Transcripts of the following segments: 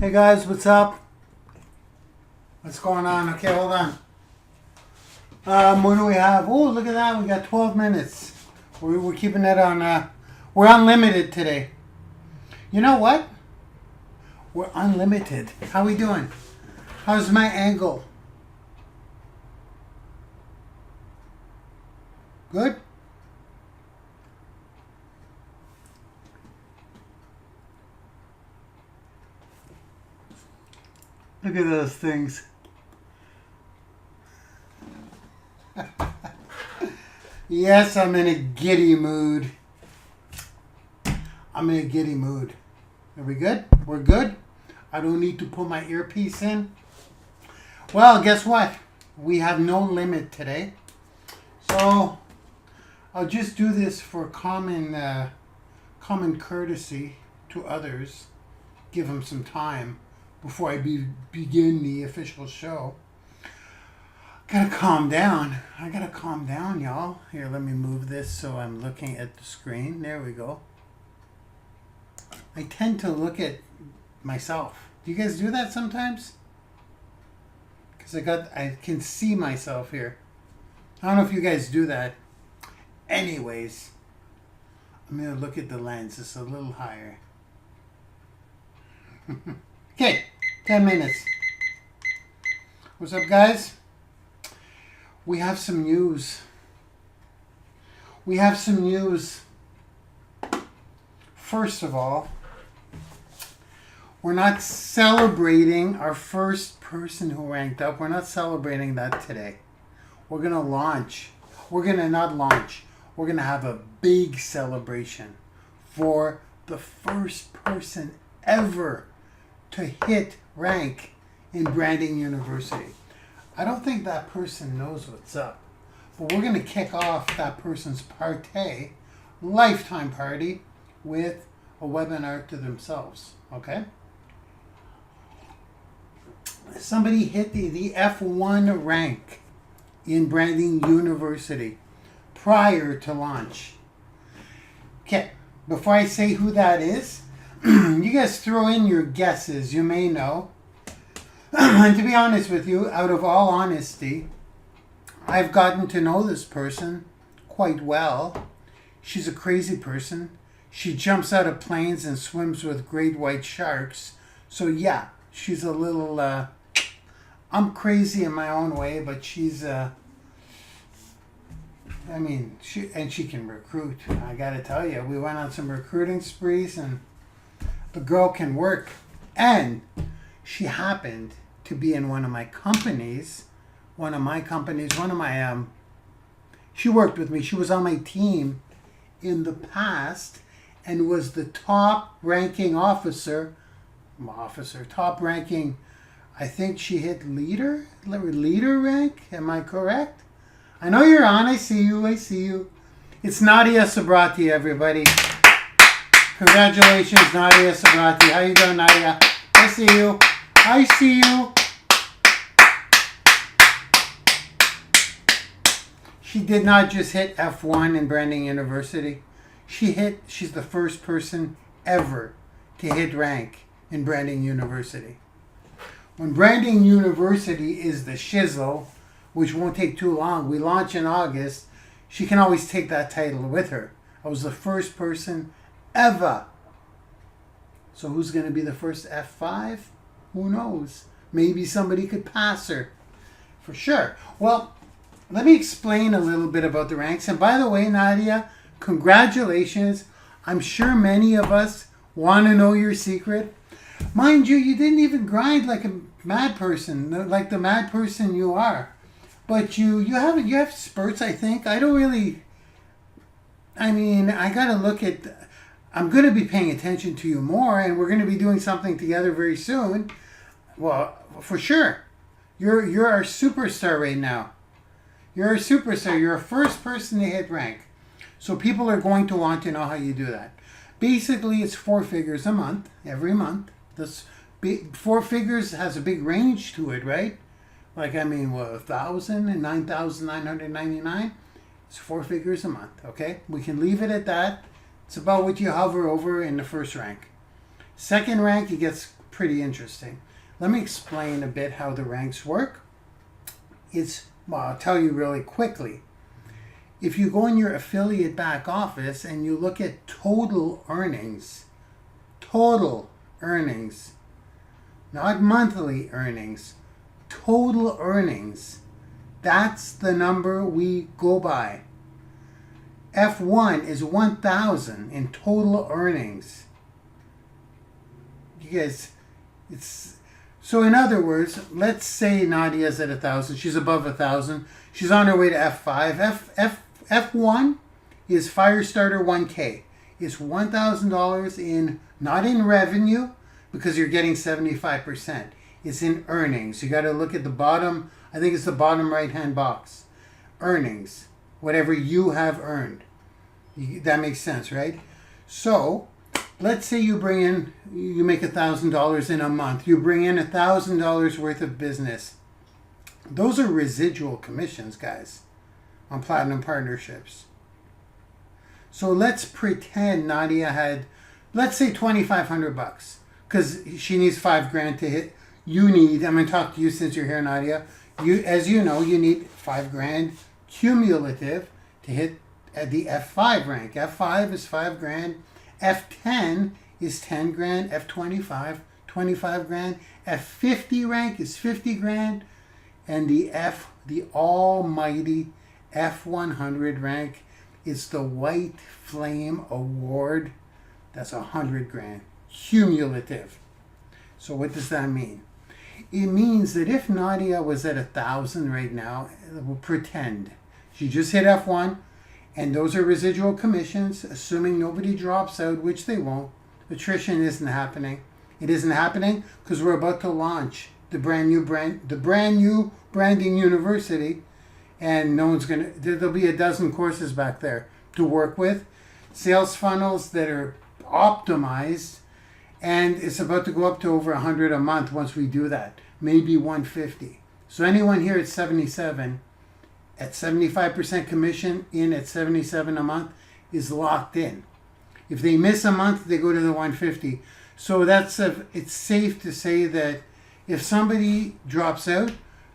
Hey guys, what's up? What's going on? Okay, hold on. What do we have? Oh, look at that. We got 12 minutes. We're keeping it on, we're unlimited today. You know what? We're unlimited. How we doing? How's my angle? Good? Look at those things. Yes, I'm in a giddy mood. I'm in a giddy mood. Are we good? We're good? I don't need to put my earpiece in. Well, guess what? We have no limit today. So, I'll just do this for common courtesy to others. Give them some time before I begin the official show. Gotta calm down. I gotta calm down, y'all. Here, let me move this so I'm looking at the screen. There we go. I tend to look at myself. Do you guys do that sometimes? Because I can see myself here. I don't know if you guys do that. Anyways, I'm gonna look at the lens. It's a little higher. Okay, 10 minutes. What's up, guys? We have some news. First of all, we're not celebrating our first person who ranked up. We're not celebrating that today. We're going to launch. We're going to have a big celebration for the first person ever to hit rank in Branding University. I don't think that person knows what's up, but we're going to kick off that person's lifetime party, with a webinar to themselves, okay? Somebody hit the F1 rank in Branding University prior to launch. Okay, before I say who that is, you guys throw in your guesses. You may know. And to be honest with you, out of all honesty, I've gotten to know this person quite well. She's a crazy person. She jumps out of planes and swims with great white sharks. So yeah, she's a little, I'm crazy in my own way, but she's, she can recruit. I gotta tell you, we went on some recruiting sprees, and the girl can work. And she happened to be in one of my companies, she worked with me. She was on my team in the past and was the top ranking top ranking, I think she hit leader rank. Am I correct? I know you're on. I see you. It's Nadia Sabrati, everybody. Congratulations, Nadia Sabrati. How you doing, Nadia? I see you. She did not just hit F1 in Branding University. She's the first person ever to hit rank in Branding University. When Branding University is the shizzle, which won't take too long, we launch in August, she can always take that title with her. I was the first person ever. So who's going to be the first F5? Who knows? Maybe somebody could pass her. For sure. Well, let me explain a little bit about the ranks. And by the way, Nadia, congratulations. I'm sure many of us want to know your secret. Mind you, you didn't even grind like a mad person, like the mad person you are. But you have spurts, I think. I got to look at, I'm going to be paying attention to you more, and we're going to be doing something together very soon. Well, for sure. You're our superstar right now. You're a superstar. You're a first person to hit rank. So people are going to want to know how you do that. Basically, it's 4 figures a month, every month. This 4 figures has a big range to it, right? 1,000 and 9,999. It's 4 figures a month, okay? We can leave it at that. It's about what you hover over in the first rank. Second rank, it gets pretty interesting. Let me explain a bit how the ranks work. I'll tell you really quickly. If you go in your affiliate back office and you look at total earnings, not monthly earnings, total earnings, that's the number we go by. F1 is 1,000 in total earnings. You guys, so in other words, let's say Nadia's at 1,000. She's above 1,000. She's on her way to F5. F1 is Firestarter 1K. It's $1,000 in, not in revenue, because you're getting 75%. It's in earnings. You got to look at the bottom. I think it's the bottom right-hand box. Earnings. Whatever you have earned. That makes sense, right? So, let's say you make $1,000 in a month. You bring in $1,000 worth of business. Those are residual commissions, guys, on platinum partnerships. So let's pretend Nadia had, let's say $2,500, because she needs $5,000 to hit. I'm going to talk to you since you're here, Nadia. As you know, you need $5,000 cumulative to hit at the F5 rank. F5 is $5,000. F10 is $10,000. F25, $25,000. F50 rank is $50,000. And the almighty F100 rank is the White Flame Award. That's $100,000 cumulative. So what does that mean? It means that if Nadia was at 1,000 right now, we'll pretend she just hit F1, and those are residual commissions, assuming nobody drops out, which they won't. Attrition isn't happening. It isn't happening because we're about to launch the brand new Branding University, and there'll be a dozen courses back there to work with, sales funnels that are optimized, and it's about to go up to over 100 a month once we do that, maybe 150. So anyone here at 77, at 75% commission in at 77 a month is locked in. If they miss a month, they go to the 150. So it's safe to say that if somebody drops out,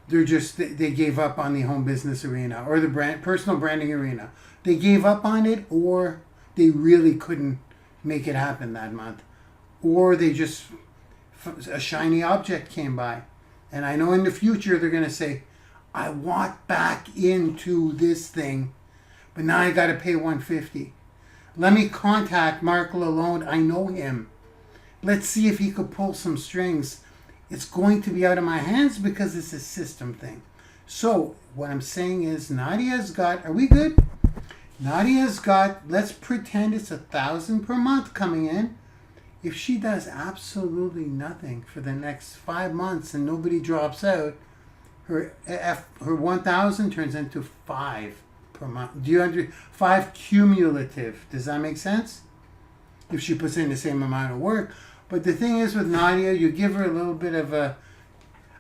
they gave up on the home business arena or the personal branding arena. They gave up on it, or they really couldn't make it happen that month, or a shiny object came by. And I know in the future they're going to say, I want back into this thing, but now I got to pay $150. Let me contact Marc Lalonde. I know him. Let's see if he could pull some strings. It's going to be out of my hands because it's a system thing. So what I'm saying is Nadia's got, are we good? Nadia's got, let's pretend it's 1,000 per month coming in. If she does absolutely nothing for the next 5 months and nobody drops out, her 1,000 turns into 5 per month. Do you understand? 5 cumulative. Does that make sense? If she puts in the same amount of work. But the thing is with Nadia, you give her a little bit of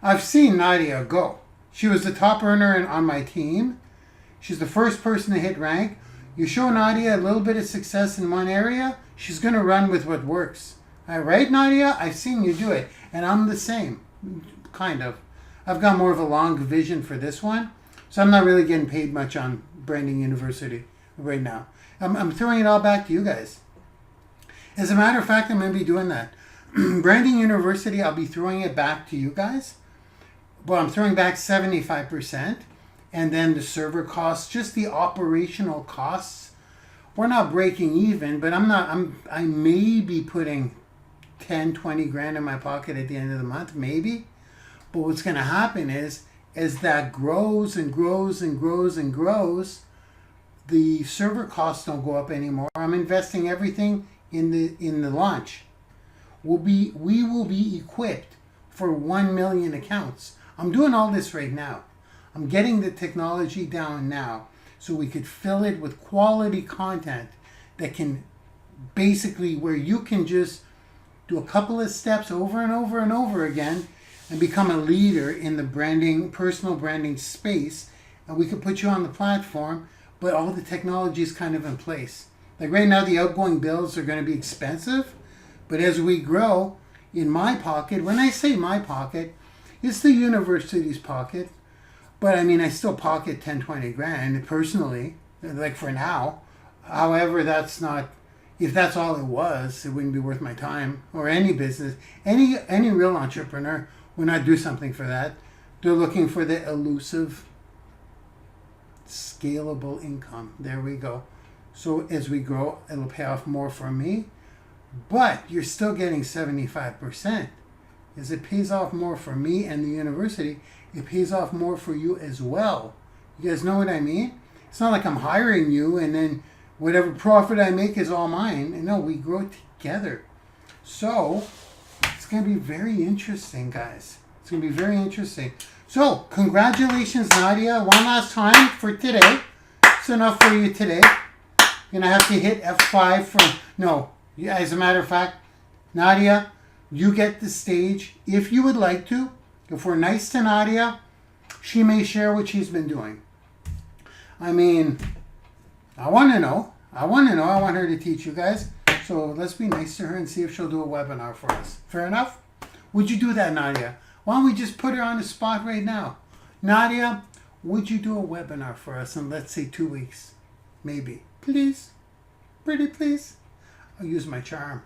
I've seen Nadia go. She was the top earner on my team. She's the first person to hit rank. You show Nadia a little bit of success in one area, she's going to run with what works. All right, Nadia? I've seen you do it. And I'm the same, kind of. I've got more of a long vision for this one. So I'm not really getting paid much on Branding University right now. I'm throwing it all back to you guys. As a matter of fact, I'm going to be doing that. Branding University, I'll be throwing it back to you guys. Well, I'm throwing back 75%. And then the server costs, just the operational costs. We're not breaking even, but I may be putting 10, 20 grand in my pocket at the end of the month, maybe. But what's going to happen is, as that grows and grows and grows and grows, the server costs don't go up anymore. I'm investing everything in the launch. We will be equipped for 1 million accounts. I'm doing all this right now. I'm getting the technology down now so we could fill it with quality content that can basically, where you can just do a couple of steps over and over and over again and become a leader in the personal branding space. And we could put you on the platform, but all the technology is kind of in place. Like right now, the outgoing bills are going to be expensive, but as we grow, in my pocket. When I say my pocket, it's the university's pocket. But I mean, I still pocket 10, 20 grand personally, like for now. However, that's not, if that's all it was, it wouldn't be worth my time. Or any business, any real entrepreneur would not do something for that. They're looking for the elusive, scalable income. There we go. So as we grow, it'll pay off more for me. But you're still getting 75%. As it pays off more for me and the university, it pays off more for you as well. You guys know what I mean? It's not like I'm hiring you and then whatever profit I make is all mine. No, we grow together. So it's going to be very interesting, guys. It's going to be very interesting. So congratulations, Nadia. One last time for today. It's enough for you today. You're going to have to hit F5 for... No, as a matter of fact, Nadia, you get the stage if you would like to. If we're nice to Nadia, she may share what she's been doing. I mean, I want to know. I want her to teach you guys. So let's be nice to her and see if she'll do a webinar for us. Fair enough? Would you do that, Nadia? Why don't we just put her on the spot right now? Nadia, would you do a webinar for us in, let's say, 2 weeks? Maybe. Please? Pretty please? I'll use my charm.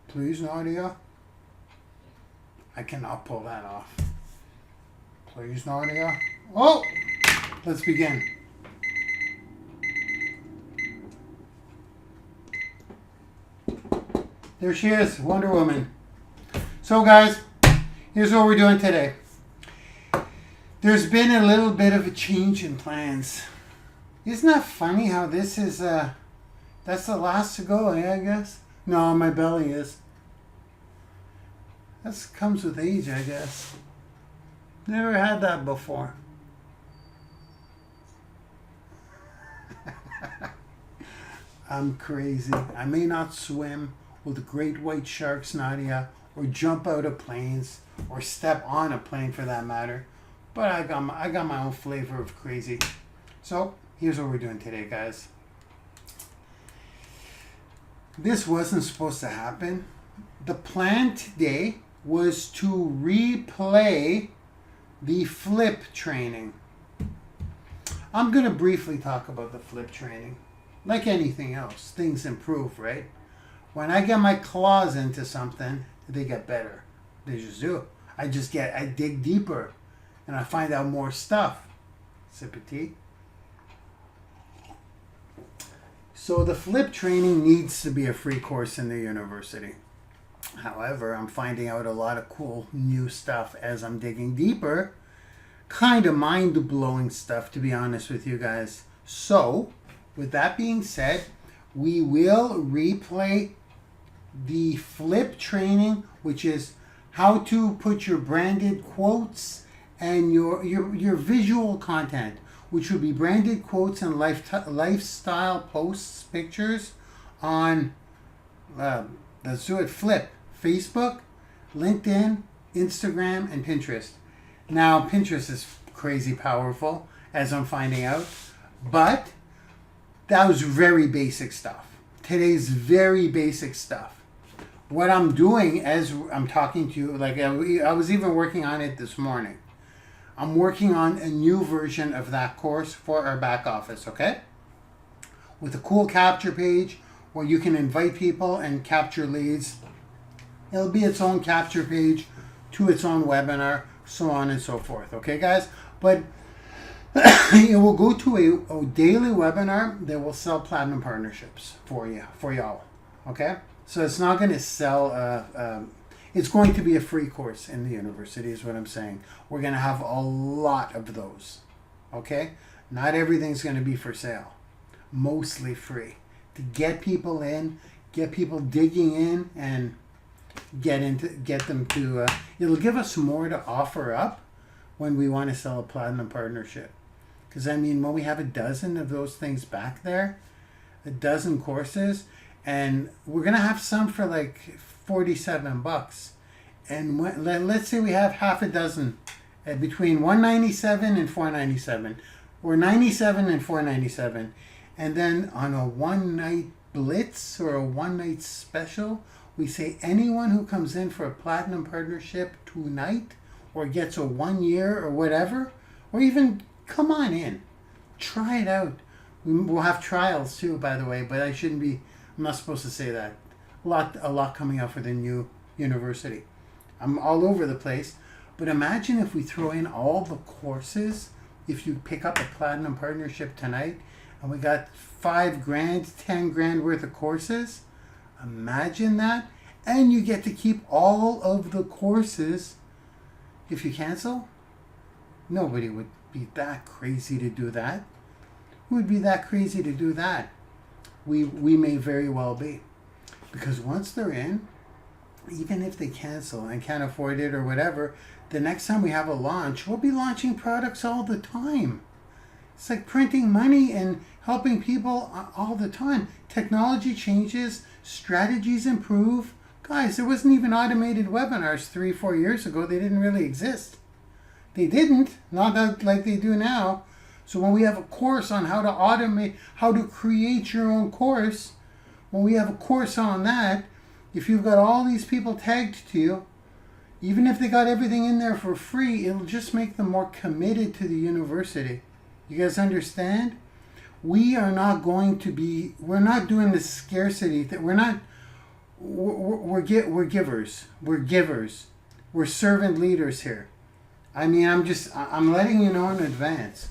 Please, Nadia? I cannot pull that off. Please, Nadia? Oh! Let's begin. There she is, Wonder Woman. So guys, here's what we're doing today. There's been a little bit of a change in plans. Isn't that funny how this is, that's the last to go, I guess? No, my belly is. That comes with age, I guess. Never had that before. I'm crazy. I may not swim with the great white sharks, Nadia, or jump out of planes, or step on a plane for that matter. But I got my own flavor of crazy. So here's what we're doing today, guys. This wasn't supposed to happen. The plan today was to replay the F.L.I.P training. I'm going to briefly talk about the F.L.I.P training. Like anything else, things improve, right? When I get my claws into something, they get better. They just do. I dig deeper and I find out more stuff. Sip of tea. So the F.L.I.P training needs to be a free course in the university. However, I'm finding out a lot of cool new stuff as I'm digging deeper. Kind of mind-blowing stuff, to be honest with you guys. So, with that being said, we will replay the F.L.I.P training, which is how to put your branded quotes and your visual content, which would be branded quotes and lifestyle posts, pictures on, let's do it, F.L.I.P, Facebook, LinkedIn, Instagram, and Pinterest. Now, Pinterest is crazy powerful, as I'm finding out, but that was very basic stuff. Today's very basic stuff. What I'm doing as I'm talking to you, like I was even working on it this morning. I'm working on a new version of that course for our back office, okay? With a cool capture page where you can invite people and capture leads. It'll be its own capture page to its own webinar, so on and so forth, okay, guys? But it will go to a daily webinar that will sell platinum partnerships for y'all, okay? So it's not going to sell, it's going to be a free course in the university is what I'm saying. We're going to have a lot of those, okay? Not everything's going to be for sale. Mostly free. To get people in, get people digging in, and get them to, it'll give us more to offer up when we want to sell a platinum partnership. Because I mean, when we have a dozen of those things back there, a dozen courses, and we're going to have some for like $47. And let's say we have half a dozen at between $197 and $497, or $97 and $497. And then on a one night blitz or a one-night special. We say anyone who comes in for a platinum partnership tonight or gets a 1 year or whatever, or even come on in. Try it out. We'll have trials too, by the way, but I'm not supposed to say that. A lot coming up for the new university. I'm all over the place, but imagine if we throw in all the courses. If you pick up a platinum partnership tonight and we got $5,000, $10,000 worth of courses, imagine that. And you get to keep all of the courses. If you cancel, nobody would be that crazy to do that. Who would be that crazy to do that? We may very well be. Because once they're in, even if they cancel and can't afford it or whatever, the next time we have a launch, we'll be launching products all the time. It's like printing money and helping people all the time. Technology changes, strategies improve. Guys, there wasn't even automated webinars 3-4 years ago. They didn't really exist. They didn't, not that like they do now. So when we have a course on how to automate, how to create your own course, when we have a course on that, if you've got all these people tagged to you, even if they got everything in there for free, it'll just make them more committed to the university. You guys understand? We're not doing this scarcity thing. We're givers. We're givers. We're servant leaders here. I mean, I'm letting you know in advance.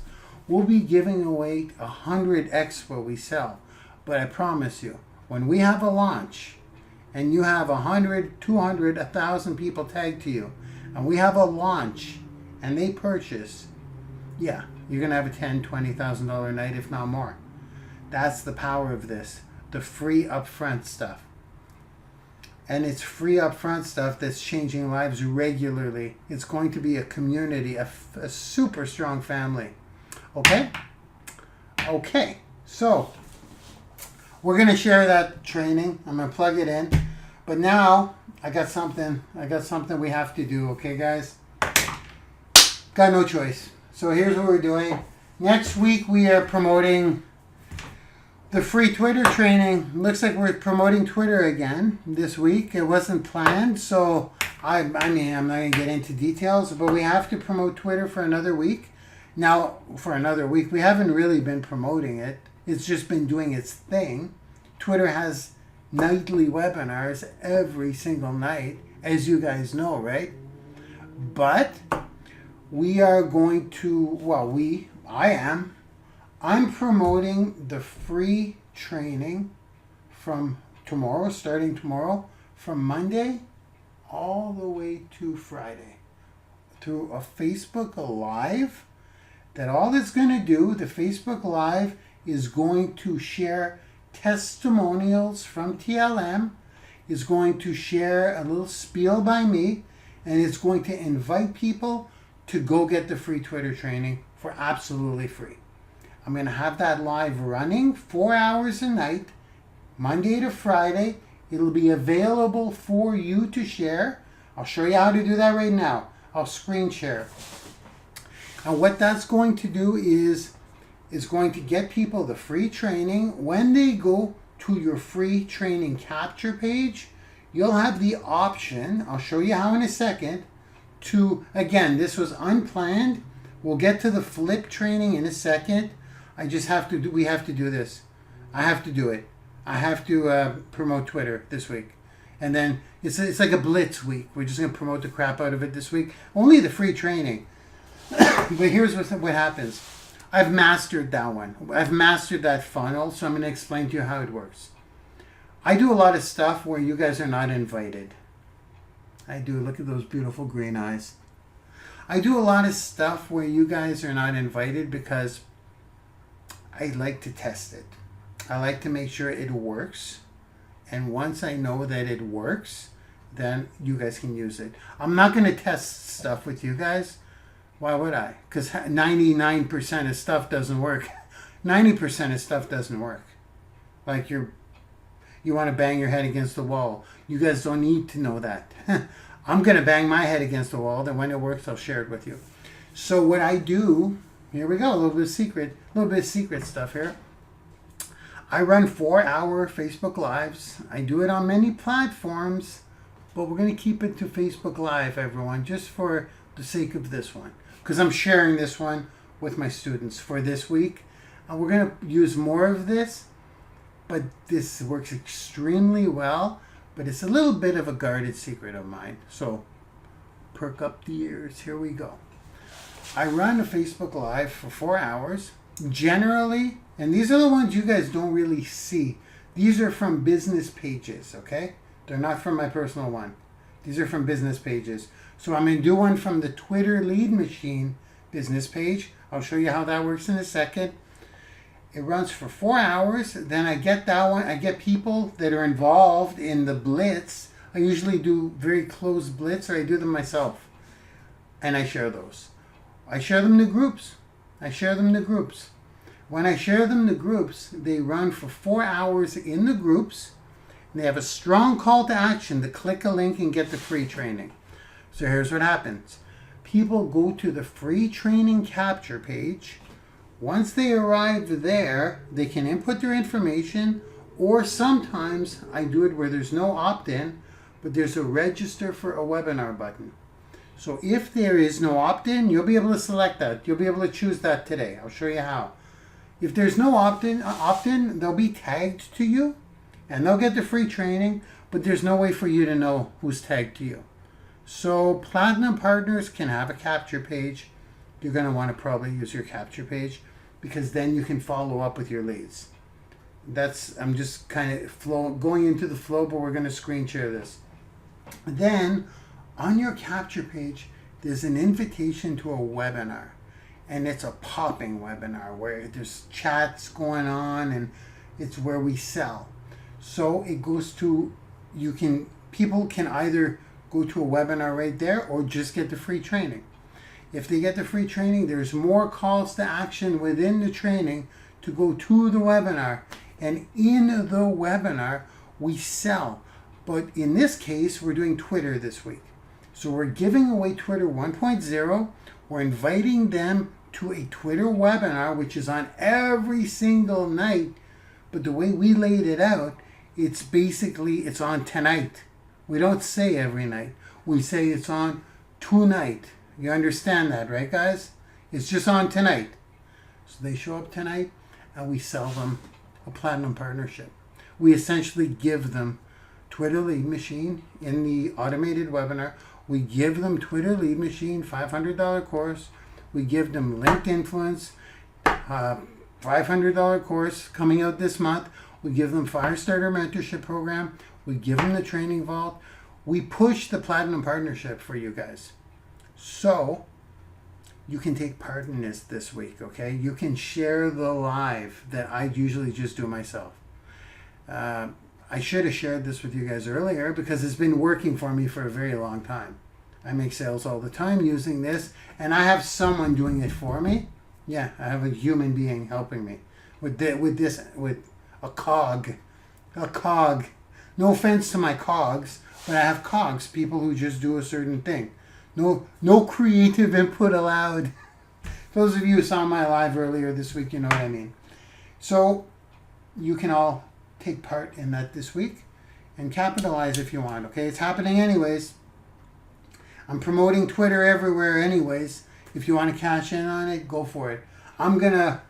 We'll be giving away 100x what we sell. But I promise you, when we have a launch, and you have 100, 200, 1,000 people tagged to you, and we have a launch, and they purchase, yeah, you're going to have a $10,000, $20,000 night, if not more. That's the power of this, the free upfront stuff. And it's free upfront stuff that's changing lives regularly. It's going to be a community, a super strong family. Okay? Okay, so we're going to share that training. I'm going to plug it in. But now I got something we have to do, okay guys? Got no choice. So here's what we're doing. Next week we are promoting the free Twitter training. Looks like we're promoting Twitter again this week. It wasn't planned, so I'm not going to get into details, but we have to promote Twitter for another week. Now, for another week, we haven't really been promoting it. It's just been doing its thing. Twitter has nightly webinars every single night, as you guys know, right? But we are going to, I'm promoting the free training from tomorrow, starting tomorrow, from Monday all the way to Friday, through a Facebook Live. That all it's going to do, the Facebook Live, is going to share testimonials from TLM, is going to share a little spiel by me, and it's going to invite people to go get the free Twitter training for absolutely free. I'm going to have that live running 4 hours a night, Monday to Friday. It'll be available for you to share. I'll show you how to do that right now. I'll screen share. And what that's going to do is going to get people the free training. When they go to your free training capture page, you'll have the option, I'll show you how in a second, to, again, this was unplanned. We'll get to the F.L.I.P training in a second. We have to do this. I have to do it. I have to promote Twitter this week. And then it's like a blitz week. We're just going to promote the crap out of it this week. Only the free training. But here's what happens. I've mastered that one. I've mastered that funnel, so I'm going to explain to you how it works. I do a lot of stuff where you guys are not invited. I do. Look at those beautiful green eyes. I do a lot of stuff where you guys are not invited because I like to test it. I like to make sure it works. And once I know that it works, then you guys can use it. I'm not going to test stuff with you guys. Why would I? Because 99% of stuff doesn't work. 90% of stuff doesn't work. Like you want to bang your head against the wall. You guys don't need to know that. I'm going to bang my head against the wall. Then when it works, I'll share it with you. So what I do, here we go, a little bit of secret stuff here. I run 4-hour Facebook Lives. I do it on many platforms, but we're going to keep it to Facebook Live, everyone, just for the sake of this one, because I'm sharing this one with my students for this week. We're going to use more of this, but this works extremely well, but it's a little bit of a guarded secret of mine. So perk up the ears. Here we go. I run a Facebook Live for 4 hours. Generally, and these are the ones you guys don't really see. These are from business pages, okay? They're not from my personal one. These are from business pages. So I'm going to do one from the Twitter Lead Machine business page. I'll show you how that works in a second. It runs for 4 hours. Then I get that one. I get people that are involved in the blitz. I usually do very closed blitz, or I do them myself. And I share those. I share them to groups. When I share them to groups, they run for 4 hours in the groups. And they have a strong call to action to click a link and get the free training. So here's what happens. People go to the free training capture page. Once they arrive there, they can input their information, or sometimes I do it where there's no opt-in, but there's a register for a webinar button. So if there is no opt-in, you'll be able to select that. You'll be able to choose that today. I'll show you how. If there's no opt-in, they'll be tagged to you, and they'll get the free training, but there's no way for you to know who's tagged to you. So Platinum Partners can have a capture page. You're going to want to probably use your capture page, because then you can follow up with your leads. I'm just kind of going into the flow, but we're going to screen share this. Then on your capture page, there's an invitation to a webinar, and it's a popping webinar where there's chats going on, and it's where we sell. So it goes to, people can either go to a webinar right there or just get the free training. If they get the free training, there's more calls to action within the training to go to the webinar. And in the webinar, we sell. But in this case, we're doing Twitter this week. So we're giving away Twitter 1.0. We're inviting them to a Twitter webinar, which is on every single night. But the way we laid it out, it's on tonight. We don't say every night. We say it's on tonight. You understand that, right, guys? It's just on tonight. So they show up tonight, and we sell them a platinum partnership. We essentially give them Twitter Lead Machine in the automated webinar. We give them Twitter Lead Machine, $500 course. We give them Linked Influence, $500 course coming out this month. We give them Firestarter Mentorship Program. We give them the Training Vault. We push the Platinum Partnership for you guys. So you can take part in this week, okay? You can share the live that I usually just do myself. I should have shared this with you guys earlier, because it's been working for me for a very long time. I make sales all the time using this, and I have someone doing it for me. Yeah, I have a human being helping me with a cog. A cog. No offense to my cogs, but I have cogs, people who just do a certain thing. No creative input allowed. Those of you who saw my live earlier this week, you know what I mean. So you can all take part in that this week and capitalize if you want, okay? It's happening anyways. I'm promoting Twitter everywhere anyways. If you want to cash in on it, go for it. I'm going to,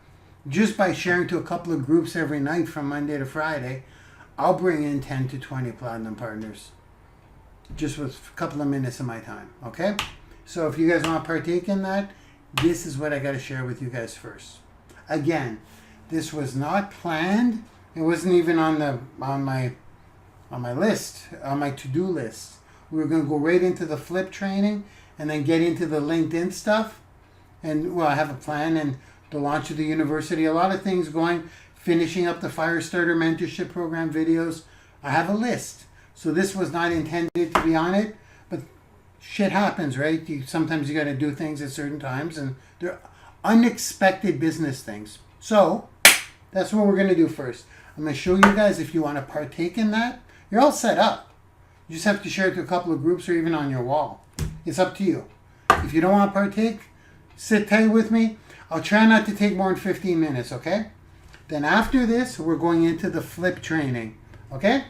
just by sharing to a couple of groups every night from Monday to Friday, I'll bring in 10 to 20 platinum partners. Just with a couple of minutes of my time, okay? So if you guys want to partake in that, this is what I got to share with you guys first. Again, this was not planned. It wasn't even on my list, on my to-do list. We were going to go right into the F.L.I.P training and then get into the LinkedIn stuff. And, well, I have a plan, and the launch of the university, a lot of things going, finishing up the Firestarter Mentorship Program videos. I have a list. So this was not intended to be on it, but shit happens, right? Sometimes you got to do things at certain times, and they're unexpected business things. So that's what we're going to do first. I'm going to show you guys, if you want to partake in that, you're all set up. You just have to share it to a couple of groups or even on your wall. It's up to you. If you don't want to partake, sit tight with me. I'll try not to take more than 15 minutes, okay? Then after this, we're going into the F.L.I.P training. Okay?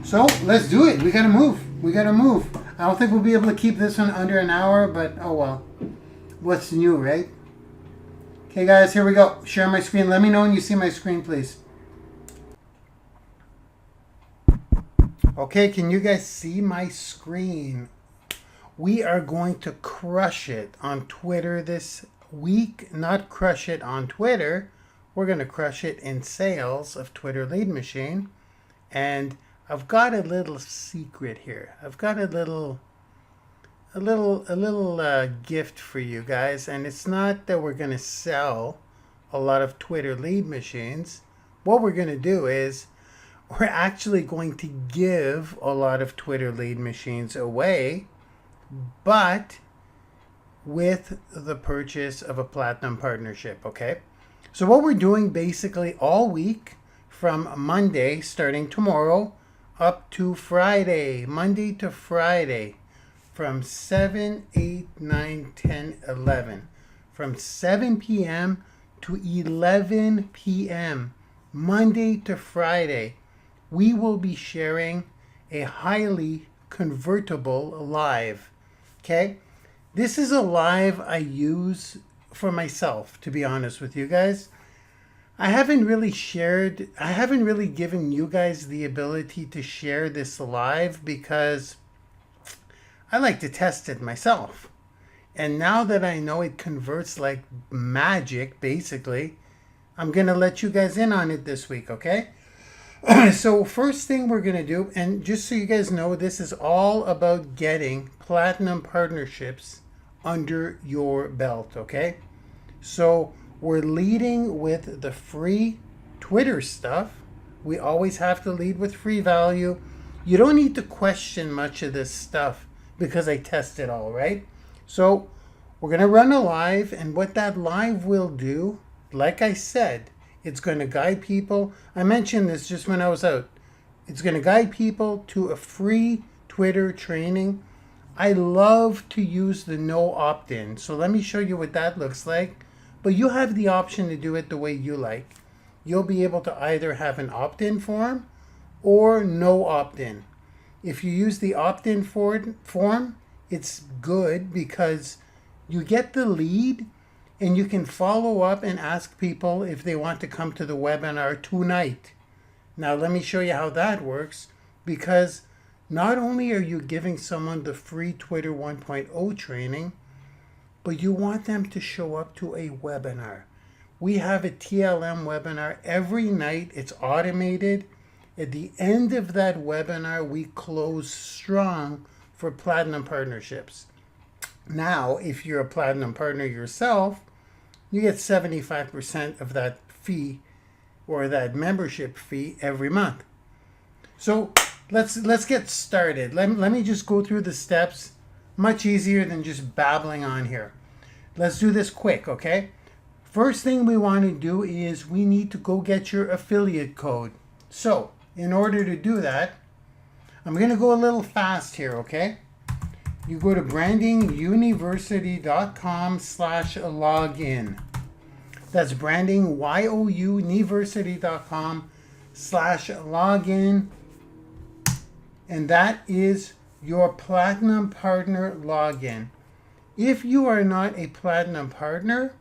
So let's do it. We gotta move. We gotta move. I don't think we'll be able to keep this one under an hour, but oh well. What's new, right? Okay, guys, here we go. Share my screen. Let me know when you see my screen, please. Okay, can you guys see my screen? We are going to crush it on Twitter this week. Not crush it on Twitter. We're going to crush it in sales of Twitter Lead Machine. And I've got a little secret here. I've got a little gift for you guys. And it's not that we're going to sell a lot of Twitter Lead Machines. What we're going to do is we're actually going to give a lot of Twitter Lead Machines away, but with the purchase of a platinum partnership, okay? So what we're doing basically all week from Monday, starting tomorrow, up to Friday, Monday to Friday, from 7, 8, 9, 10, 11, from 7 p.m. to 11 p.m., Monday to Friday, we will be sharing a highly convertible live. Okay? This is a live I use for myself, to be honest with you guys. I haven't really given you guys the ability to share this live because I like to test it myself. And now that I know it converts like magic, basically, I'm going to let you guys in on it this week, okay? So first thing we're going to do, and just so you guys know, this is all about getting platinum partnerships under your belt, okay? So we're leading with the free Twitter stuff. We always have to lead with free value. You don't need to question much of this stuff because I test it all, right? So we're going to run a live, and what that live will do, like I said, it's going to guide people. I mentioned this just when I was out. It's going to guide people to a free Twitter training. I love to use the no opt-in. So let me show you what that looks like. But you have the option to do it the way you like. You'll be able to either have an opt-in form or no opt-in. If you use the opt-in form, it's good because you get the lead and you can follow up and ask people if they want to come to the webinar tonight. Now, let me show you how that works, because not only are you giving someone the free Twitter 1.0 training, but you want them to show up to a webinar. We have a TLM webinar every night. It's automated. At the end of that webinar, we close strong for platinum partnerships. Now, if you're a platinum partner yourself, you get 75% of that fee or that membership fee every month. So let's get started. Let me just go through the steps. Much easier than just babbling on here. Let's do this quick, okay? First thing we want to do is we need to go get your affiliate code. So in order to do that, I'm going to go a little fast here, okay? You go to brandinguniversity.com/login. That's brandingYOUniversity.com/login. And that is your platinum partner login. If you are not a platinum partner,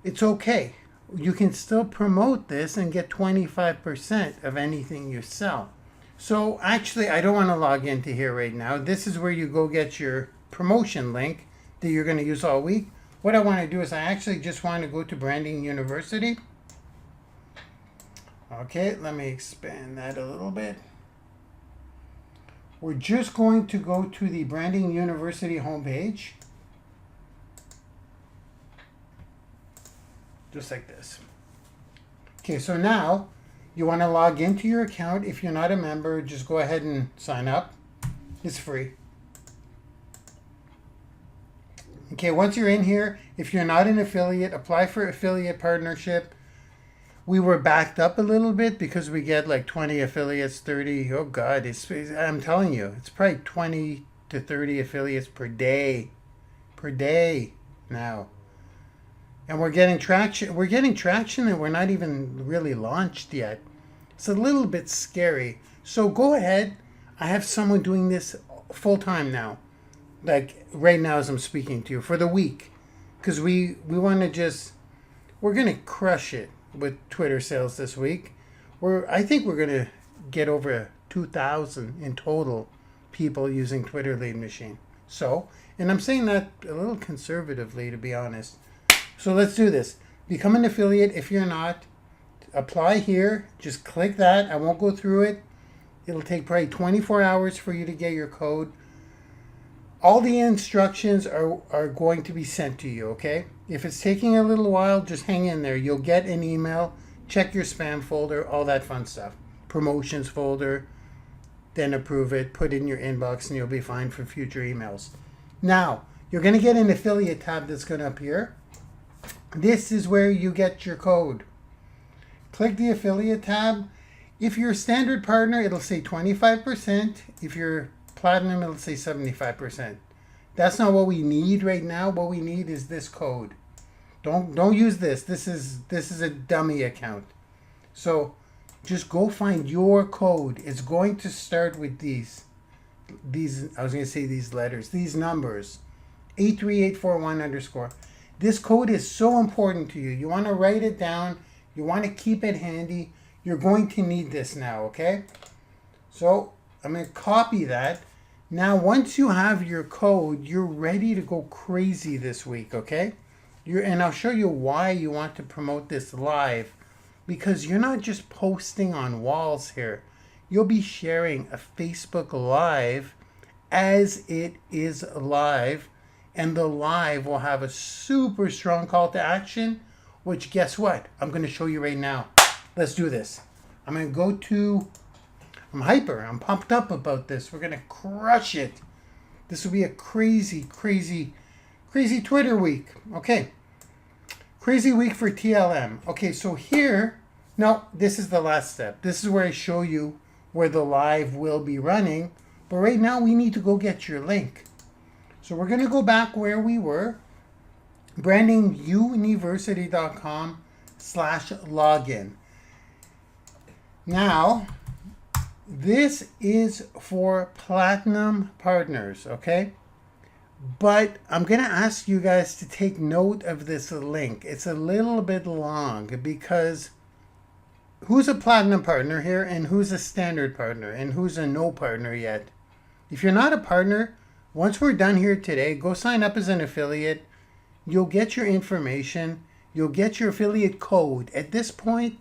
it's okay. You can still promote this and get 25% of anything you sell. So actually, I don't want to log into here right now. This is where you go get your promotion link that you're going to use all week. What I want to do is I actually just want to go to Branding University. Okay, let me expand that a little bit. We're just going to go to the Branding University homepage. Just like this. Okay, so now you want to log into your account. If you're not a member, just go ahead and sign up. It's free. Okay, once you're in here, if you're not an affiliate, apply for affiliate partnership. We were backed up a little bit because we get like 20 affiliates, 30. Oh God, I'm telling you, it's probably 20 to 30 affiliates per day now. And we're getting traction. We're getting traction and we're not even really launched yet. It's a little bit scary. So go ahead. I have someone doing this full time now. Like right now as I'm speaking to you for the week. Because we want to just, we're going to crush it with Twitter sales this week. I think we're going to get over 2,000 in total people using Twitter Lead Machine. So, and I'm saying that a little conservatively, to be honest. So let's do this. Become an affiliate if you're not. Apply here. Just click that. I won't go through it. It'll take probably 24 hours for you to get your code. All the instructions are going to be sent to you, okay? If it's taking a little while, just hang in there. You'll get an email. Check your spam folder, all that fun stuff. Promotions folder. Then approve it. Put it in your inbox and you'll be fine for future emails. Now, you're going to get an affiliate tab that's going to appear. This is where you get your code. Click the affiliate tab. If you're a standard partner, it'll say 25%. If you're platinum, it'll say 75%. That's not what we need right now. What we need is this code. Don't use this. This is a dummy account. So just go find your code. It's going to start with these I was going to say these letters, these numbers. 83841_. This code is so important to you. You want to write it down. You want to keep it handy. You're going to need this now, okay? So I'm going to copy that. Now, once you have your code, you're ready to go crazy this week, okay? And I'll show you why you want to promote this live. Because you're not just posting on walls here. You'll be sharing a Facebook Live as it is live. And the live will have a super strong call to action, which guess what? I'm going to show you right now. Let's do this. I'm going to go to, I'm hyper. I'm pumped up about this. We're going to crush it. This will be a crazy, crazy, crazy Twitter week. Okay. Crazy week for TLM. Okay, so here, no, this is the last step. This is where I show you where the live will be running. But right now we need to go get your link. So we're going to go back where we were. brandingyouuniversity.com/login. Now, this is for platinum partners, okay? But I'm going to ask you guys to take note of this link. It's a little bit long because who's a platinum partner here and who's a standard partner and who's a no partner yet? If you're not a partner, once we're done here today, go sign up as an affiliate. You'll get your information. You'll get your affiliate code. At this point,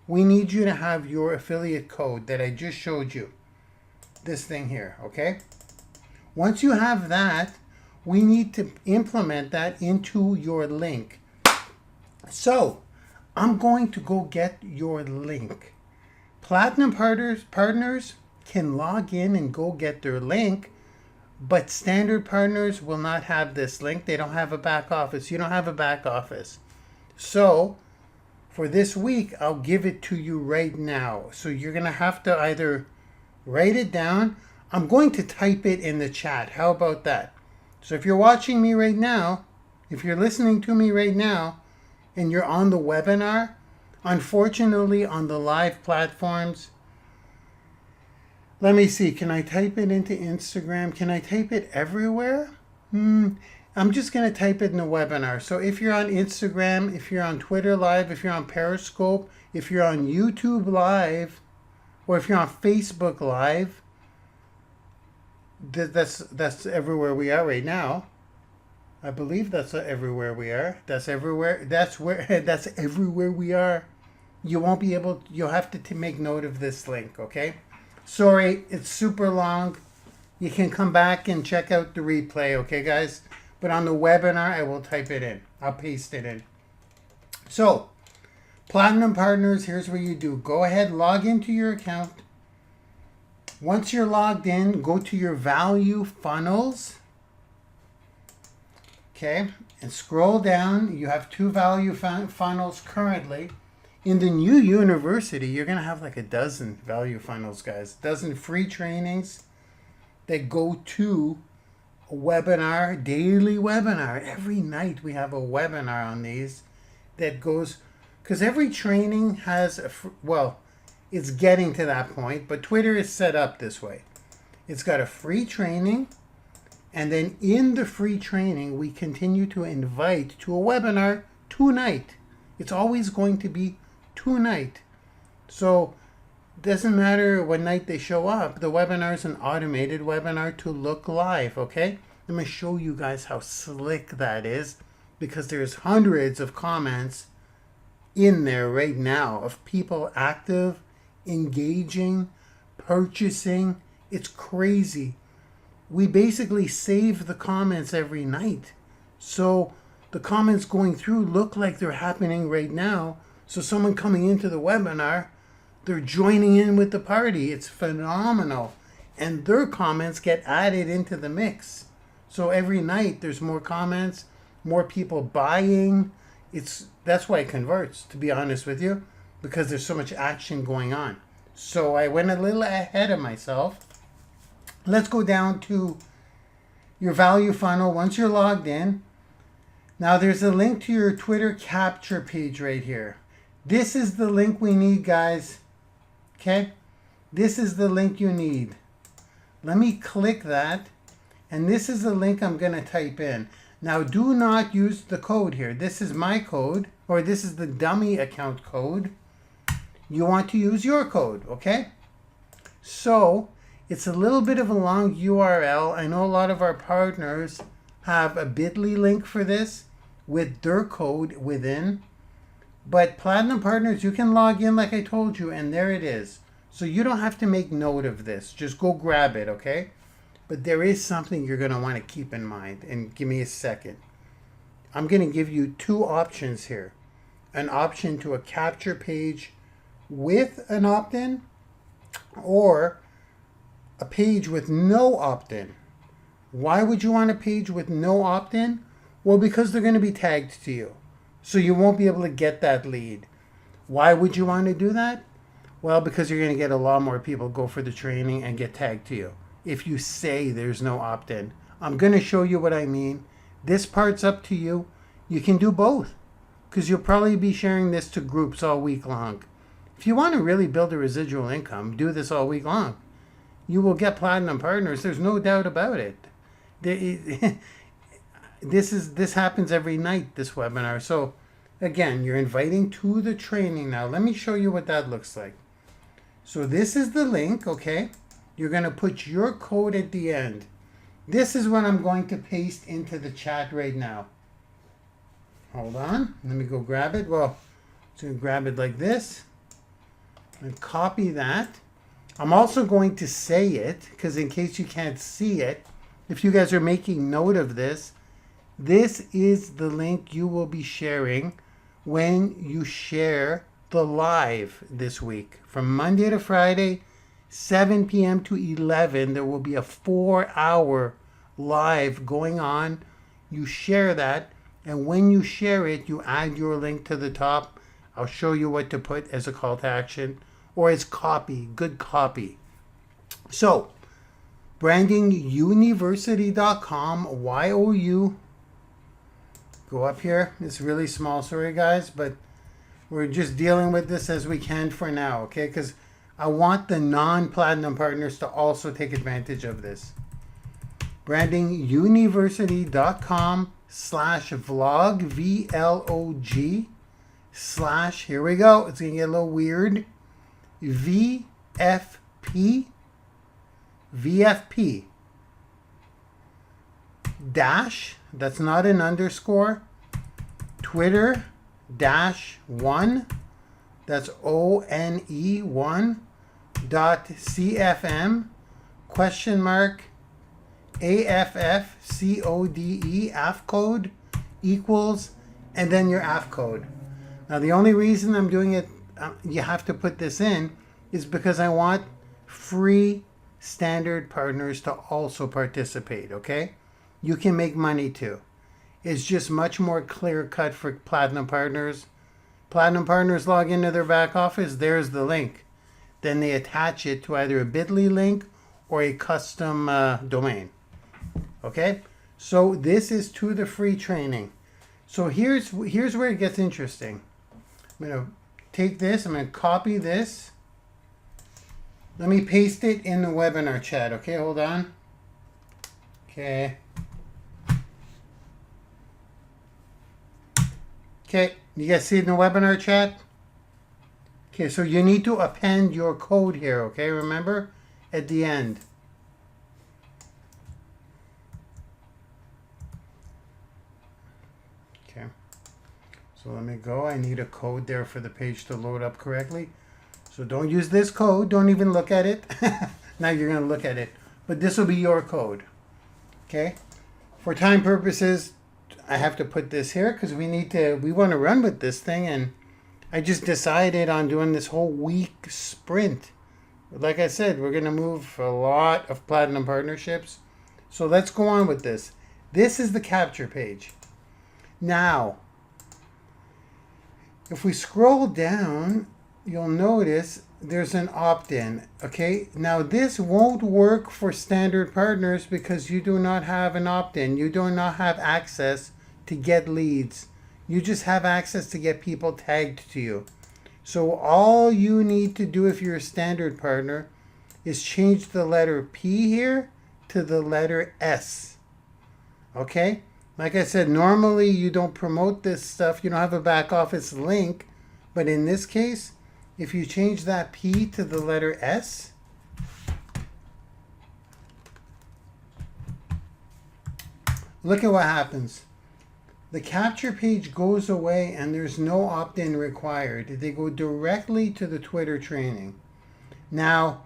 we need you to have your affiliate code that I just showed you. This thing here, okay? Once you have that, we need to implement that into your link. So, I'm going to go get your link. Platinum partners can log in and go get their link. But standard partners will not have this link. They don't have a back office. You don't have a back office. So for this week, I'll give it to you right now. So you're going to have to either write it down. I'm going to type it in the chat. How about that? So if you're watching me right now, if you're listening to me right now, and you're on the webinar, unfortunately on the live platforms, let me see. Can I type it into Instagram? Can I type it everywhere? I'm just going to type it in the webinar. So if you're on Instagram, if you're on Twitter Live, if you're on Periscope, if you're on YouTube Live, or if you're on Facebook Live, that's everywhere we are right now. I believe that's everywhere we are. That's everywhere. That's everywhere we are. You won't be able. You'll have to make note of this link. Okay. Sorry, it's super long. You can come back and check out the replay, okay, guys? But on the webinar, I will type it in. I'll paste it in. So, Platinum Partners, here's what you do. Go ahead, log into your account. Once you're logged in, go to your value funnels. Okay, and scroll down. You have 2 value funnels currently. In the new university, you're going to have like a dozen value funnels, guys. A dozen free trainings that go to webinar, daily webinar. Every night we have a webinar on these that goes, because every training has, it's getting to that point, but Twitter is set up this way. It's got a free training, and then in the free training, we continue to invite to a webinar tonight. It's always going to be tonight. So it doesn't matter what night they show up. The webinar is an automated webinar to look live, okay? I'm going to show you guys how slick that is, because there's hundreds of comments in there right now of people active, engaging, purchasing. It's crazy. We basically save the comments every night. So the comments going through look like they're happening right now. So someone coming into the webinar, they're joining in with the party. It's phenomenal. And their comments get added into the mix. So every night there's more comments, more people buying. That's why it converts, to be honest with you, because there's so much action going on. So I went a little ahead of myself. Let's go down to your value funnel once you're logged in. Now there's a link to your Twitter capture page right here. This is the link we need, guys. Okay? This is the link you need. Let me click that. And this is the link I'm going to type in. Now do not use the code here. This is my code, or this is the dummy account code. You want to use your code, okay? So it's a little bit of a long URL. I know a lot of our partners have a bit.ly link for this with their code within. But Platinum Partners, you can log in like I told you, and there it is. So you don't have to make note of this. Just go grab it, okay? But there is something you're going to want to keep in mind. And give me a second. I'm going to give you two options here. An option to a capture page with an opt-in, or a page with no opt-in. Why would you want a page with no opt-in? Well, because they're going to be tagged to you. So you won't be able to get that lead. Why would you want to do that? Well, because you're going to get a lot more people go for the training and get tagged to you if you say there's no opt-in. I'm going to show you what I mean. This part's up to you. You can do both, because you'll probably be sharing this to groups all week long. If you want to really build a residual income, do this all week long. You will get Platinum Partners. There's no doubt about it. This happens every night, this webinar. So again, you're inviting to the training now. Let me show you what that looks like. So this is the link, okay? You're going to put your code at the end. This is what I'm going to paste into the chat right now. Hold on. Let me go grab it. Well, I'm going to grab it like this and copy that. I'm also going to say it, because in case you can't see it, if you guys are making note of this, this is the link you will be sharing when you share the live this week. From Monday to Friday, 7 p.m. to 11, there will be a 4-hour live going on. You share that, and when you share it, you add your link to the top. I'll show you what to put as a call to action, or as copy, good copy. So, brandingyouuniversity.com, Y-O-U. Go up here. It's really small, sorry guys, but we're just dealing with this as we can for now, okay? Because I want the non-platinum partners to also take advantage of this. brandingyouuniversity.com/vlog, V-L-O-G, / here we go. It's going to get a little weird. VFP dash, that's not an underscore, Twitter -1, that's ONE 1.CFM $AFFCODE AF code equals, and then your AF code. Now the only reason I'm doing it, you have to put this in, is because I want free standard partners to also participate, okay? You can make money too. It's just much more clear cut for platinum partners. Platinum partners log into their back office, there's the link. Then they attach it to either a bit.ly link or a custom domain. Okay, so this is to the free training. So here's where it gets interesting. I'm going to take this, I'm going to copy this. Let me paste it in the webinar chat. Okay, hold on. Okay. Okay, you guys see it in the webinar chat? Okay, so you need to append your code here, okay? Remember? At the end. Okay. So let me go. I need a code there for the page to load up correctly. So don't use this code. Don't even look at it. Now you're going to look at it. But this will be your code. Okay? For time purposes, I have to put this here because we want to run with this thing, and I just decided on doing this whole week sprint. Like I said, we're going to move a lot of platinum partnerships. So let's go on with this. This is the capture page. Now, if we scroll down, you'll notice there's an opt-in. Okay, now this won't work for standard partners because you do not have an opt-in. You do not have access to get leads. You just have access to get people tagged to you. So all you need to do if you're a standard partner is change the letter P here to the letter S. Okay? Like I said, normally you don't promote this stuff. You don't have a back office link. But in this case, if you change that P to the letter S, look at what happens. The capture page goes away and there's no opt-in required. They go directly to the Twitter training. Now,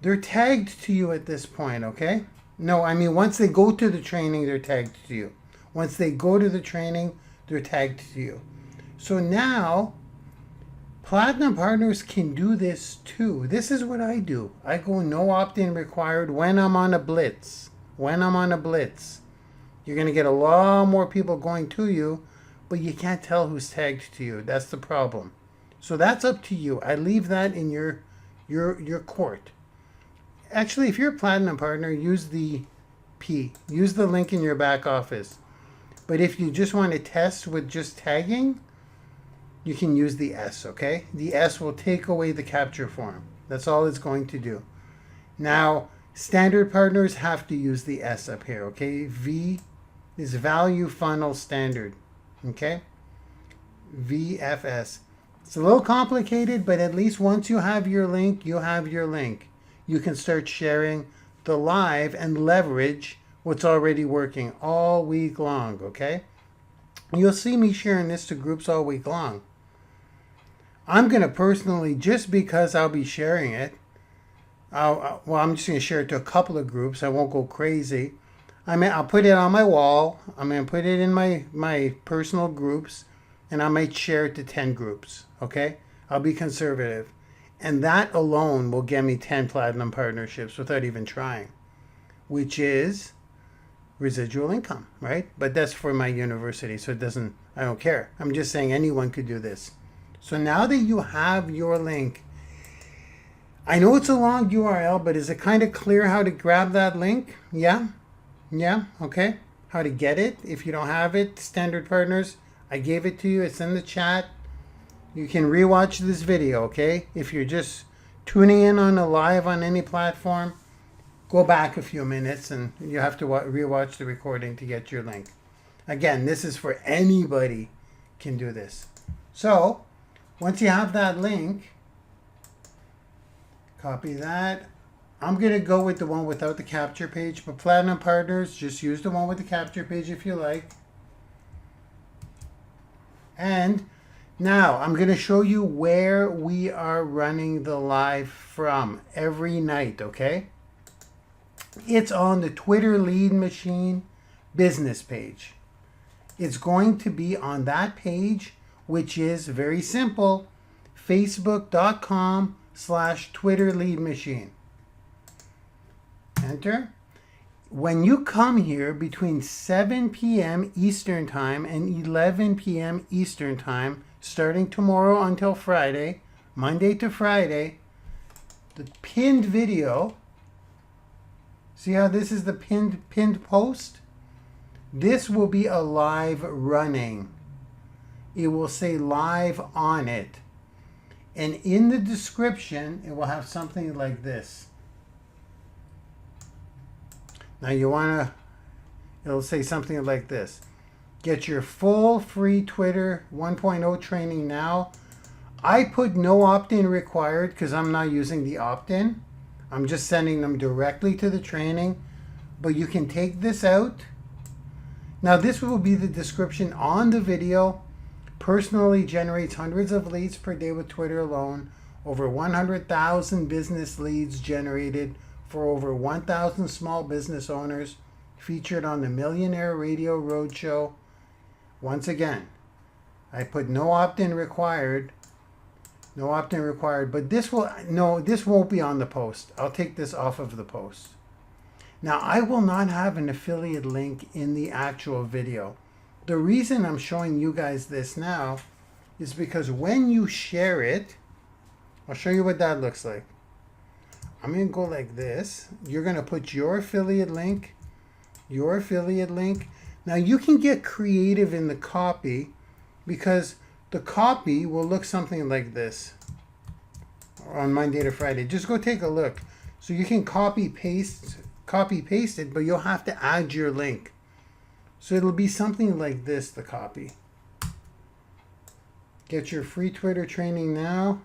they're tagged to you at this point, okay? No, I mean, once they go to the training, they're tagged to you. Once they go to the training, they're tagged to you. So now, platinum partners can do this too. This is what I do. I go no opt-in required when I'm on a blitz. When I'm on a blitz. You're going to get a lot more people going to you, but you can't tell who's tagged to you. That's the problem. So that's up to you. I leave that in your court. Actually, if you're a platinum partner, use the P. Use the link in your back office. But if you just want to test with just tagging, you can use the S, okay? The S will take away the capture form. That's all it's going to do. Now, standard partners have to use the S up here, okay? V is value funnel standard, okay? VFS. It's a little complicated, but at least once you have your link, you have your link. You can start sharing the live and leverage what's already working all week long, okay? You'll see me sharing this to groups all week long. I'm going to personally, just because I'll be sharing it, I'm just going to share it to a couple of groups. I won't go crazy. I'll put it on my wall. I'm going to put it in my personal groups, and I might share it to 10 groups, okay? I'll be conservative. And that alone will get me 10 platinum partnerships without even trying, which is residual income, right? But that's for my university, so I don't care. I'm just saying anyone could do this. So now that you have your link, I know it's a long URL, but is it kind of clear how to grab that link? Yeah? Yeah? Okay. How to get it if you don't have it, standard partners. I gave it to you. It's in the chat. You can rewatch this video, okay? If you're just tuning in on a live on any platform, go back a few minutes and you have to rewatch the recording to get your link. Again, this is for anybody can do this. So, once you have that link, copy that. I'm going to go with the one without the capture page, but platinum partners, just use the one with the capture page if you like. And now I'm going to show you where we are running the live from every night, okay? It's on the Twitter Lead Machine business page. It's going to be on that page, which is very simple, facebook.com/Twitter Lead Machine. Enter. When you come here between 7 p.m. Eastern Time and 11 p.m. Eastern Time, starting tomorrow until Friday, Monday to Friday, the pinned video See how this is the pinned post? This will be a live running. It will say live on it. And in the description, it will have something like this. Now it'll say something like this. Get your full free Twitter 1.0 training now. I put no opt-in required because I'm not using the opt-in. I'm just sending them directly to the training. But you can take this out. Now this will be the description on the video. Personally generates hundreds of leads per day with Twitter alone. Over 100,000 business leads generated for over 1,000 small business owners. Featured on the Millionaire Radio Roadshow. Once again, I put no opt-in required. No opt-in required, but this won't be on the post. I'll take this off of the post. Now, I will not have an affiliate link in the actual video. The reason I'm showing you guys this now is because when you share it, I'll show you what that looks like. I'm going to go like this. You're going to put your affiliate link. Now, you can get creative in the copy because the copy will look something like this on Monday to Friday. Just go take a look. So you can copy paste it, but you'll have to add your link. So it'll be something like this, the copy. Get your free Twitter training now.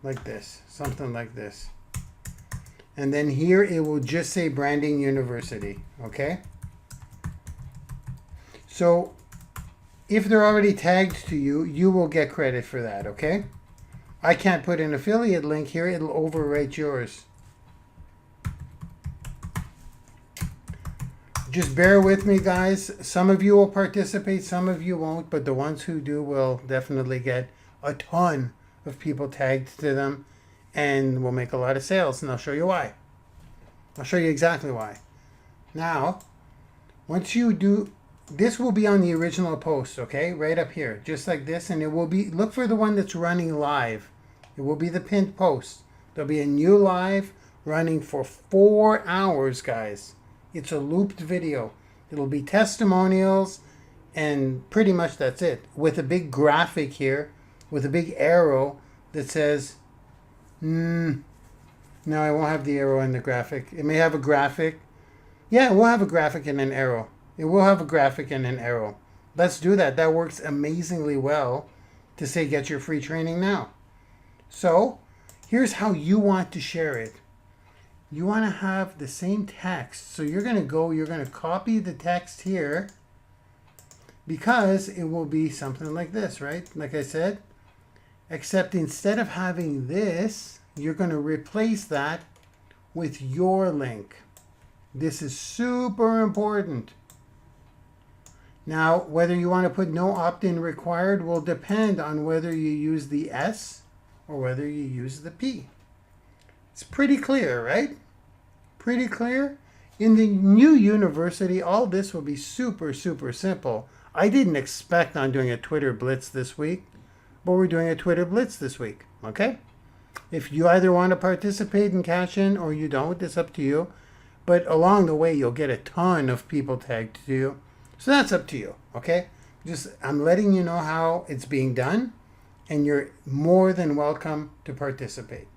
Like this, something like this. And then here it will just say Branding University, okay? So if they're already tagged to you, you will get credit for that, okay? I can't put an affiliate link here. It'll overwrite yours. Just bear with me, guys. Some of you will participate, some of you won't, but the ones who do will definitely get a ton of people tagged to them and will make a lot of sales, and I'll show you why. I'll show you exactly why. Now, once you do, this will be on the original post, okay? Right up here, just like this, and it will be, look for the one that's running live. It will be the pinned post. There'll be a new live running for 4 hours, guys. It's a looped video. It'll be testimonials, and pretty much that's it. With a big graphic here, with a big arrow that says, no, I won't have the arrow in the graphic. It may have a graphic. Yeah, it will have a graphic and an arrow. It will have a graphic and an arrow. Let's do that. That works amazingly well to say get your free training now. So here's how you want to share it. You want to have the same text. So you're going to copy the text here because it will be something like this, right? Like I said, except instead of having this, you're going to replace that with your link. This is super important. Now, whether you want to put no opt-in required will depend on whether you use the S or whether you use the P. It's pretty clear, right? Pretty clear. In the new university, all this will be super, super simple. I didn't expect on doing a Twitter Blitz this week, but we're doing a Twitter Blitz this week, okay? If you either want to participate and cash in or you don't, it's up to you. But along the way, you'll get a ton of people tagged to you. So that's up to you, okay? I'm letting you know how it's being done, and you're more than welcome to participate.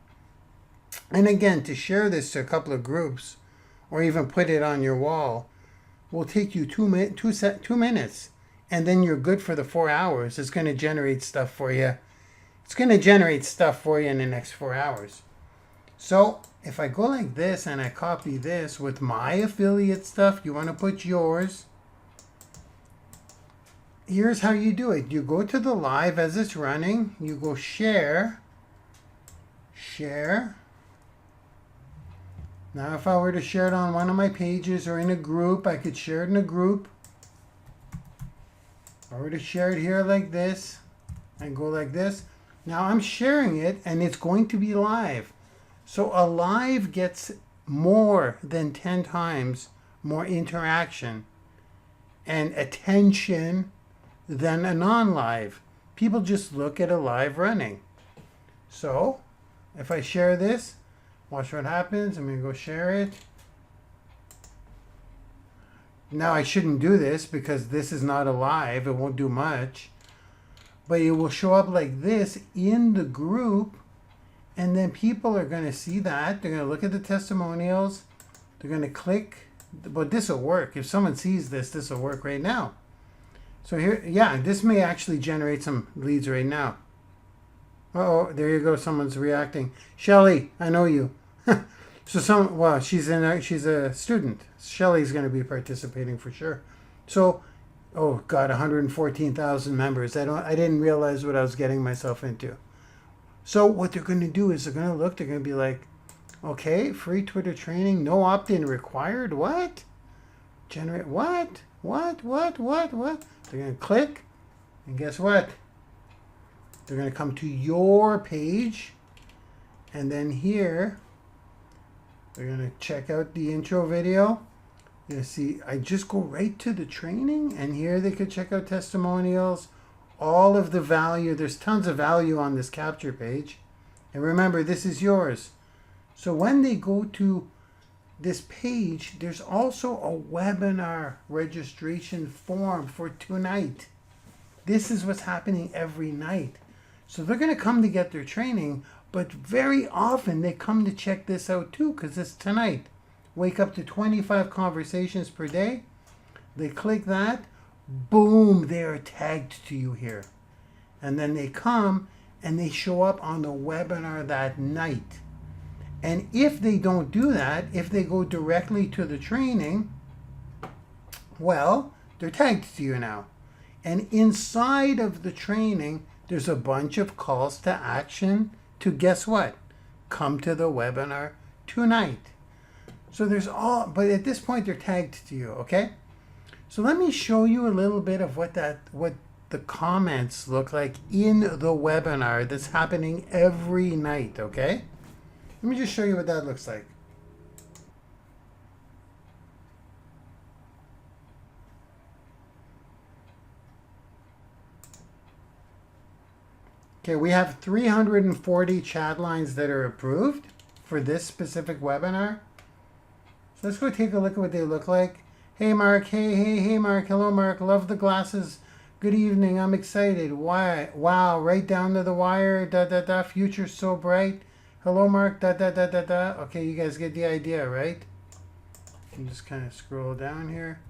And again, to share this to a couple of groups or even put it on your wall will take you 2 minutes, and then you're good for the 4 hours. It's going to generate stuff for you. It's going to generate stuff for you in the next 4 hours. So if I go like this and I copy this with my affiliate stuff, you want to put yours. Here's how you do it. You go to the live as it's running. You go share. Now, if I were to share it on one of my pages or in a group, I could share it in a group. If I were to share it here like this, and go like this. Now, I'm sharing it, and it's going to be live. So a live gets more than 10 times more interaction and attention than a non-live. People just look at a live running. So if I share this, watch what happens. I'm going to go share it. Now I shouldn't do this because this is not alive. It won't do much. But it will show up like this in the group. And then people are going to see that. They're going to look at the testimonials. They're going to click. But this will work. If someone sees this, this will work right now. So here, yeah, this may actually generate some leads right now. Uh-oh, there you go. Someone's reacting. Shelly, I know you. Well, she's a student. Shelly's going to be participating for sure. So, oh God, 114,000 members. I didn't realize what I was getting myself into. So what they're going to do is they're going to look. They're going to be like, okay, free Twitter training, no opt-in required. What? Generate what? What? They're going to click, and guess what? They're going to come to your page, and then here they're going to check out the intro video. You're going to see I just go right to the training, and here they could check out testimonials, all of the value. There's tons of value on this capture page. And remember, this is yours. So when they go to this page, there's also a webinar registration form for tonight. This is what's happening every night. So they're going to come to get their training, but very often they come to check this out too, because it's tonight. Wake up to 25 conversations per day. They click that. Boom, they are tagged to you here. And then they come and they show up on the webinar that night. And if they don't do that, if they go directly to the training, well, they're tagged to you now. And inside of the training, there's a bunch of calls to action to guess what? Come to the webinar tonight. So there's all, but at this point they're tagged to you, okay? So let me show you a little bit of what the comments look like in the webinar that's happening every night, okay? Let me just show you what that looks like. Okay, we have 340 chat lines that are approved for this specific webinar. So let's go take a look at what they look like. Hey Mark, hey Mark, hello Mark, love the glasses. Good evening, I'm excited. Why? Wow, right down to the wire, future so bright. Hello Mark, Okay, you guys get the idea, right? You can just kind of scroll down here.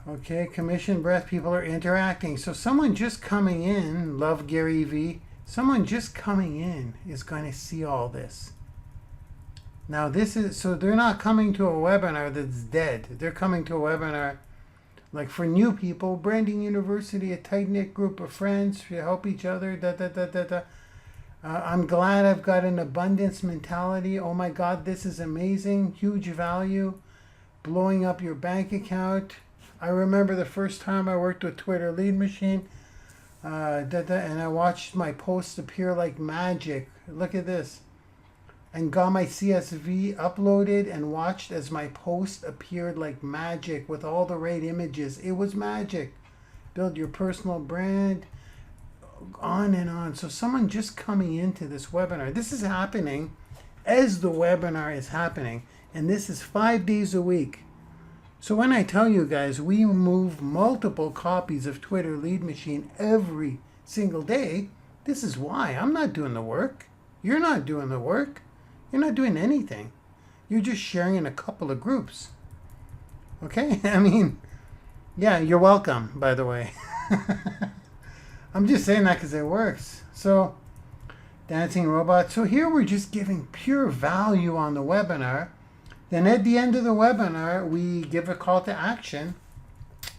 Okay, commission breath, people are interacting. So someone just coming in, love Gary V, someone just coming in is going to see all this. Now this is, so they're not coming to a webinar that's dead. They're coming to a webinar like for new people, Branding University, a tight-knit group of friends to help each other, I'm glad I've got an abundance mentality. Oh my God, this is amazing. Huge value. Blowing up your bank account. I remember the first time I worked with Twitter Lead Machine, and I watched my posts appear like magic. Look at this. And got my CSV uploaded and watched as my post appeared like magic with all the right images. It was magic. Build your personal brand, on and on. So someone just coming into this webinar, this is happening as the webinar is happening, and this is 5 days a week. So when I tell you guys, we move multiple copies of Twitter Lead Machine every single day, this is why. I'm not doing the work. You're not doing the work. You're not doing anything. You're just sharing in a couple of groups. Okay? I mean, yeah, you're welcome, by the way. I'm just saying that because it works. So, dancing robot. So here we're just giving pure value on the webinar. Then at the end of the webinar, we give a call to action,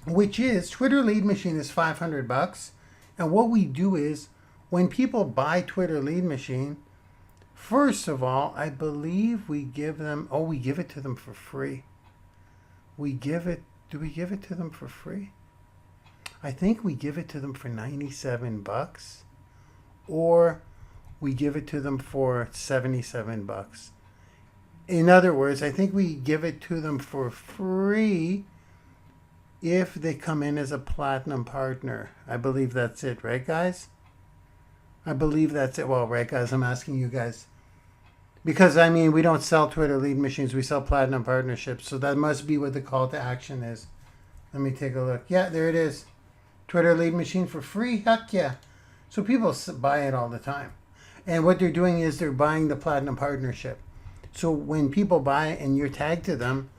which is Twitter Lead Machine is $500. And what we do is when people buy Twitter Lead Machine, first of all, I believe we give them, we give it to them for free. Do we give it to them for free? I think we give it to them for $97, or we give it to them for $77. In other words, I think we give it to them for free if they come in as a platinum partner. I believe that's it, right guys? I believe that's it. Well, right guys, I'm asking you guys. Because, I mean, we don't sell Twitter lead machines. We sell platinum partnerships. So that must be what the call to action is. Let me take a look. Yeah, there it is. Twitter lead machine for free. Heck yeah. So people buy it all the time. And what they're doing is they're buying the platinum partnership. So when people buy it and you're tagged to them,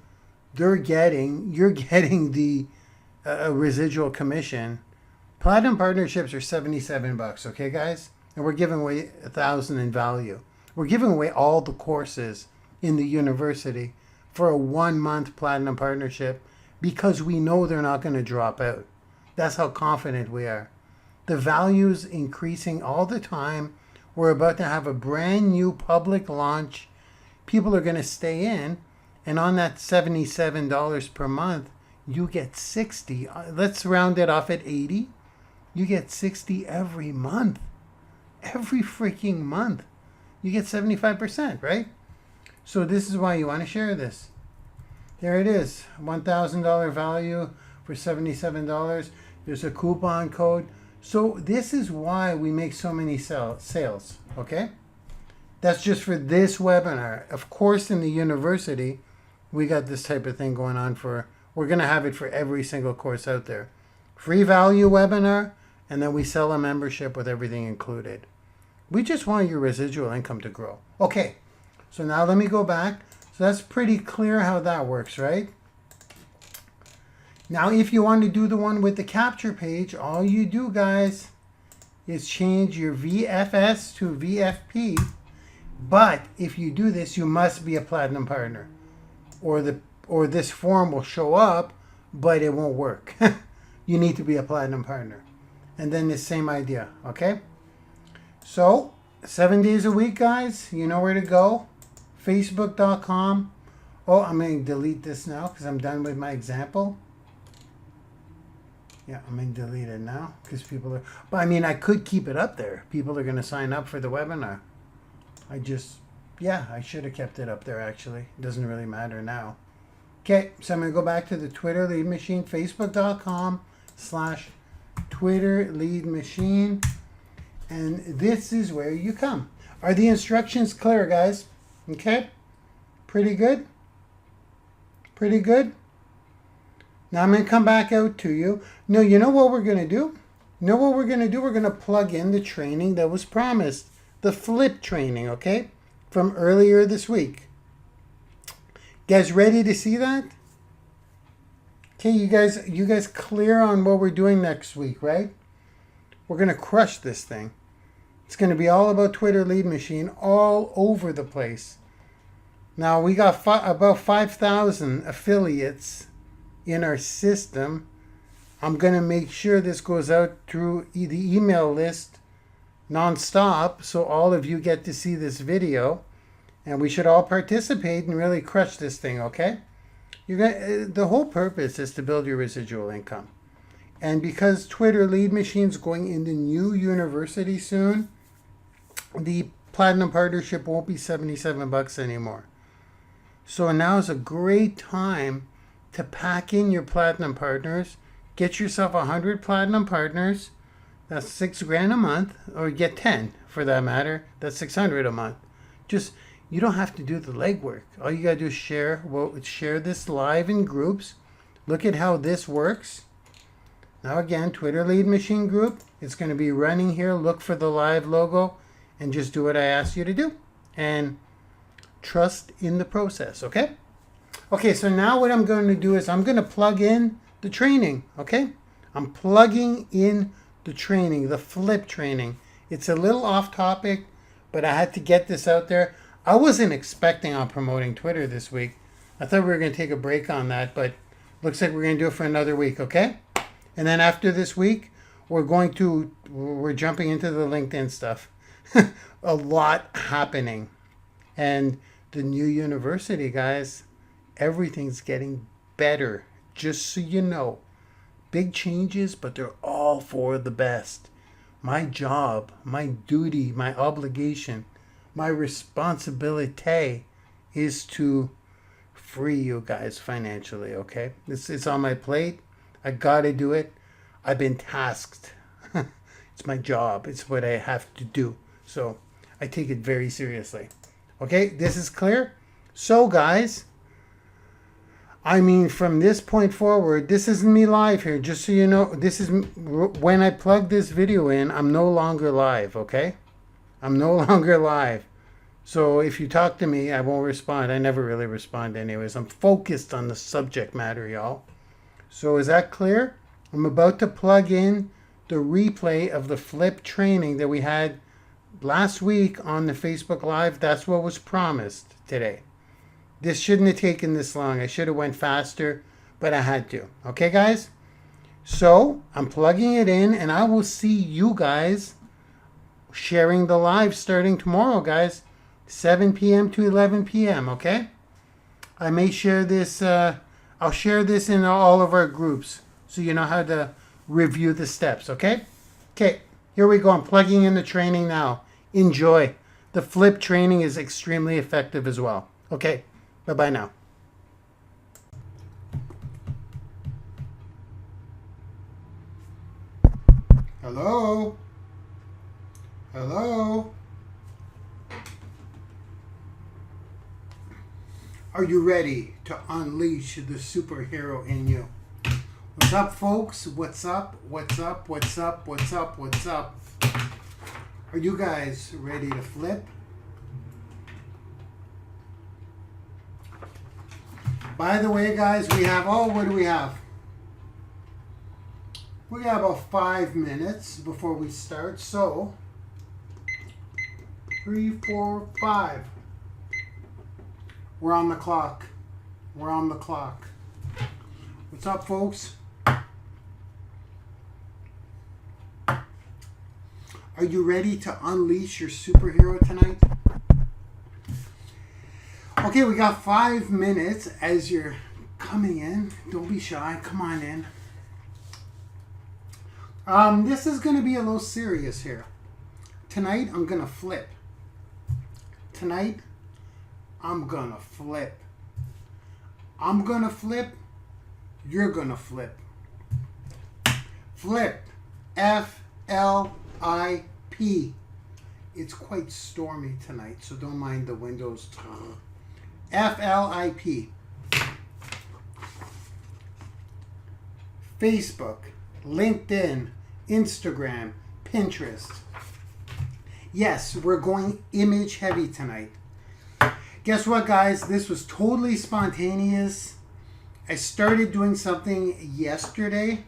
you're getting the residual commission. Platinum partnerships are $77, okay, guys? And we're giving away $1,000 in value. We're giving away all the courses in the university for a 1-month platinum partnership because we know they're not going to drop out. That's how confident we are. The value's increasing all the time. We're about to have a brand new public launch. People are going to stay in, and on that $77 per month, you get 60. Let's round it off at 80. You get 60 every month. Every freaking month. You get 75%, right? So this is why you want to share this. There it is. $1,000 value for $77. There's a coupon code. So this is why we make so many sales, okay? That's just for this webinar. Of course, in the university, we got this type of thing going on we're going to have it for every single course out there. Free value webinar, and then we sell a membership with everything included. We just want your residual income to grow. Okay, so now let me go back. So that's pretty clear how that works, right? Now, if you want to do the one with the capture page, all you do, guys, is change your VFS to VFP. But if you do this, you must be a platinum partner, or this form will show up, but it won't work. You need to be a platinum partner. And then the same idea, okay? So, 7 days a week, guys. You know where to go. Facebook.com. Oh, I'm going to delete this now because I'm done with my example. Yeah, I'm going to delete it now because people are... But I mean, I could keep it up there. People are going to sign up for the webinar. I should have kept it up there, actually. It doesn't really matter now. Okay, so I'm going to go back to the Twitter lead machine, facebook.com/Twitter lead machine. And this is where you come. Are the instructions clear, guys? Okay? Pretty good? Pretty good? Now I'm going to come back out to you. No, you know what we're going to do? We're going to plug in the training that was promised. The F.L.I.P training, okay? From earlier this week. You guys ready to see that? Okay, you guys clear on what we're doing next week, right? We're going to crush this thing. It's going to be all about Twitter lead machine all over the place. Now, we got about 5,000 affiliates in our system. I'm going to make sure this goes out through the email list nonstop, so all of you get to see this video. And we should all participate and really crush this thing, okay? The whole purpose is to build your residual income. And because Twitter lead machine's going into new university soon, the platinum partnership won't be $77 anymore. So now is a great time to pack in your platinum partners. Get yourself 100 platinum partners. That's $6,000 a month, or get 10 for that matter. That's $600 a month. You don't have to do the legwork. All you gotta do is share this live in groups. Look at how this works. Now again, Twitter lead machine group. It's gonna be running here. Look for the live logo and just do what I asked you to do. And trust in the process, okay? Okay, so now what I'm going to do is I'm gonna plug in the training, okay? I'm plugging in the training, the F.L.I.P training. It's a little off topic, but I had to get this out there. I wasn't expecting on promoting Twitter this week. I thought we were going to take a break on that, but looks like we're going to do it for another week, okay? And then after this week, we're jumping into the LinkedIn stuff. A lot happening. And the new university, guys, everything's getting better, just so you know. Big changes, but they're all for the best. My job, my duty, my obligation, my responsibility is to free you guys financially, okay? It's on my plate. I gotta do it. I've been tasked. It's my job. It's what I have to do. So I take it very seriously. Okay, this is clear? So guys, I mean, from this point forward, this isn't me live here. Just so you know, this is when I plug this video in, I'm no longer live, okay? I'm no longer live. So if you talk to me, I won't respond. I never really respond anyways. I'm focused on the subject matter, y'all. So is that clear? I'm about to plug in the replay of the F.L.I.P training that we had last week on the Facebook Live. That's what was promised today. This shouldn't have taken this long. I should have went faster, but I had to. Okay, guys? So I'm plugging it in, and I will see you guys sharing the live starting tomorrow, guys. 7 p.m. to 11 p.m., okay? I may share this, I'll share this in all of our groups so you know how to review the steps, okay? Okay, here we go. I'm plugging in the training now. Enjoy. The F.L.I.P training is extremely effective as well. Okay, bye-bye now. Hello? Hello? Are you ready to unleash the superhero in you? What's up, folks? What's up? What's up? What's up? What's up? What's up? Are you guys ready to flip? By the way, guys, we have, what do we have? We got about 5 minutes before we start, so 3, 4, 5. We're on the clock. We're on the clock. What's up, folks? Are you ready to unleash your superhero tonight? Okay, we got 5 minutes as you're coming in. Don't be shy. Come on in. This is going to be a little serious here. Tonight, I'm going to flip. Tonight, I'm going to flip. I'm going to flip. You're going to flip. Flip. F.L.I.P. It's quite stormy tonight, so don't mind the windows. F.L.I.P. Facebook, LinkedIn, Instagram, Pinterest. Yes, we're going image heavy tonight. Guess what, guys? This was totally spontaneous. I started doing something yesterday,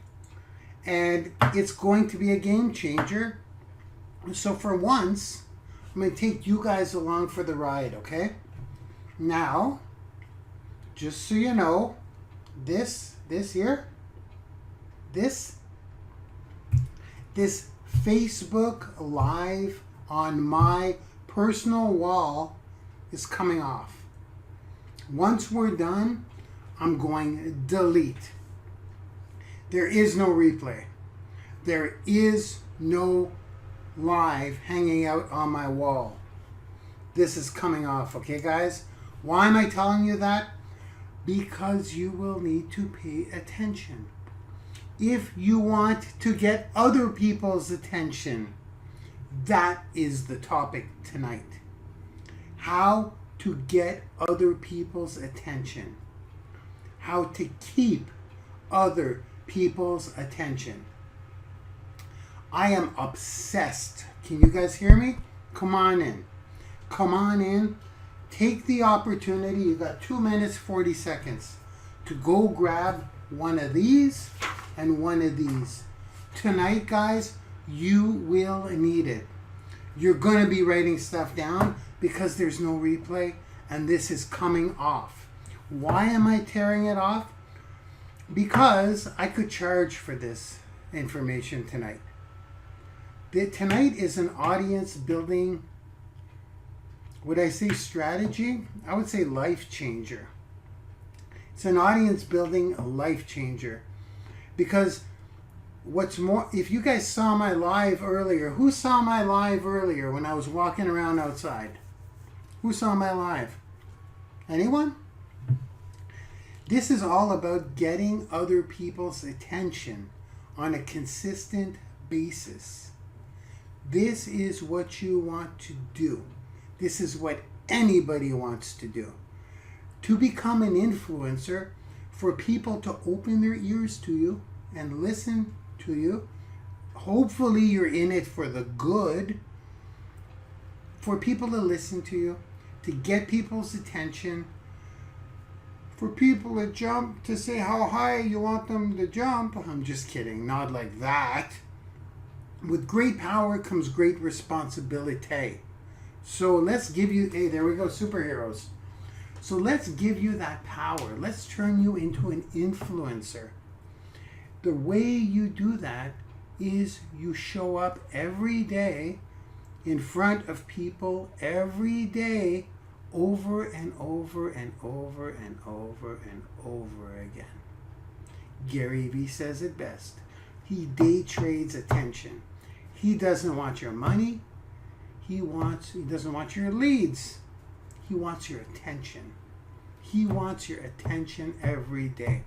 and it's going to be a game changer. So for once, I'm going to take you guys along for the ride, okay? Now, just so you know, this here, this Facebook Live on my personal wall is coming off. Once we're done, I'm going delete. There is no replay. There is no live hanging out on my wall. This is coming off, okay, guys? Why am I telling you that? Because you will need to pay attention. If you want to get other people's attention, that is the topic tonight. How to get other people's attention. How to keep other people's attention. I am obsessed. Can you guys hear me? Come on in. Come on in. Take the opportunity. You got 2 minutes, 40 seconds to go grab one of these and one of these. Tonight, guys, you will need it. You're going to be writing stuff down because there's no replay and this is coming off. Why am I tearing it off? Because I could charge for this information tonight. Tonight is an audience building, would I say strategy? I would say life changer. It's an audience building life changer. Because what's more, if you guys saw my live earlier, who saw my live earlier when I was walking around outside? Who saw my live? Anyone? This is all about getting other people's attention on a consistent basis. This is what you want to do. This is what anybody wants to do. To become an influencer, for people to open their ears to you and listen to you. Hopefully you're in it for the good. For people to listen to you, to get people's attention, for people to jump, to say how high you want them to jump. I'm just kidding, not like that. With great power comes great responsibility. So let's give you, hey, there we go, superheroes. So let's give you that power. Let's turn you into an influencer. The way you do that is you show up every day in front of people every day, over and over and over and over and over again. Gary Vee says it best. He day trades attention. He doesn't want your money. He doesn't want your leads. He wants your attention. He wants your attention every day,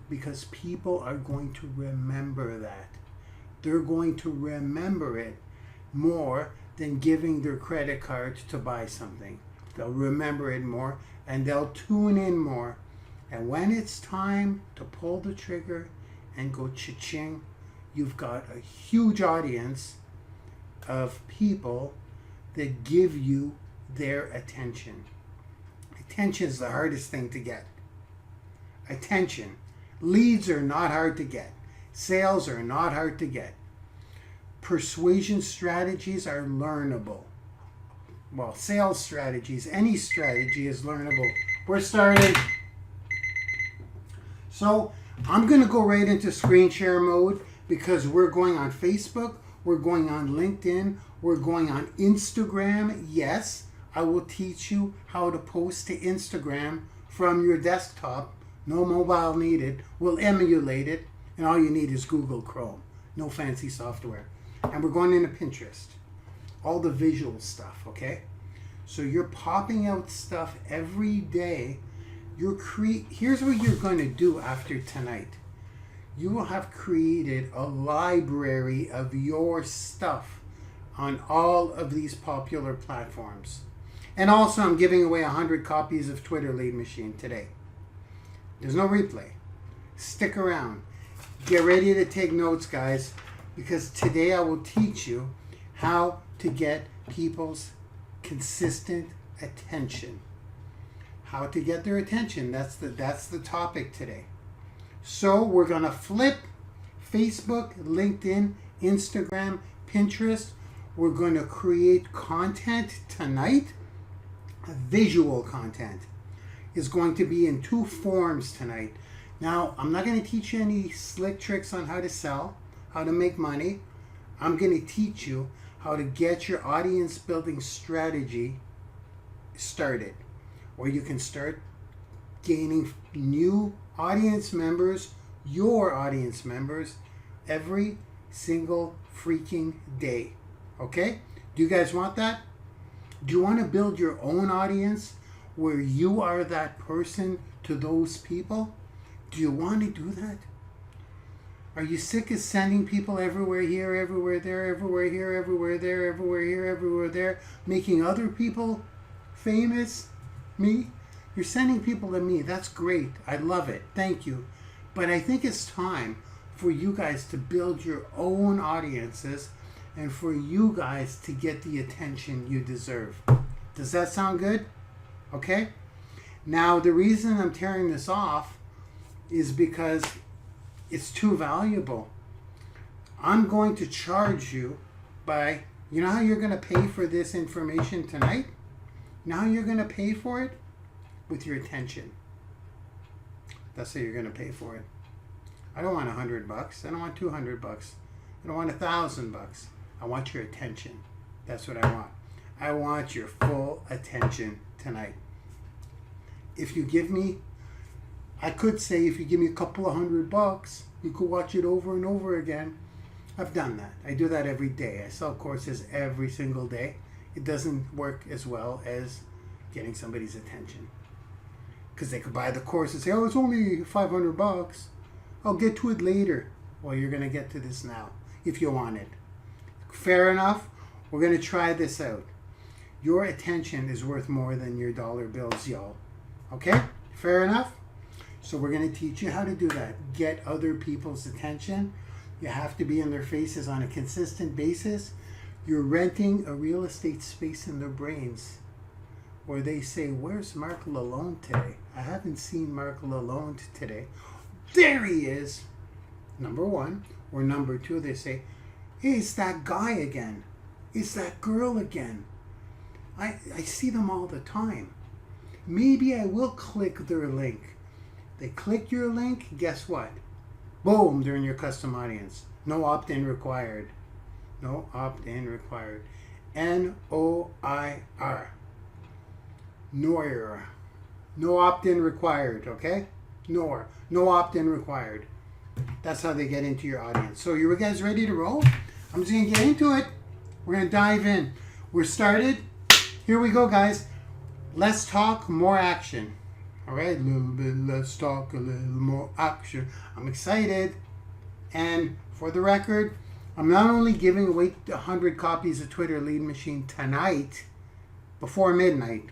because people are going to remember that. They're going to remember it more than giving their credit card to buy something. They'll remember it more, and they'll tune in more. And when it's time to pull the trigger and go cha-ching, you've got a huge audience of people that give you their attention. Attention is the hardest thing to get. Attention. Leads are not hard to get. Sales are not hard to get. Persuasion strategies are learnable. Well, sales strategies, any strategy is learnable. We're starting. So I'm going to go right into screen share mode, because we're going on Facebook, we're going on LinkedIn, we're going on Instagram. Yes, I will teach you how to post to Instagram from your desktop. No mobile needed. We'll emulate it, and all you need is Google Chrome. No fancy software. And we're going into Pinterest. All the visual stuff, okay? So you're popping out stuff every day. Here's what you're going to do after tonight. You will have created a library of your stuff on all of these popular platforms. And also, I'm giving away 100 copies of Twitter Lead Machine today. There's no replay. Stick around. Get ready to take notes, guys, because today I will teach you how to get people's consistent attention. How to get their attention. That's the topic today. So we're going to flip Facebook, LinkedIn, Instagram, Pinterest. We're going to create content tonight. Visual content is going to be in two forms tonight. Now, I'm not going to teach you any slick tricks on how to sell, how to make money. I'm going to teach you how to get your audience building strategy started, where you can start gaining new audience members, your audience members, every single freaking day. Okay? Do you guys want that? Do you want to build your own audience where you are that person to those people? Do you want to do that? Are you sick of sending people everywhere here, everywhere there, everywhere here, everywhere there, everywhere here, everywhere there, making other people famous? Me? You're sending people to me. That's great. I love it. Thank you. But I think it's time for you guys to build your own audiences and for you guys to get the attention you deserve. Does that sound good? Okay? Now, the reason I'm tearing this off is because it's too valuable. I'm going to charge you by, you know how you're going to pay for this information tonight? You know how you're going to pay for it? With your attention. That's how you're going to pay for it. I don't want $100. I don't want $200. I don't want $1,000. I want your attention. That's what I want. I want your full attention tonight. If you give me, I could say if you give me a couple of $100, you could watch it over and over again. I've done that. I do that every day. I sell courses every single day. It doesn't work as well as getting somebody's attention. Because they could buy the course and say, oh, it's only $500. I'll get to it later. Well, you're going to get to this now if you want it. Fair enough? We're going to try this out. Your attention is worth more than your dollar bills, y'all. Okay? Fair enough? So we're going to teach you how to do that. Get other people's attention. You have to be in their faces on a consistent basis. You're renting a real estate space in their brains where they say, where's Marc Lalonde today? I haven't seen Marc Lalonde today. There he is. Number one. Or number two, they say, hey, it's that guy again. It's that girl again. I see them all the time. Maybe I will click their link. They click your link, guess what? Boom, they're in your custom audience. No opt-in required. No opt-in required. N-O-I-R. Noir. No opt-in required, okay? Nor. No opt-in required. That's how they get into your audience. So you guys ready to roll? I'm just going to get into it. We're going to dive in. We're started. Here we go, guys. Less talk, more action. All right, a little bit less talk, a little more action. I'm excited. And for the record, I'm not only giving away 100 copies of Twitter Lead Machine tonight, before midnight.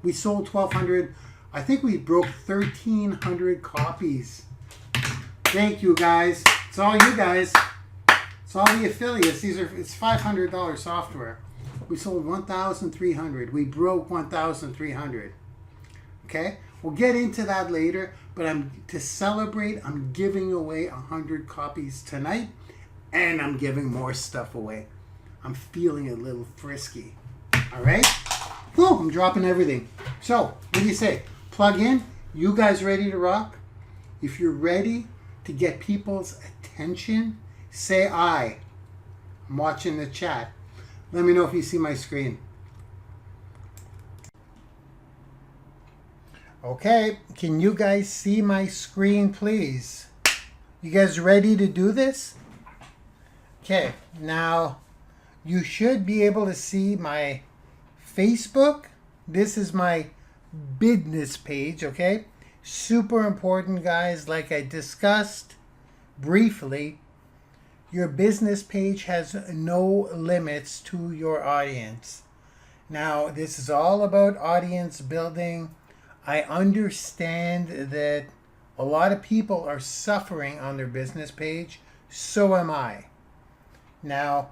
We sold 1,200. I think we broke 1,300 copies. Thank you, guys. It's all you guys. It's all the affiliates. It's $500 software. We sold 1,300. We broke 1,300. Okay? We'll get into that later, but to celebrate, I'm giving away 100 copies tonight, and I'm giving more stuff away. I'm feeling a little frisky. All right? Whew, I'm dropping everything. So, what do you say? Plug in. You guys ready to rock? If you're ready to get people's attention, say I. I'm watching the chat. Let me know if you see my screen. Okay, can you guys see my screen, please? You guys ready to do this? Okay, now you should be able to see my Facebook. This is my business page, okay? Super important, guys. Like I discussed briefly, your business page has no limits to your audience. Now, this is all about audience building. I understand that a lot of people are suffering on their business page. So am I. Now,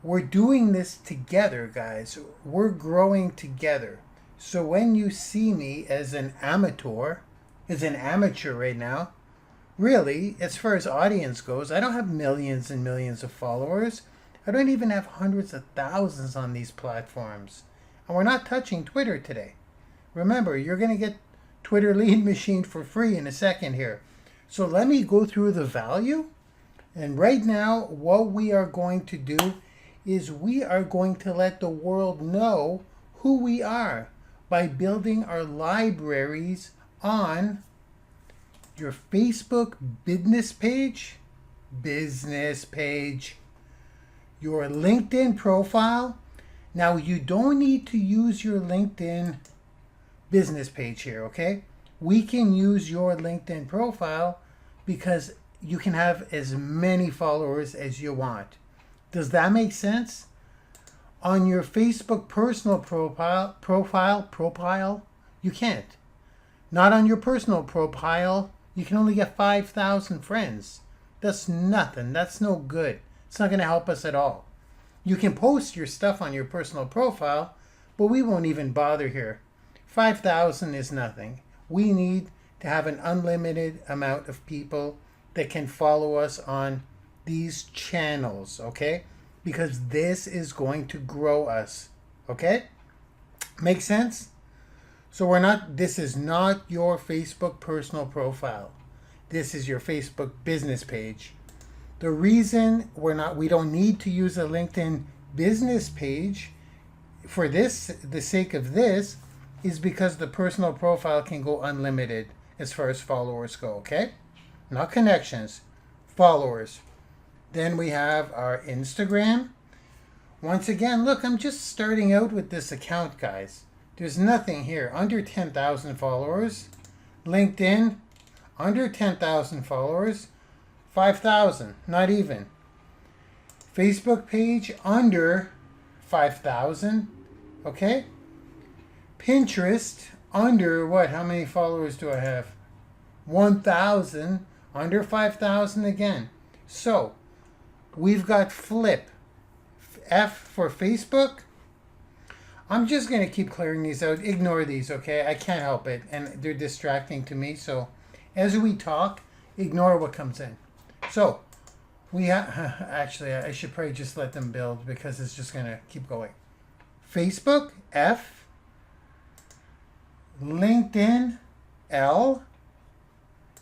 we're doing this together, guys. We're growing together. So when you see me as an amateur right now, really, as far as audience goes, I don't have millions and millions of followers. I don't even have hundreds of thousands on these platforms. And we're not touching Twitter today. Remember, you're going to get Twitter Lead Machine for free in a second here. So let me go through the value. And right now, what we are going to do is we are going to let the world know who we are by building our libraries on your Facebook business page, your LinkedIn profile. Now, you don't need to use your LinkedIn business page here, okay? We can use your LinkedIn profile because you can have as many followers as you want. Does that make sense? On your Facebook personal profile, you can't. Not on your personal profile. You can only get 5,000 friends. That's nothing. That's no good. It's not going to help us at all. You can post your stuff on your personal profile, but we won't even bother here. 5,000 is nothing. We need to have an unlimited amount of people that can follow us on these channels, okay? Because this is going to grow us, okay? Make sense? So this is not your Facebook personal profile. This is your Facebook business page. The reason we don't need to use a LinkedIn business page for the sake of this, is because the personal profile can go unlimited as far as followers go, okay? Not connections, followers. Then we have our Instagram. Once again, look, I'm just starting out with this account, guys. There's nothing here. Under 10,000 followers. LinkedIn, under 10,000 followers. 5,000, not even. Facebook page, under 5,000. Okay? Pinterest, under what? How many followers do I have? 1,000, under 5,000 again. So, we've got Flip. F for Facebook. I'm just going to keep clearing these out. Ignore these, okay? I can't help it. And they're distracting to me. So, as we talk, ignore what comes in. So, we have... Actually, I should probably just let them build because it's just going to keep going. Facebook, F. LinkedIn, L.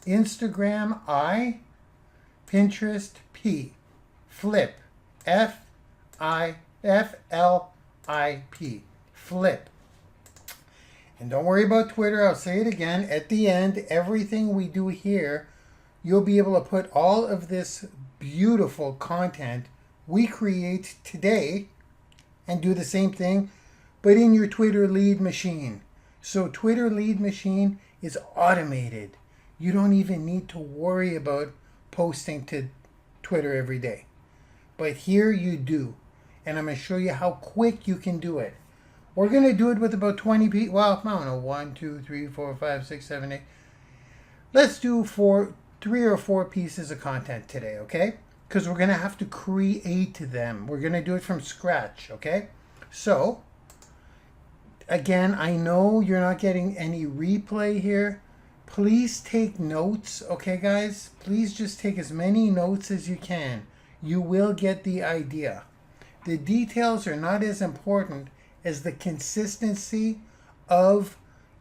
Instagram, I. Pinterest, P. Flip, F.L.I.P. Flip. And don't worry about Twitter. I'll say it again. At the end, everything we do here, you'll be able to put all of this beautiful content we create today and do the same thing, but in your Twitter lead machine. So Twitter lead machine is automated. You don't even need to worry about posting to Twitter every day. But here you do. And I'm going to show you how quick you can do it. We're going to do it with about 20 people. Well, I don't know. 1, 2, 3, 4, 5, 6, 7, 8. Let's do 3 or 4 pieces of content today, okay? Because we're going to have to create them. We're going to do it from scratch, okay? So, again, I know you're not getting any replay here. Please take notes, okay, guys? Please just take as many notes as you can. You will get the idea. The details are not as important as the consistency of,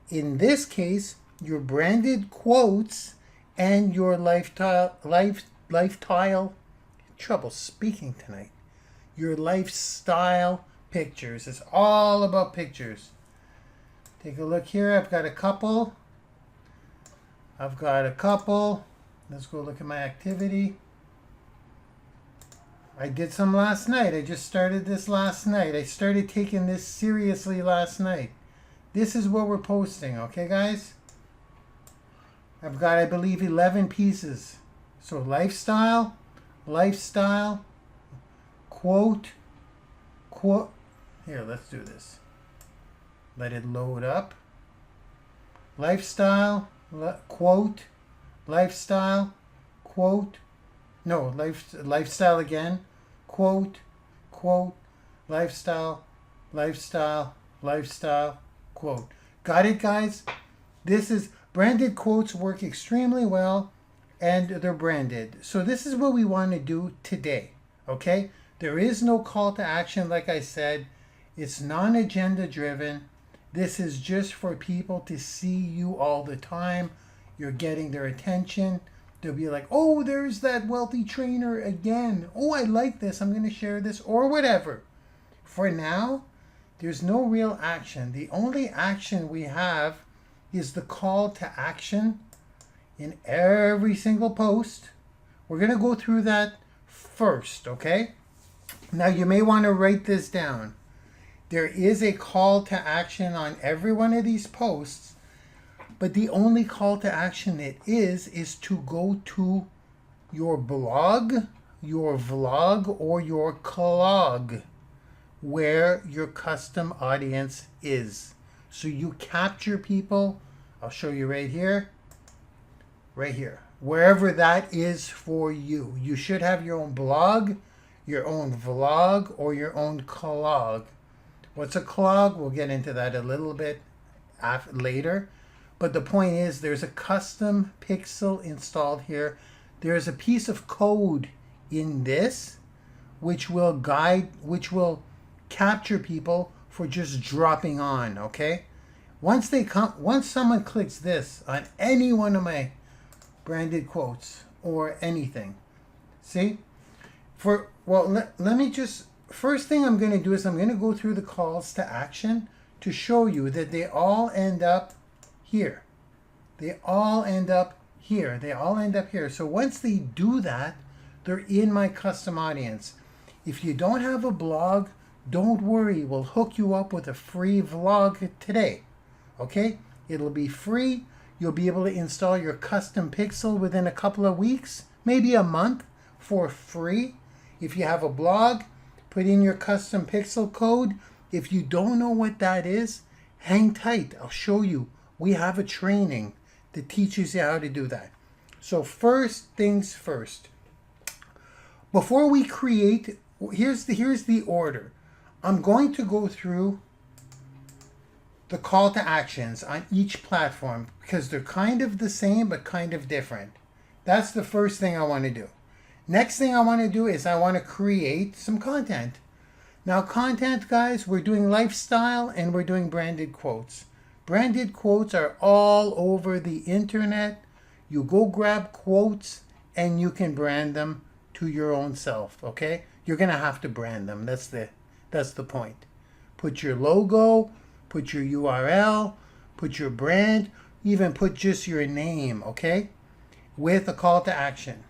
in this case, your branded quotes and your lifestyle, trouble speaking tonight. Your lifestyle pictures. It's all about pictures. Take a look here. I've got a couple. Let's go look at my activity. I did some last night. I just started this last night. I started taking this seriously last night. This is what we're posting, okay, guys? I've got, I believe, 11 pieces. So lifestyle, quote. Here, let's do this. Let it load up. Lifestyle, quote, lifestyle, quote. No, lifestyle again. Quote, lifestyle, quote. Got it, guys? This is branded quotes work extremely well and they're branded. So this is what we want to do today, okay? There is no call to action, like I said. It's non-agenda driven. This is just for people to see you all the time. You're getting their attention. They'll be like, oh, there's that wealthy trainer again. Oh, I like this. I'm going to share this or whatever. For now, there's no real action. The only action we have is the call to action in every single post. We're going to go through that first, okay? Now, you may want to write this down. There is a call to action on every one of these posts. But the only call to action it is to go to your blog, your vlog, or your clog, where your custom audience is. So you capture people. I'll show you right here. Wherever that is for you. You should have your own blog, your own vlog, or your own clog. What's a clog? We'll get into that a little bit later. But the point is, there's a custom pixel installed here. There's a piece of code in this which will capture people for just dropping on, okay? Once someone clicks this on any one of my branded quotes or anything, see? Let me just, first thing I'm going to do is I'm going to go through the calls to action to show you that they all end up here. They all end up here. So once they do that, they're in my custom audience. If you don't have a blog, don't worry. We'll hook you up with a free vlog today. Okay? It'll be free. You'll be able to install your custom pixel within a couple of weeks, maybe a month, for free. If you have a blog, put in your custom pixel code. If you don't know what that is, hang tight. I'll show you. We have a training that teaches you how to do that. So first things first. Before we create, here's the order. I'm going to go through the call to actions on each platform because they're kind of the same but kind of different. That's the first thing I want to do. Next thing I want to do is I want to create some content. Now content, guys, we're doing lifestyle and we're doing branded quotes. Branded quotes are all over the internet. You go grab quotes and you can brand them to your own self, okay? You're going to have to brand them. That's the point. Put your logo, put your URL, put your brand, even put just your name, okay? With a call to action.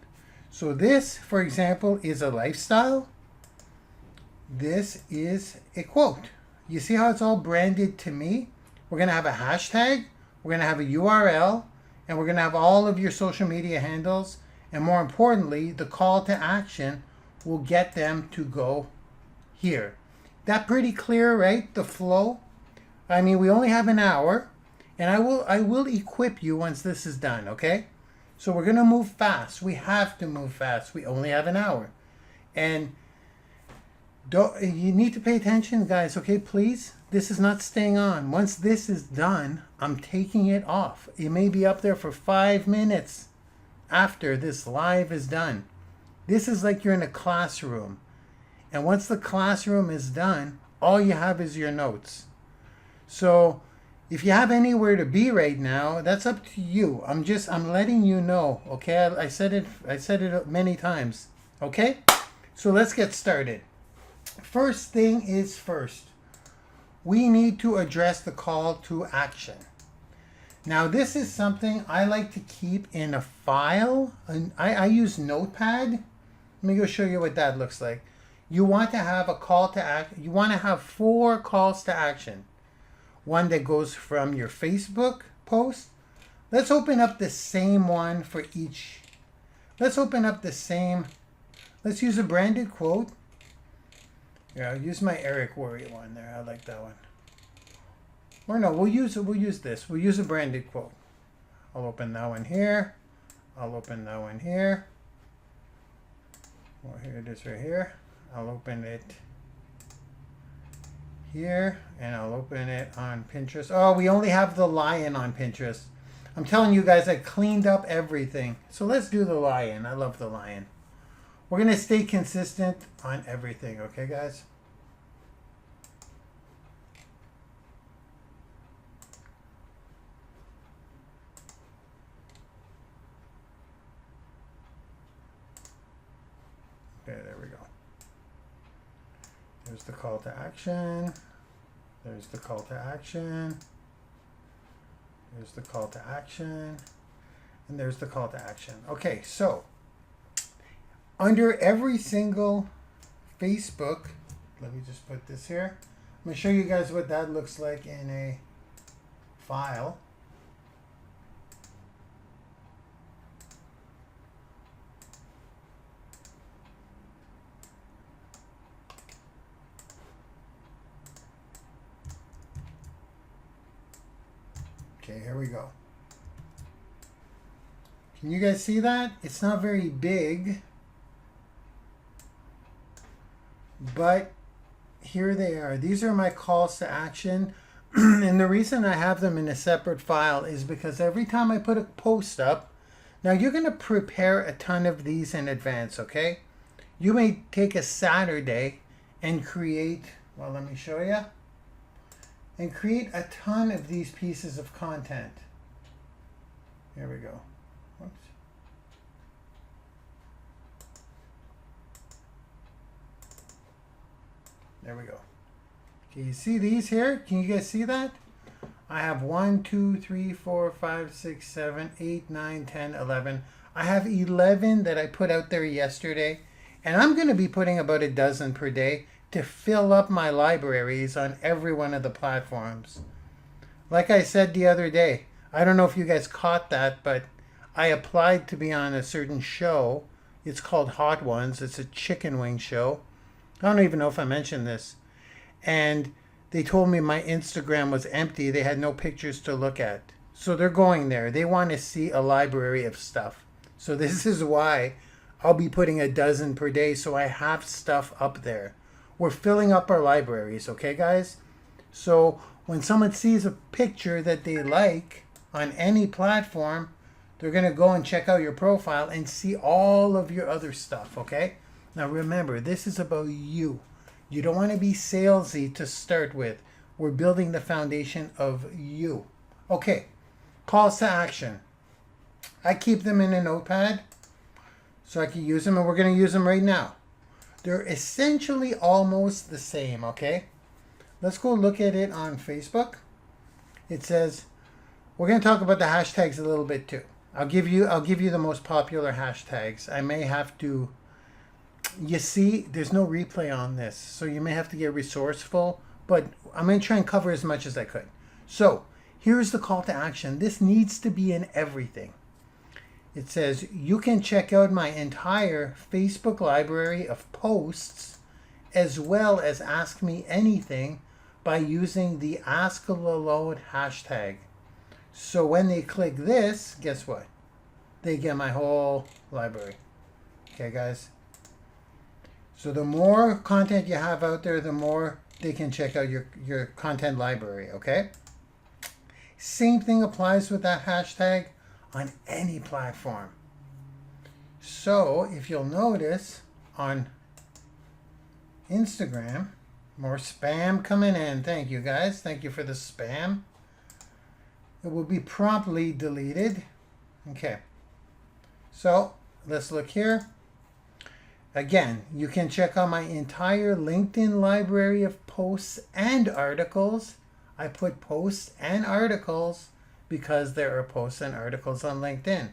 So this, for example, is a lifestyle. This is a quote. You see how it's all branded to me? We're going to have a hashtag, we're going to have a URL, and we're going to have all of your social media handles. And more importantly, the call to action will get them to go here. That pretty clear, right? The flow. I mean, we only have an hour, and I will equip you once this is done, okay? So we're going to move fast. We have to move fast. We only have an hour. And you need to pay attention, guys, okay, please? This is not staying on. Once this is done, I'm taking it off. It may be up there for 5 minutes after this live is done. This is like you're in a classroom. And once the classroom is done, all you have is your notes. So if you have anywhere to be right now, that's up to you. I'm letting you know, okay? I said it many times, okay? So let's get started. First thing is first. We need to address the call to action. Now this is something I like to keep in a file. I use Notepad. Let me go show you what that looks like. You want to have a call to action. You want to have 4 calls to action. One that goes from your Facebook post. Let's open up the same one for each. Let's open up the same. Let's use a branded quote. Yeah, I'll use my Eric Worre one there. I like that one. Or no, we'll use this. We'll use a branded quote. I'll open that one here. I'll open that one here. Well, here it is right here. I'll open it here, and I'll open it on Pinterest. Oh, we only have the lion on Pinterest. I'm telling you guys, I cleaned up everything. So let's do the lion. I love the lion. We're going to stay consistent on everything, okay, guys? Okay, there we go. There's the call to action. There's the call to action. There's the call to action. And there's the call to action. Okay, so under every single Facebook, let me just put this here. I'm going to show you guys what that looks like in a file. Okay, here we go. Can you guys see that? It's not very big, but here they are. These are my calls to action. And the reason I have them in a separate file is because every time I put a post up, now you're going to prepare a ton of these in advance, okay? You may take a Saturday and create, well, let me show you, and create a ton of these pieces of content. Here we go. Whoops. There we go. Okay, you see these here? Can you guys see that? I have 1, 2, 3, 4, 5, 6, 7, 8, 9, 10, 11. I have 11 that I put out there yesterday. And I'm going to be putting about a dozen per day to fill up my libraries on every one of the platforms. Like I said the other day, I don't know if you guys caught that, but I applied to be on a certain show. It's called Hot Ones. It's a chicken wing show. I don't even know if I mentioned this. And they told me my Instagram was empty. They had no pictures to look at. So they're going there. They want to see a library of stuff. So this is why I'll be putting a dozen per day, so I have stuff up there. We're filling up our libraries, okay, guys? So when someone sees a picture that they like on any platform, they're going to go and check out your profile and see all of your other stuff, okay? Now remember, this is about you. You don't want to be salesy to start with. We're building the foundation of you. Okay, calls to action. I keep them in a notepad so I can use them, and we're going to use them right now. They're essentially almost the same, okay? Let's go look at it on Facebook. It says, we're going to talk about the hashtags a little bit too. I'll give you the most popular hashtags. I may have to, you see, there's no replay on this, so you may have to get resourceful, but I'm going to try and cover as much as I could. So here's the call to action. This needs to be in everything. It says, you can check out my entire Facebook library of posts as well as ask me anything by using the asklalonde hashtag. So when they click this, guess what? They get my whole library. Okay, guys? So the more content you have out there, the more they can check out your content library, okay? Same thing applies with that hashtag on any platform. So if you'll notice on Instagram, more spam coming in. Thank you, guys. Thank you for the spam. It will be promptly deleted. Okay. So let's look here. Again, you can check out my entire LinkedIn library of posts and articles. I put posts and articles because there are posts and articles on LinkedIn.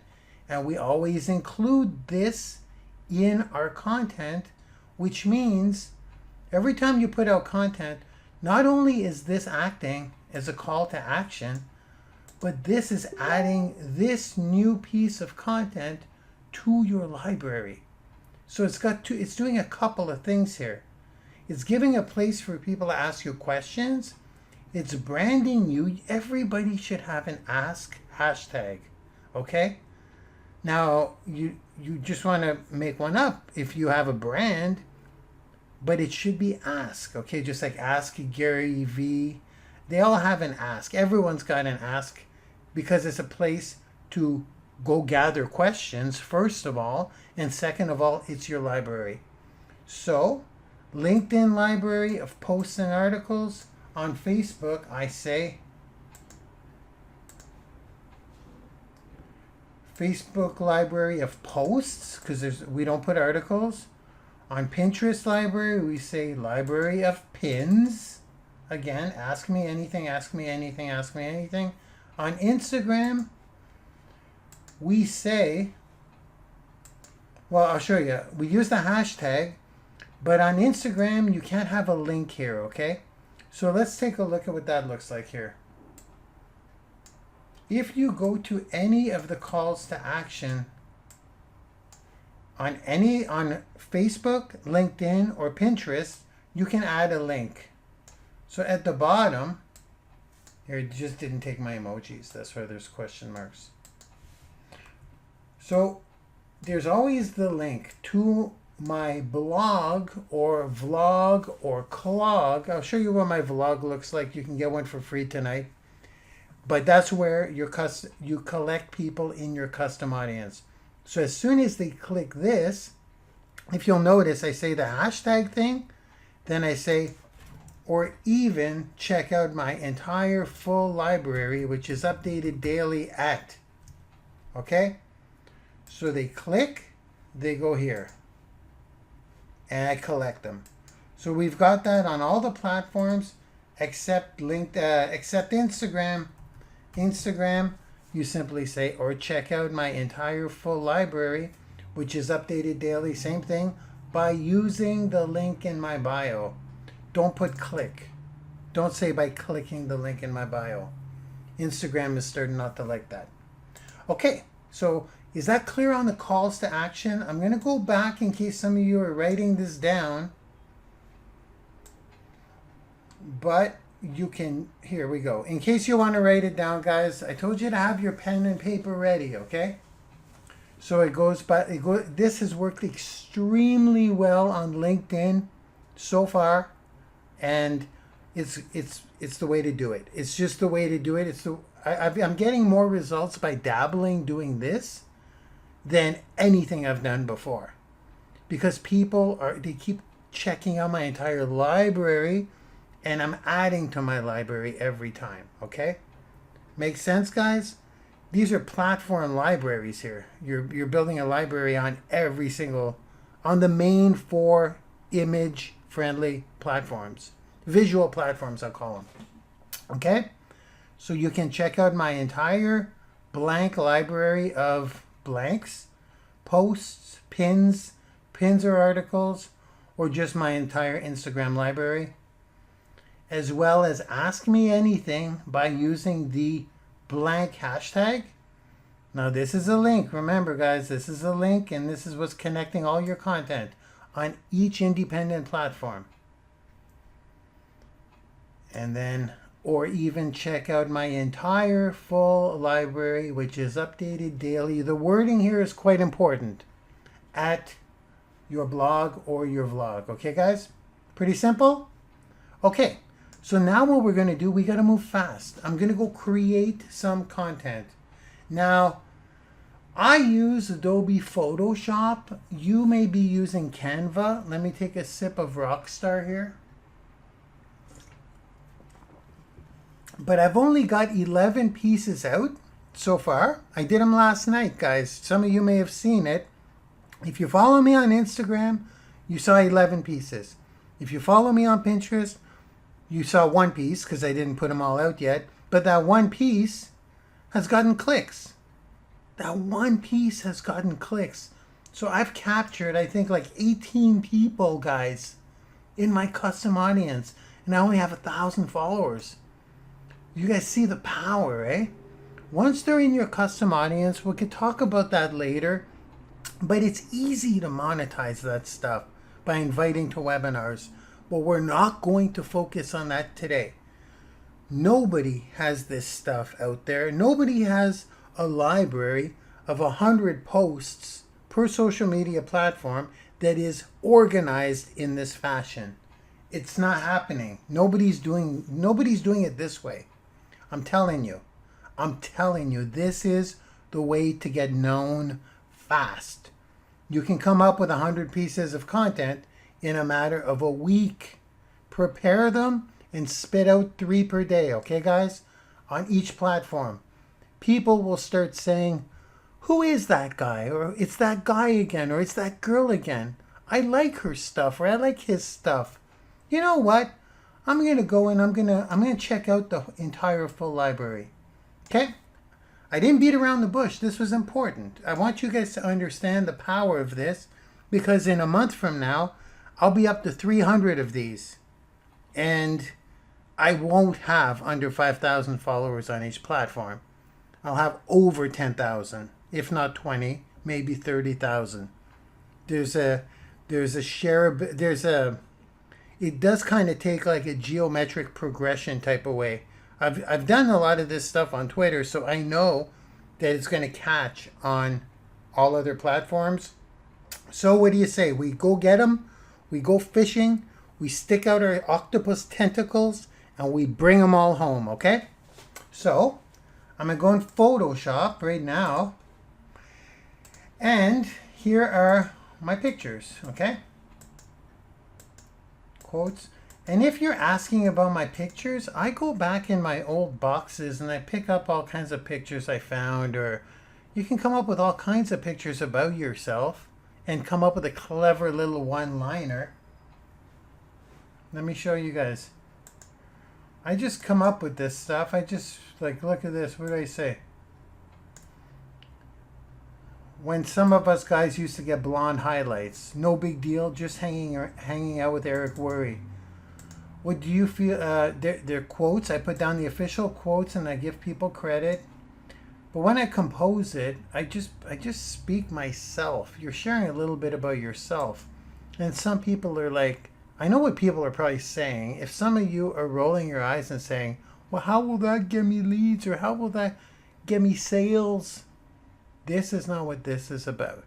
And we always include this in our content, which means every time you put out content, not only is this acting as a call to action, but this is adding this new piece of content to your library. So it's doing a couple of things here. It's giving a place for people to ask you questions. It's branding you. Everybody should have an ask hashtag, okay? Now, you just want to make one up if you have a brand, but it should be ask, okay? Just like Ask Gary V. They all have an ask. Everyone's got an ask because it's a place to go gather questions, first of all, and second of all, it's your library. So, LinkedIn library of posts and articles. On Facebook, I say Facebook library of posts, because we don't put articles. On Pinterest library, we say library of pins. Again, ask me anything, ask me anything, ask me anything. On Instagram, we say, well, I'll show you. We use the hashtag, but on Instagram, you can't have a link here, okay? So let's take a look at what that looks like here. If you go to any of the calls to action on Facebook, LinkedIn, or Pinterest, you can add a link. So at the bottom, here it just didn't take my emojis. That's why there's question marks. So there's always the link to my blog or vlog or clog. I'll show you what my vlog looks like. You can get one for free tonight. But that's where you collect people in your custom audience. So as soon as they click this, if you'll notice, I say the hashtag thing, then I say, or even check out my entire full library, which is updated daily at. Okay? So they click, they go here. And I collect them. So we've got that on all the platforms except Instagram. Instagram, you simply say, or check out my entire full library, which is updated daily, same thing, by using the link in my bio. Don't put click. Don't say by clicking the link in my bio. Instagram is starting not to like that. Okay, so is that clear on the calls to action? I'm going to go back in case some of you are writing this down. But you can, here we go. In case you want to write it down, guys, I told you to have your pen and paper ready, okay? So this has worked extremely well on LinkedIn so far, and it's the way to do it. It's just the way to do it. I'm getting more results by dabbling doing this than anything I've done before, because they keep checking out my entire library, and I'm adding to my library every time. Okay, makes sense, guys? These are platform libraries here. You're building a library on on the main 4 image friendly platforms, visual platforms, I'll call them. Okay, so you can check out my entire blank library of blanks, posts, pins or articles, or just my entire Instagram library, as well as ask me anything by using the blank hashtag. Now this is a link. Remember, guys, this is a link, and this is what's connecting all your content on each independent platform. And then, or even check out my entire full library, which is updated daily. The wording here is quite important, at your blog or your vlog. Okay, guys? Pretty simple? Okay, so now what we're going to do, we got to move fast. I'm going to go create some content. Now, I use Adobe Photoshop. You may be using Canva. Let me take a sip of Rockstar here. But I've only got 11 pieces out so far. I did them last night, guys. Some of you may have seen it. If you follow me on Instagram, you saw 11 pieces. If you follow me on Pinterest, you saw 1 piece, because I didn't put them all out yet. But that 1 piece has gotten clicks. That 1 piece has gotten clicks. So I've captured, I think, like 18 people, guys, in my custom audience. And I only have 1,000 followers. You guys see the power, eh? Once they're in your custom audience, we could talk about that later. But it's easy to monetize that stuff by inviting to webinars. But we're not going to focus on that today. Nobody has this stuff out there. Nobody has a library of 100 posts per social media platform that is organized in this fashion. It's not happening. Nobody's doing it this way. I'm telling you, this is the way to get known fast. You can come up with 100 pieces of content in a matter of a week. Prepare them and spit out 3 per day, okay, guys? On each platform. People will start saying, who is that guy? Or it's that guy again, or it's that girl again. I like her stuff, or I like his stuff. You know what? I'm going to go and I'm going to check out the entire full library. Okay? I didn't beat around the bush. This was important. I want you guys to understand the power of this, because in a month from now, I'll be up to 300 of these. And I won't have under 5,000 followers on each platform. I'll have over 10,000, if not 20, maybe 30,000. It does kind of take like a geometric progression type of way. I've done a lot of this stuff on Twitter, so I know that it's going to catch on all other platforms. So what do you say? We go get them, we go fishing, we stick out our octopus tentacles, and we bring them all home, okay? So I'm going to go in Photoshop right now, and here are my pictures, okay? Quotes. And if you're asking about my pictures, I go back in my old boxes and I pick up all kinds of pictures I found, or you can come up with all kinds of pictures about yourself and come up with a clever little one-liner. Let me show you guys. I just come up with this stuff. I just, like, look at this. What do I say? When some of us guys used to get blonde highlights, no big deal, just hanging out with Eric Worre. What do you feel? They're quotes. I put down the official quotes and I give people credit. But when I compose it, I just speak myself. You're sharing a little bit about yourself. And some people are like, I know what people are probably saying. If some of you are rolling your eyes and saying, well, how will that get me leads, or how will that get me sales? This is not what this is about.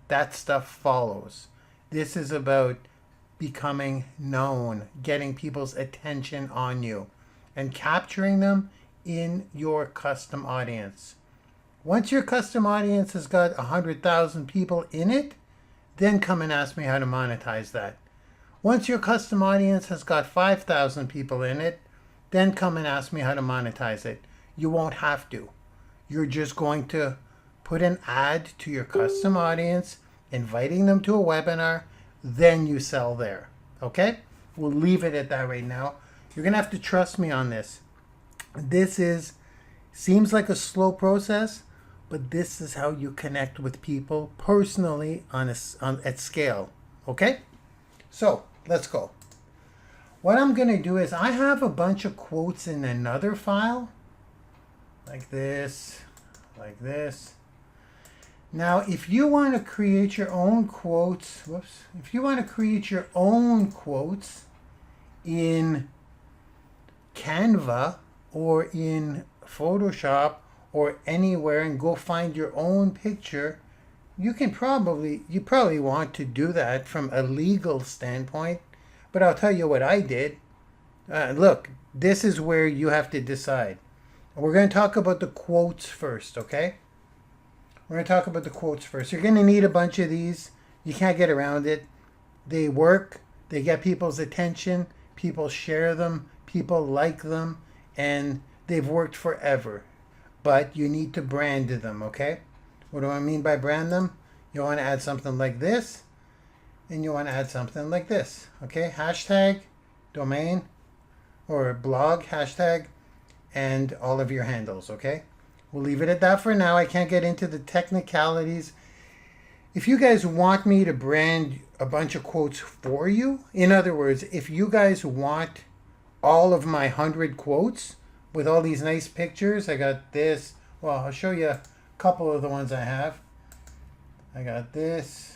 That stuff follows. This is about becoming known, getting people's attention on you, and capturing them in your custom audience. Once your custom audience has got 100,000 people in it, then come and ask me how to monetize that. Once your custom audience has got 5,000 people in it, then come and ask me how to monetize it. You won't have to. You're just going to put an ad to your custom audience, inviting them to a webinar, then you sell there. Okay? We'll leave it at that right now. You're going to have to trust me on this. This seems like a slow process, but this is how you connect with people personally at scale. Okay? So, let's go. What I'm going to do is I have a bunch of quotes in another file. Like this. Like this. Now, if you want to create your own quotes, if you want to create your own quotes in Canva or in Photoshop or anywhere and go find your own picture, you probably want to do that from a legal standpoint. But I'll tell you what I did. Look, this is where you have to decide. We're going to talk about the quotes first, okay? We're going to talk about the quotes first. You're going to need a bunch of these. You can't get around it. They work. They get people's attention. People share them. People like them. And they've worked forever. But you need to brand them, okay? What do I mean by brand them? You want to add something like this. And you want to add something like this, okay? Hashtag, domain, or blog, hashtag, and all of your handles, okay? We'll leave it at that for now. I can't get into the technicalities. If you guys want me to brand a bunch of quotes for you, in other words, if you guys want all of my 100 quotes with all these nice pictures, I got this. Well, I'll show you a couple of the ones I have. I got this.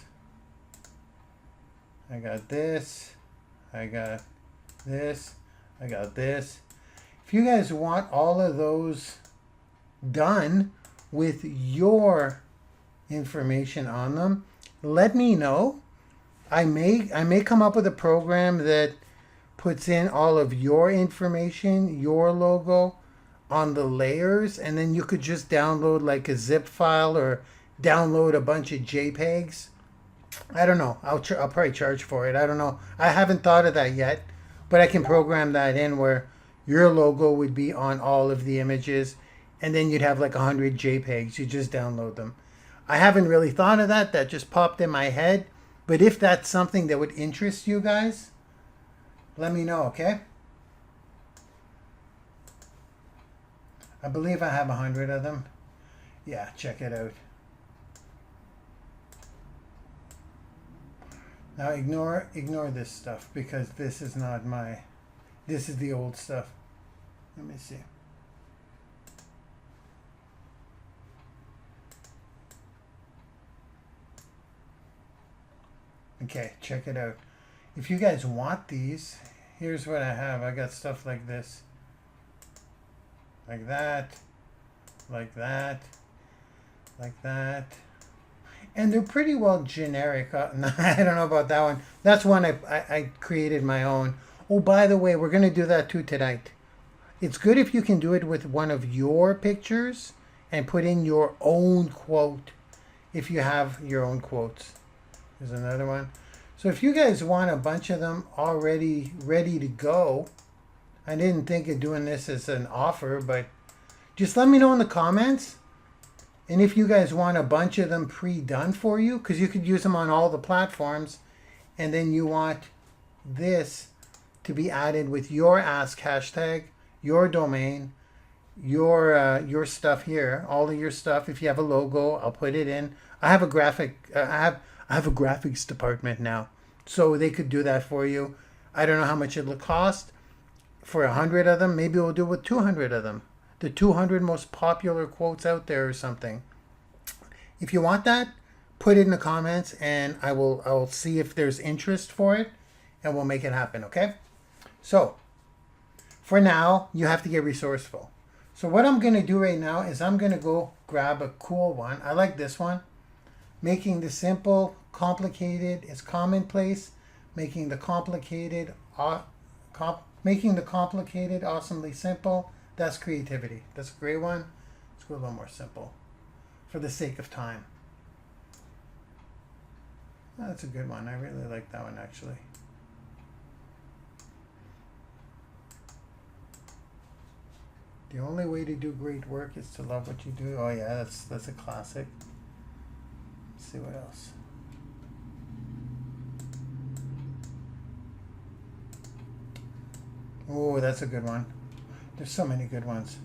I got this. I got this. I got this. If you guys want all of those done with your information on them, let me know. I may come up with a program that puts in all of your information, your logo on the layers, and then you could just download like a zip file or download a bunch of JPEGs. I don't know. I'll probably charge for it. I don't know. I haven't thought of that yet, but I can program that in where your logo would be on all of the images, and then you'd have like 100 JPEGs. You just download them. I haven't really thought of that. That just popped in my head. But if that's something that would interest you guys, let me know, okay? I believe I have 100 of them. Yeah, check it out. Now ignore this stuff because this is not my, this is the old stuff. Let me see. Okay, check it out. If you guys want these, here's what I have. I got stuff like this. Like that. Like that. Like that. And they're pretty well generic. I don't know about that one. That's one I created my own. Oh, by the way, we're going to do that too tonight. It's good if you can do it with one of your pictures and put in your own quote if you have your own quotes. There's another one. So if you guys want a bunch of them already ready to go, I didn't think of doing this as an offer, but just let me know in the comments. And if you guys want a bunch of them pre-done for you, because you could use them on all the platforms, and then you want this to be added with your ask hashtag, your domain, your stuff here, all of your stuff. If you have a logo, I'll put it in. I have a graphics department now, so they could do that for you. I don't know how much it'll cost for 100 of them. Maybe we'll do it with 200 of them. The 200 most popular quotes out there or something. If you want that, put it in the comments and I'll see if there's interest for it, and we'll make it happen, okay? So, for now, you have to get resourceful. So what I'm going to do right now is I'm going to go grab a cool one. I like this one. Making the simple complicated is commonplace. Making the complicated awesomely simple. That's creativity. That's a great one. Let's go a little more simple for the sake of time. Oh, that's a good one. I really like that one actually. The only way to do great work is to love what you do. Oh yeah, that's a classic. Let's see what else. Oh, that's a good one. There's so many good ones.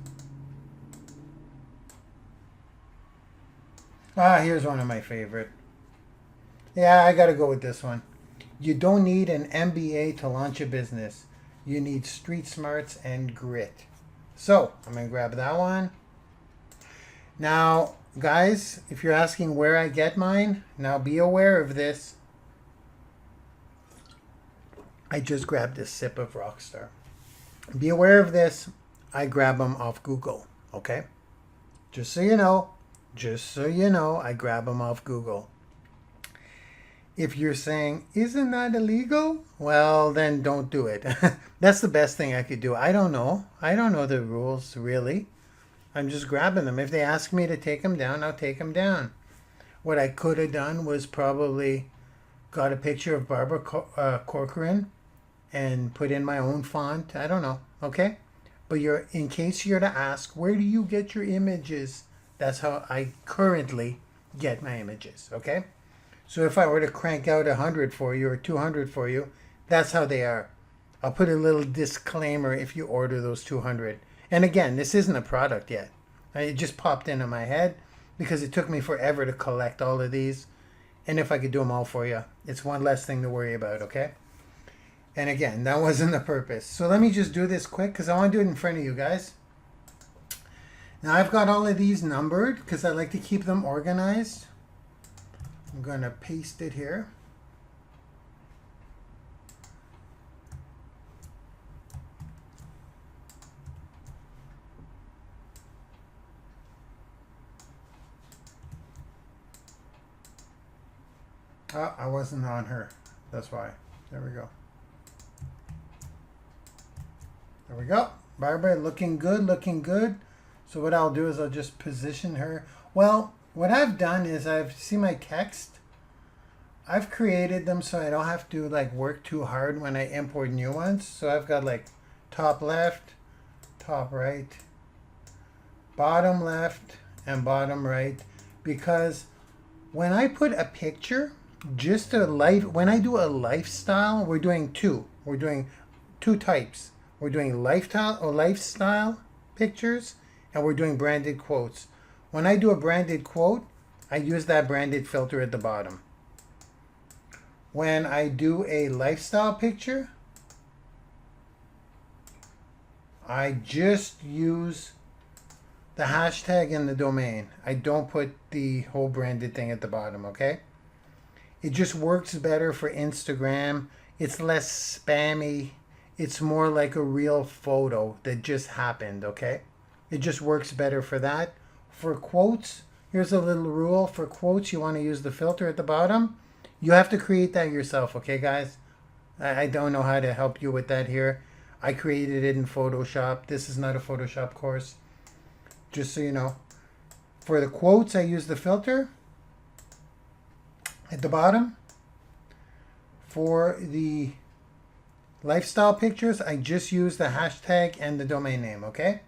Ah, here's one of my favorite. Yeah, I gotta go with this one. You don't need an MBA to launch a business. You need street smarts and grit. So, I'm going to grab that one. Now, guys, if you're asking where I get mine, now be aware of this. I just grabbed a sip of Rockstar. Be aware of this. I grab them off Google, okay? Just so you know, I grab them off Google. If you're saying, isn't that illegal? Well, then don't do it. That's the best thing I could do. I don't know. I don't know the rules, really. I'm just grabbing them. If they ask me to take them down, I'll take them down. What I could have done was probably got a picture of Barbara Corcoran and put in my own font. I don't know. Okay? But in case you're to ask, where do you get your images? That's how I currently get my images. Okay? So if I were to crank out 100 for you or 200 for you, that's how they are. I'll put a little disclaimer if you order those 200. And again, this isn't a product yet. It just popped into my head because it took me forever to collect all of these. And if I could do them all for you, it's one less thing to worry about, okay? And again, that wasn't the purpose. So let me just do this quick because I want to do it in front of you guys. Now I've got all of these numbered because I like to keep them organized. I'm going to paste it here. Oh, I wasn't on her. That's why. There we go. There we go. Barbara, looking good, looking good. So what I'll do is I'll just position her. Well, what I've done is see my text. I've created them so I don't have to like work too hard when I import new ones. So I've got like top left, top right, bottom left, and bottom right. Because when I put a picture, when I do a lifestyle, we're doing two. We're doing two types. We're doing lifestyle pictures, and we're doing branded quotes. When I do a branded quote, I use that branded filter at the bottom. When I do a lifestyle picture, I just use the hashtag and the domain. I don't put the whole branded thing at the bottom, okay? It just works better for Instagram. It's less spammy. It's more like a real photo that just happened, okay? It just works better for that. For quotes, here's a little rule. For quotes, you want to use the filter at the bottom. You have to create that yourself, okay, guys? I don't know how to help you with that here. I created it in Photoshop. This is not a Photoshop course. Just so you know. For the quotes, I use the filter at the bottom. For the lifestyle pictures, I just use the hashtag and the domain name, okay?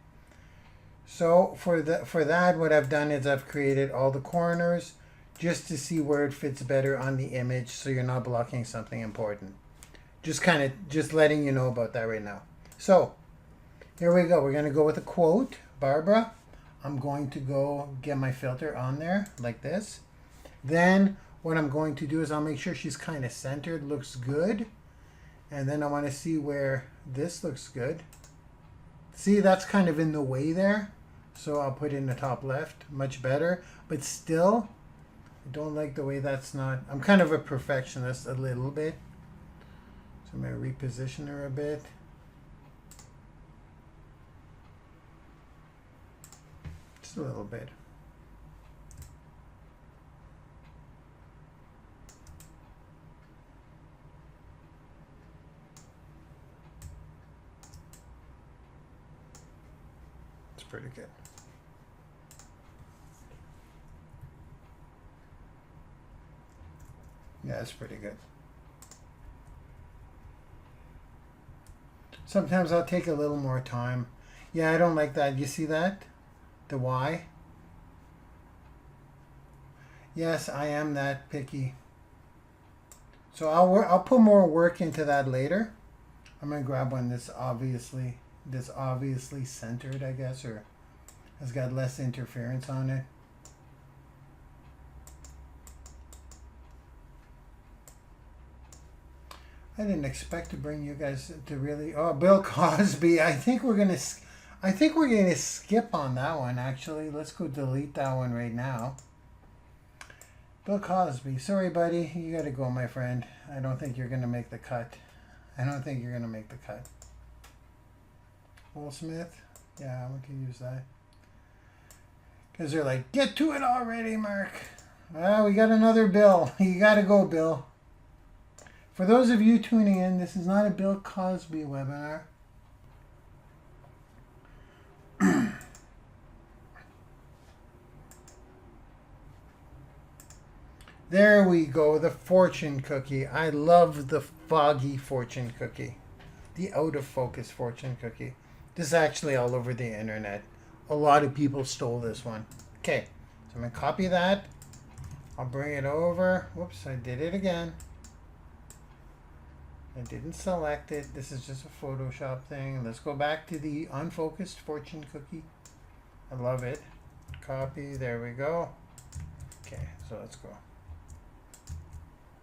So for that, what I've done is I've created all the corners just to see where it fits better on the image so you're not blocking something important. Just letting you know about that right now. So here we go. We're going to go with a quote. Barbara, I'm going to go get my filter on there like this. Then what I'm going to do is I'll make sure she's kind of centered, looks good. And then I want to see where this looks good. See, that's kind of in the way there. So I'll put in the top left, much better. But still, I don't like the way that's not. I'm kind of a perfectionist a little bit. So I'm going to reposition her a bit. Just a little bit. It's pretty good. Yeah, it's pretty good. Sometimes I'll take a little more time. Yeah, I don't like that. You see that? The Y? Yes, I am that picky. So I'll put more work into that later. I'm gonna grab one that's obviously centered, I guess, or has got less interference on it. I didn't expect to bring you guys to really. Oh, Bill Cosby. I think we're gonna skip on that one. Actually, let's go delete that one right now. Bill Cosby. Sorry, buddy. You gotta go, my friend. I don't think you're gonna make the cut. Will Smith. Yeah, we can use that. Because they're like, get to it already, Mark. Well, we got another Bill. You gotta go, Bill. For those of you tuning in, this is not a Bill Cosby webinar. There we go, the fortune cookie. I love the foggy fortune cookie. The out of focus fortune cookie. This is actually all over the internet. A lot of people stole this one. Okay, so I'm going to copy that. I'll bring it over. Whoops, I did it again. I didn't select it. This is just a Photoshop thing. Let's go back to the unfocused fortune cookie. I love it. Copy. There we go. Okay, so let's go.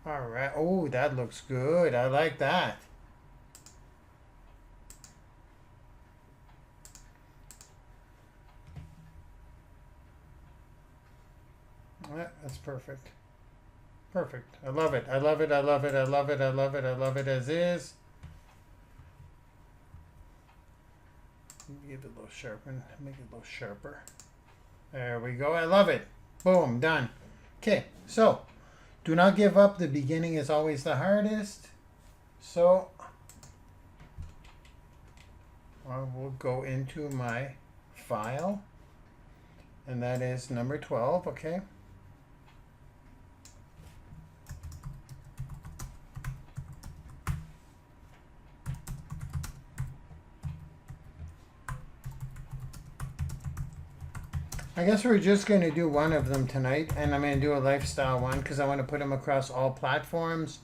All right. Oh, that looks good. I like that. Yeah, that's perfect. Perfect. I love it. I love it. I love it. I love it. I love it. I love it as is. Give it a little sharpen. Make it a little sharper. There we go. I love it. Boom. Done. Okay. So, do not give up. The beginning is always the hardest. So, I will go into my file. And that is number 12. Okay. I guess we're just going to do one of them tonight, and I'm going to do a lifestyle one because I want to put them across all platforms,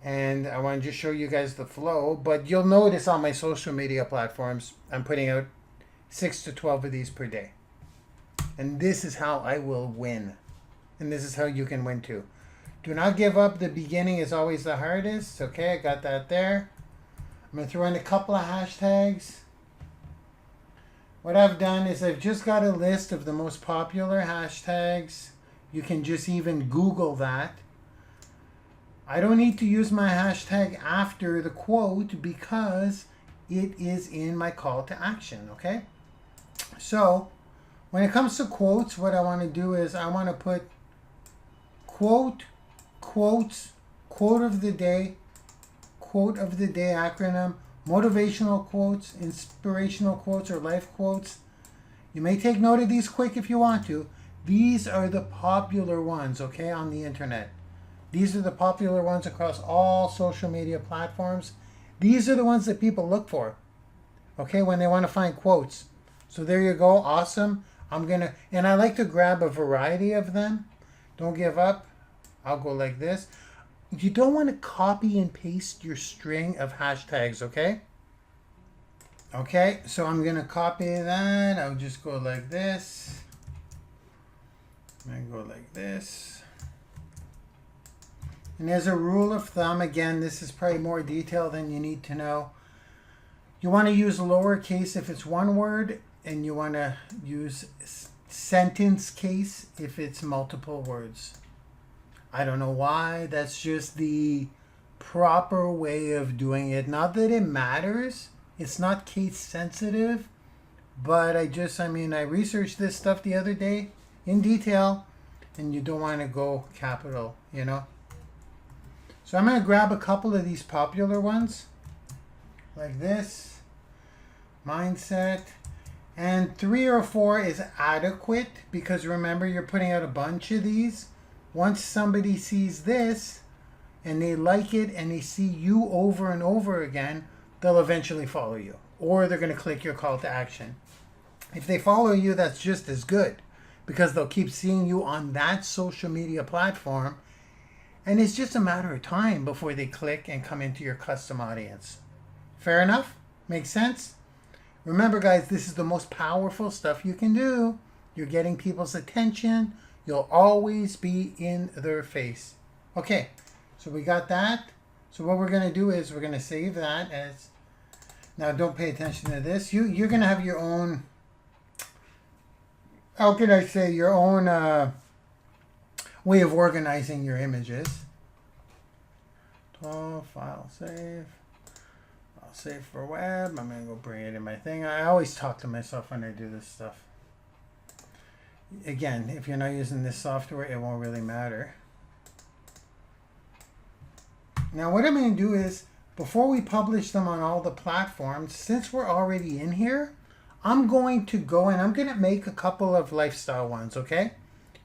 and I want to just show you guys the flow. But you'll notice on my social media platforms, I'm putting out 6 to 12 of these per day, and this is how I will win, and this is how you can win too. Do not give up. The beginning is always the hardest. Okay, I got that there. I'm going to throw in a couple of hashtags. What I've done is I've just got a list of the most popular hashtags. You can just even Google that. I don't need to use my hashtag after the quote because it is in my call to action, okay? So when it comes to quotes, what I want to do is I want to put quote, quotes, quote of the day acronym, motivational quotes, inspirational quotes, or life quotes. You may take note of these quick if you want to. These are the popular ones, okay, on the internet. These are the popular ones across all social media platforms. These are the ones that people look for, okay, when they want to find quotes. So there you go. Awesome. And I like to grab a variety of them. Don't give up. I'll go like this. You don't want to copy and paste your string of hashtags, okay? Okay, so I'm going to copy that. I'll just go like this. And go like this. And as a rule of thumb, again, this is probably more detail than you need to know. You want to use lowercase if it's one word, and you want to use sentence case if it's multiple words. I don't know why. That's just the proper way of doing it. Not that it matters. It's not case sensitive. But I researched this stuff the other day in detail. And you don't want to go capital, you know. So I'm going to grab a couple of these popular ones. Like this. Mindset. And 3 or 4 is adequate. Because remember, you're putting out a bunch of these. Once somebody sees this and they like it and they see you over and over again, they'll eventually follow you. Or they're going to click your call to action. If they follow you, that's just as good. Because they'll keep seeing you on that social media platform. And it's just a matter of time before they click and come into your custom audience. Fair enough? Makes sense? Remember, guys, this is the most powerful stuff you can do. You're getting people's attention. You'll always be in their face. Okay, so we got that. So what we're going to do is we're going to save that as... Now, don't pay attention to this. You're going to have your own... How can I say, your own way of organizing your images. 12, file save. I'll save for web. I'm going to go bring it in my thing. I always talk to myself when I do this stuff. Again, if you're not using this software, it won't really matter. Now what I'm going to do is, before we publish them on all the platforms, since we're already in here, I'm going to go and I'm going to make a couple of lifestyle ones, okay?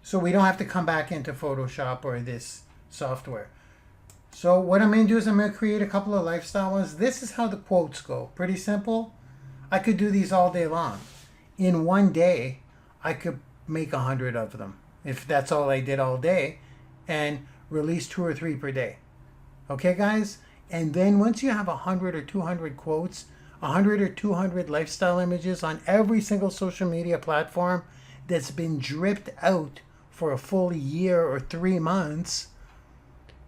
So we don't have to come back into Photoshop or this software. So what I'm going to do is I'm going to create a couple of lifestyle ones. This is how the quotes go. Pretty simple. I could do these all day long. In one day, I could make 100 of them if that's all I did all day and release 2 or 3 per day. Okay, guys? And then once you have 100 or 200 quotes, 100 or 200 lifestyle images on every single social media platform that's been dripped out for a full year or 3 months,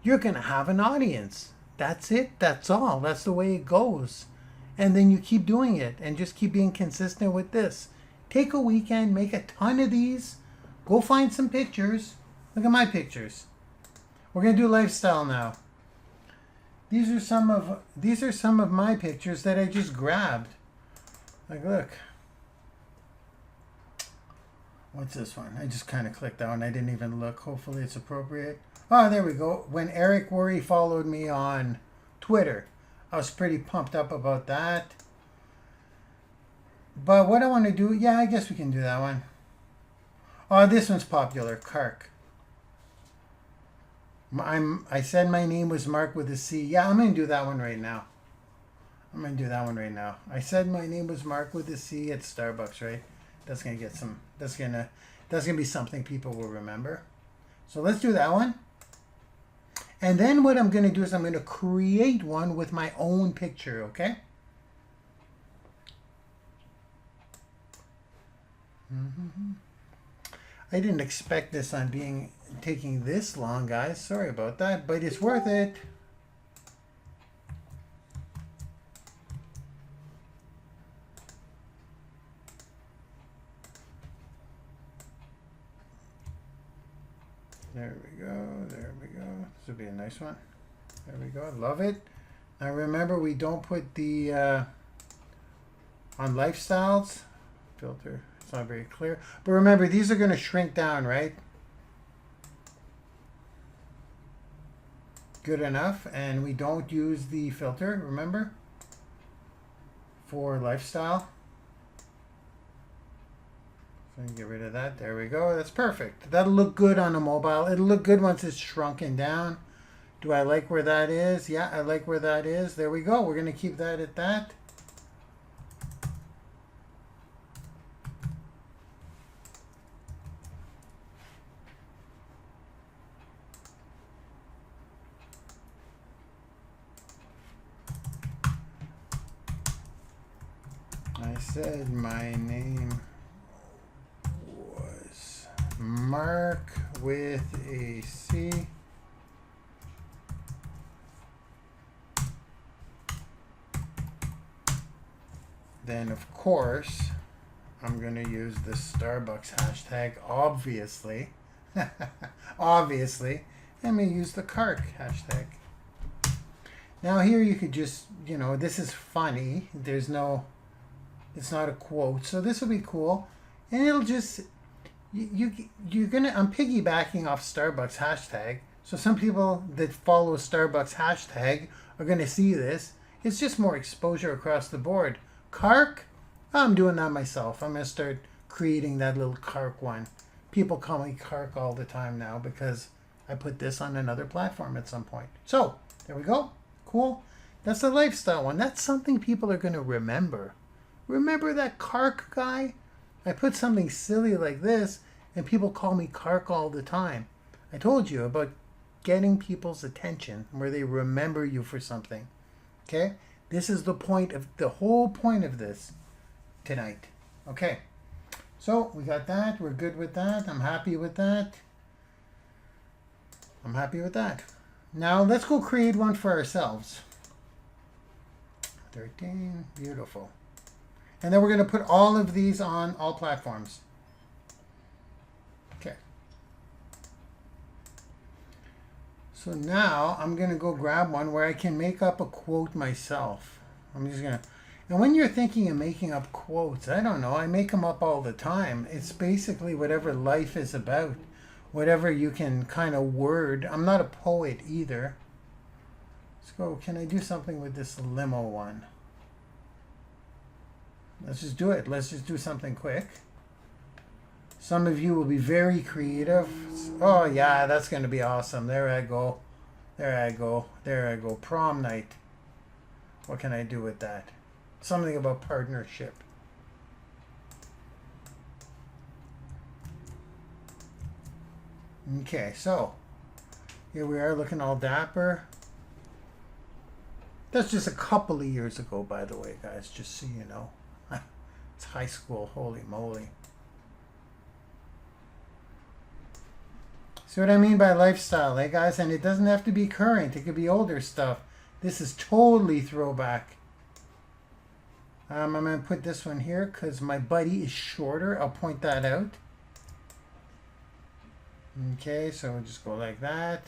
you're going to have an audience. That's it. That's all. That's the way it goes. And then you keep doing it and just keep being consistent with this. Take a weekend, make a ton of these. Go find some pictures. Look at my pictures. We're going to do lifestyle now. These are some of my pictures that I just grabbed. Like, look. What's this one? I just kind of clicked that one. I didn't even look. Hopefully it's appropriate. Oh, there we go. When Eric Worre followed me on Twitter. I was pretty pumped up about that. But what I want to do... Yeah, I guess we can do that one. Oh, this one's popular. Kark. I said my name was Mark with a C. Yeah, I'm going to do that one right now. I said my name was Mark with a C at Starbucks, right? That's going to get some... That's going to be something people will remember. So let's do that one. And then what I'm going to do is I'm going to create one with my own picture, okay? I didn't expect this on taking this long, guys. Sorry about that, but it's worth it. There we go. There we go. This would be a nice one. There we go. Love it. Now remember, we don't put the on lifestyles filter. It's not very clear. But remember, these are going to shrink down, right? Good enough. And we don't use the filter, remember? For lifestyle. So get rid of that. There we go. That's perfect. That'll look good on a mobile. It'll look good once it's shrunken down. Do I like where that is? Yeah, I like where that is. There we go. We're going to keep that at that. I said my name was Mark with a C. Then, of course, I'm going to use the Starbucks hashtag, obviously. Obviously. I'm going to use the Kark hashtag. Now here you could just, you know, this is funny. There's no, it's not a quote. So this will be cool. And it'll just, you're going to, I'm piggybacking off Starbucks hashtag. So some people that follow Starbucks hashtag are going to see this. It's just more exposure across the board. Kark, I'm doing that myself. I'm going to start creating that little Kark one. People call me Kark all the time now because I put this on another platform at some point. So there we go. Cool. That's the lifestyle one. That's something people are going to remember. Remember that Kark guy? I put something silly like this and people call me Kark all the time. I told you about getting people's attention where they remember you for something. Okay? This is the whole point of this tonight. Okay. So we got that. We're good with that. I'm happy with that. I'm happy with that. Now let's go create one for ourselves. 13. Beautiful. And then we're going to put all of these on all platforms. Okay. So now I'm going to go grab one where I can make up a quote myself. I'm just going to, and when you're thinking of making up quotes, I don't know, I make them up all the time. It's basically whatever life is about, whatever you can kind of word. I'm not a poet either. Let's go, can I do something with this limo one? Let's just do it. Let's just do something quick. Some of you will be very creative. Oh yeah, that's going to be awesome. There I go. There I go. There I go. Prom night. What can I do with that? Something about partnership. Okay, so here we are looking all dapper. That's just a couple of years ago, by the way, guys, just so you know. It's high school, holy moly. See what I mean by lifestyle, eh, guys? And it doesn't have to be current. It could be older stuff. This is totally throwback. I'm going to put this one here because my buddy is shorter. I'll point that out. Okay, so we'll just go like that.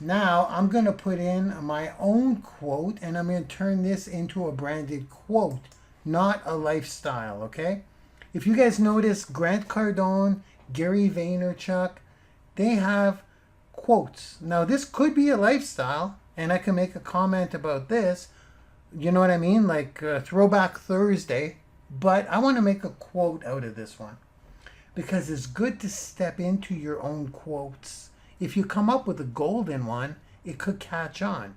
Now I'm going to put in my own quote and I'm going to turn this into a branded quote, not a lifestyle, okay? If you guys notice, Grant Cardone, Gary Vaynerchuk, they have quotes. Now this could be a lifestyle and I can make a comment about this. You know what I mean? Like Throwback Thursday. But I want to make a quote out of this one because it's good to step into your own quotes. If you come up with a golden one, it could catch on.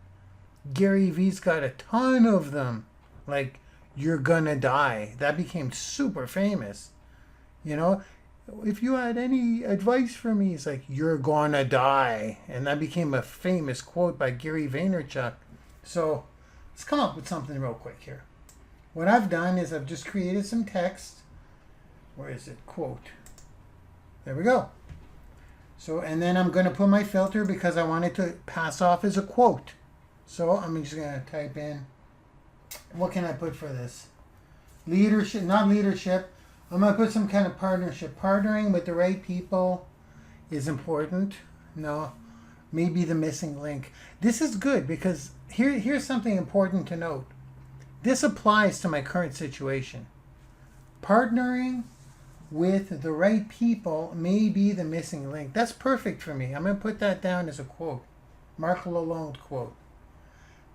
Gary V's got a ton of them. Like, you're gonna die. That became super famous. You know, if you had any advice for me, it's like, you're gonna die. And that became a famous quote by Gary Vaynerchuk. So let's come up with something real quick here. What I've done is I've just created some text. Where is it? Quote. There we go. So, and then I'm going to put my filter because I want it to pass off as a quote. So I'm just going to type in, what can I put for this? Leadership, not leadership. I'm going to put some kind of partnership. Partnering with the right people is important. No, maybe the missing link. This is good because here's something important to note. This applies to my current situation. Partnering with the right people may be the missing link. That's perfect for me. I'm going to put that down as a quote. Marc Lalonde quote.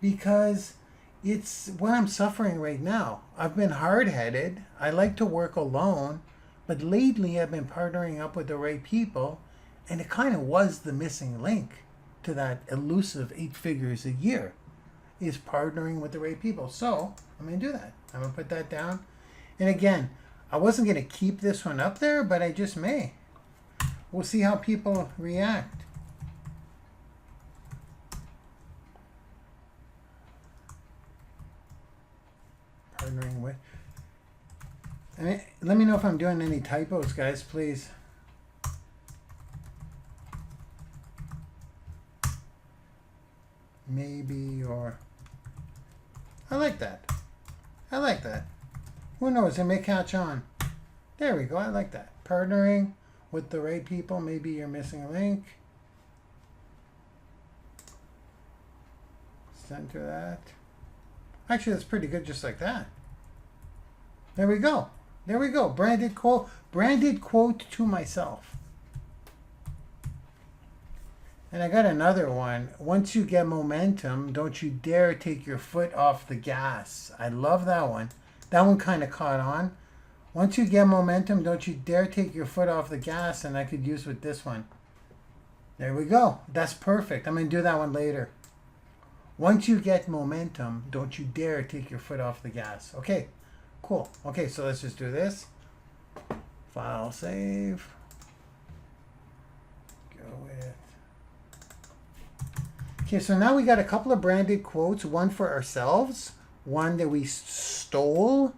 Because it's what I'm suffering right now. I've been hard-headed. I like to work alone. But lately I've been partnering up with the right people. And it kind of was the missing link to that elusive 8 figures a year. Is partnering with the right people. So I'm going to do that. I'm going to put that down. And again, I wasn't going to keep this one up there, but I just may. We'll see how people react. Partnering with. I mean, let me know if I'm doing any typos, guys, please. Maybe, or... I like that. I like that. Who knows? It may catch on. There we go. I like that. Partnering with the right people. Maybe you're missing a link. center that. Actually, that's pretty good just like that. There we go. There we go. Branded quote to myself. And I got another one. Once you get momentum, don't you dare take your foot off the gas. I love that one. That one kind of caught on. Once you get momentum, don't you dare take your foot off the gas. And I could use with this one. There we go. That's perfect. I'm going to do that one later. Once you get momentum, don't you dare take your foot off the gas. Okay, cool. Okay, so let's just do this. File, save. Go with. Okay, so now we got a couple of branded quotes. One for ourselves, one that we stole,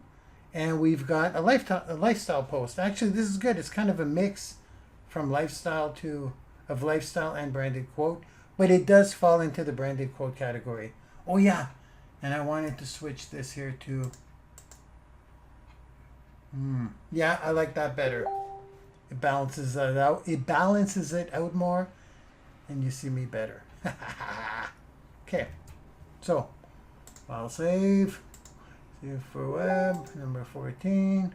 and we've got a lifestyle post. Actually, this is good. It's kind of a mix from lifestyle and branded quote. But it does fall into the branded quote category. Oh yeah, and I wanted to switch this here to. Yeah, I like that better. It balances it out. It balances it out more, and you see me better. Okay, so I'll save for web number 14.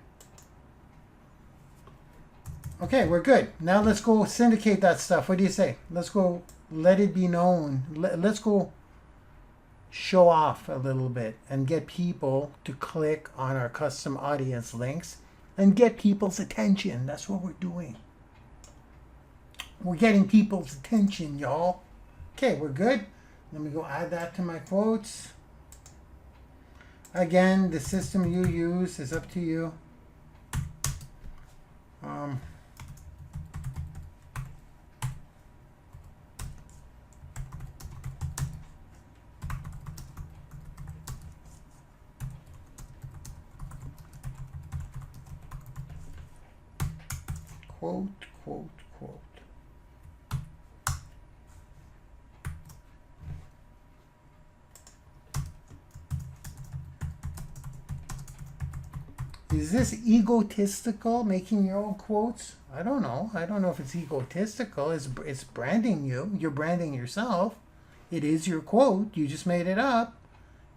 Okay, we're good. Now let's go syndicate that stuff. What do you say? Let's go. Let it be known. Let's go show off a little bit and get people to click on our custom audience links and get people's attention. That's what we're doing. We're getting people's attention, y'all. Okay, we're good. Let me go add that to my quotes. Again, the system you use is up to you. Quote, quote, quote. Is this egotistical, making your own quotes? I don't know. I don't know if it's egotistical. It's branding you. You're branding yourself. It is your quote. You just made it up.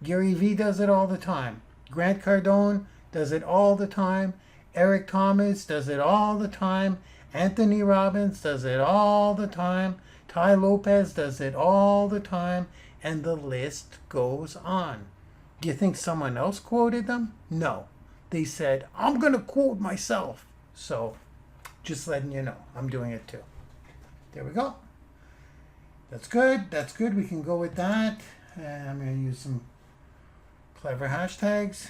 Gary Vee does it all the time. Grant Cardone does it all the time. Eric Thomas does it all the time. Anthony Robbins does it all the time. Ty Lopez does it all the time. And the list goes on. Do you think someone else quoted them? No. They said, I'm going to quote myself. So, just letting you know, I'm doing it too. There we go. That's good. That's good. We can go with that. And I'm going to use some clever hashtags.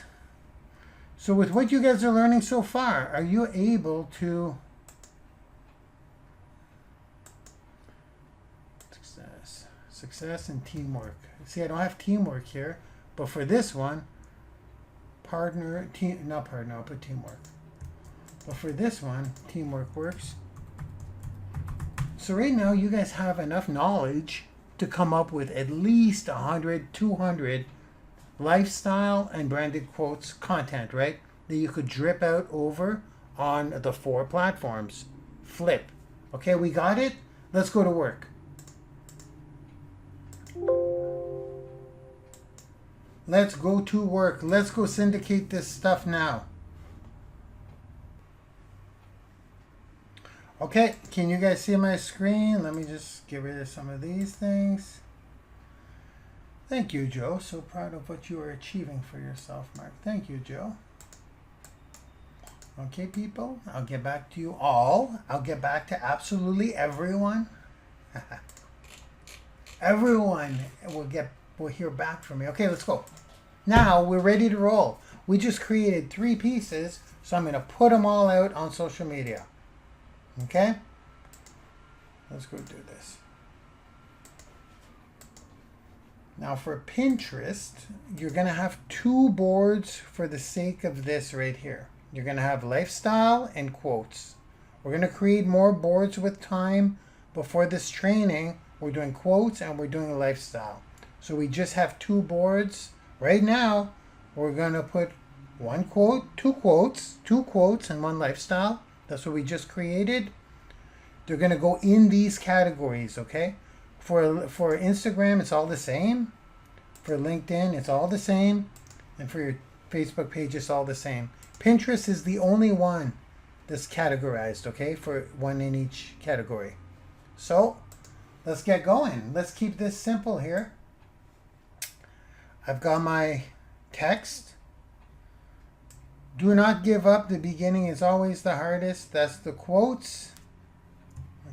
So with what you guys are learning so far, are you able to success and teamwork? See, I don't have teamwork here, but for this one, I'll put teamwork. But for this one, teamwork works. So right now, you guys have enough knowledge to come up with at least 100, 200 lifestyle and branded quotes content, right? That you could drip out over on the 4 platforms. Flip. Okay, we got it? Let's go to work. Let's go to work. Let's go syndicate this stuff now. Okay, can you guys see my screen? Let me just get rid of some of these things. Thank you, Joe. So proud of what you are achieving for yourself, Mark. Thank you, Joe. Okay, people, I'll get back to you all. I'll get back to absolutely everyone. Everyone will hear back from me. Okay, let's go. Now we're ready to roll. We just created 3 pieces, so I'm going to put them all out on social media. Okay? Let's go do this. Now for Pinterest, you're going to have 2 boards for the sake of this right here. You're going to have lifestyle and quotes. We're going to create more boards with time. Before this training, we're doing quotes and we're doing lifestyle. So we just have 2 boards. Right now, we're going to put 1 quote, 2 quotes, and 1 lifestyle. That's what we just created. They're going to go in these categories, okay? For Instagram, it's all the same. For LinkedIn, it's all the same. And for your Facebook page, it's all the same. Pinterest is the only one that's categorized, okay, for one in each category. So let's get going. Let's keep this simple here. I've got my text. Do not give up. The beginning is always the hardest. That's the quotes.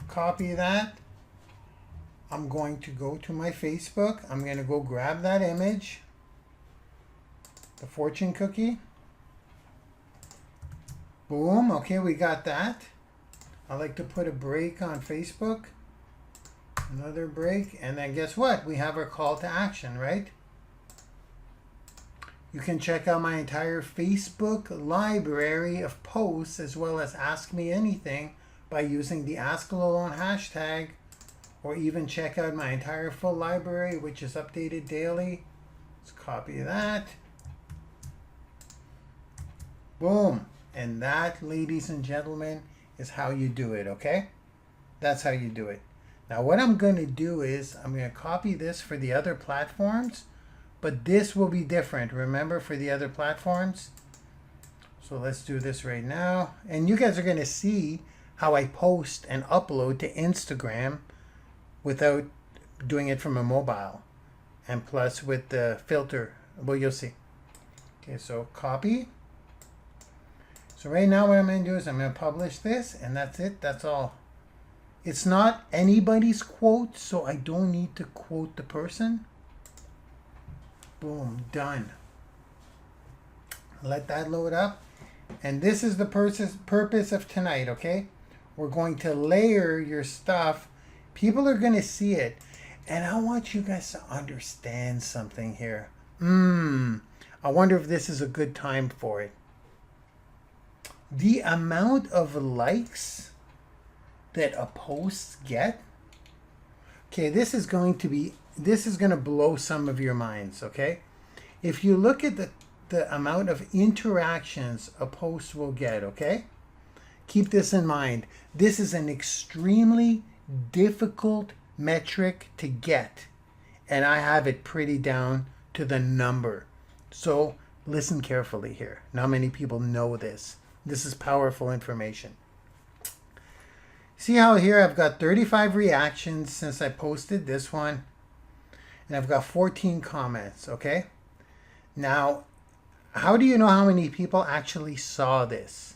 Copy that. I'm going to go to my Facebook. I'm going to go grab that image, the fortune cookie. Boom. Okay, we got that. I like to put a break on Facebook. Another break. And then guess what? We have our call to action, right? You can check out my entire Facebook library of posts as well as Ask Me Anything by using the asklalonde hashtag, or even check out my entire full library, which is updated daily. Let's copy that. Boom. And that, ladies and gentlemen, is how you do it, okay? That's how you do it. Now what I'm going to do is I'm going to copy this for the other platforms, but this will be different, remember, for the other platforms. So let's do this right now. And you guys are going to see how I post and upload to Instagram without doing it from a mobile. And plus with the filter, well, you'll see. Okay, so copy. So right now what I'm going to do is I'm going to publish this, and that's it. That's all. It's not anybody's quote, so I don't need to quote the person. Boom, done. Let that load up. And this is the purpose of tonight, okay? We're going to layer your stuff. People are going to see it. And I want you guys to understand something here. I wonder if this is a good time for it. The amount of likes that a post get, okay, this is going to blow some of your minds, okay? If you look at the amount of interactions a post will get, okay? Keep this in mind. This is an extremely difficult metric to get, and I have it pretty down to the number. So listen carefully here. Not many people know this. This is powerful information. See how here I've got 35 reactions since I posted this one, and I've got 14 comments, okay? Now, how do you know how many people actually saw this?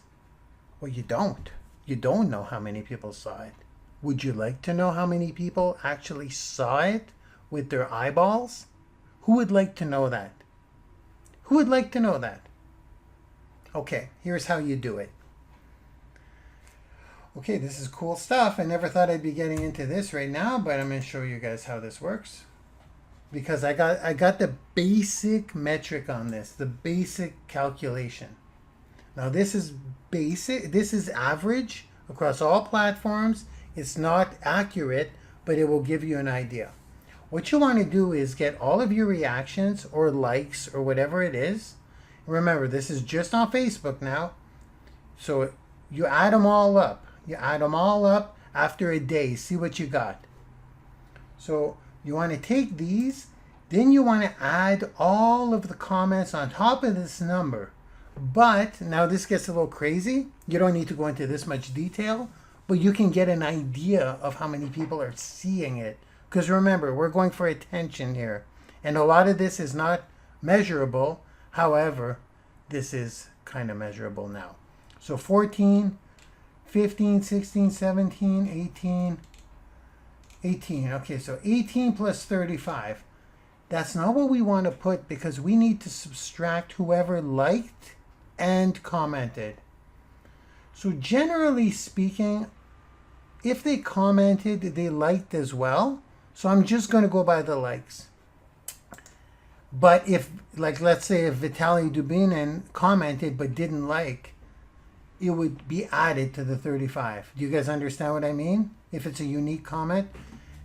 Well, you don't. You don't know how many people saw it. Would you like to know how many people actually saw it with their eyeballs? Who would like to know that? Who would like to know that? Okay, here's how you do it. Okay, this is cool stuff. I never thought I'd be getting into this right now, but I'm going to show you guys how this works. Because I got the basic metric on this, the basic calculation. Now this is basic, this is average across all platforms. It's not accurate, but it will give you an idea. What you want to do is get all of your reactions or likes or whatever it is. Remember, this is just on Facebook now. So you add them all up. You add them all up after a day. See what you got. So you want to take these. Then you want to add all of the comments on top of this number. But now this gets a little crazy. You don't need to go into this much detail. But you can get an idea of how many people are seeing it. Because remember, we're going for attention here. And a lot of this is not measurable. However, this is kind of measurable now. So 14, 15, 16, 17, 18, 18. Okay, so 18 plus 35. That's not what we want to put because we need to subtract whoever liked and commented. So generally speaking, if they commented, they liked as well. So I'm just going to go by the likes. But if, like, let's say if Vitaly Dubinin commented but didn't like, it would be added to the 35. Do you guys understand what I mean? If it's a unique comment.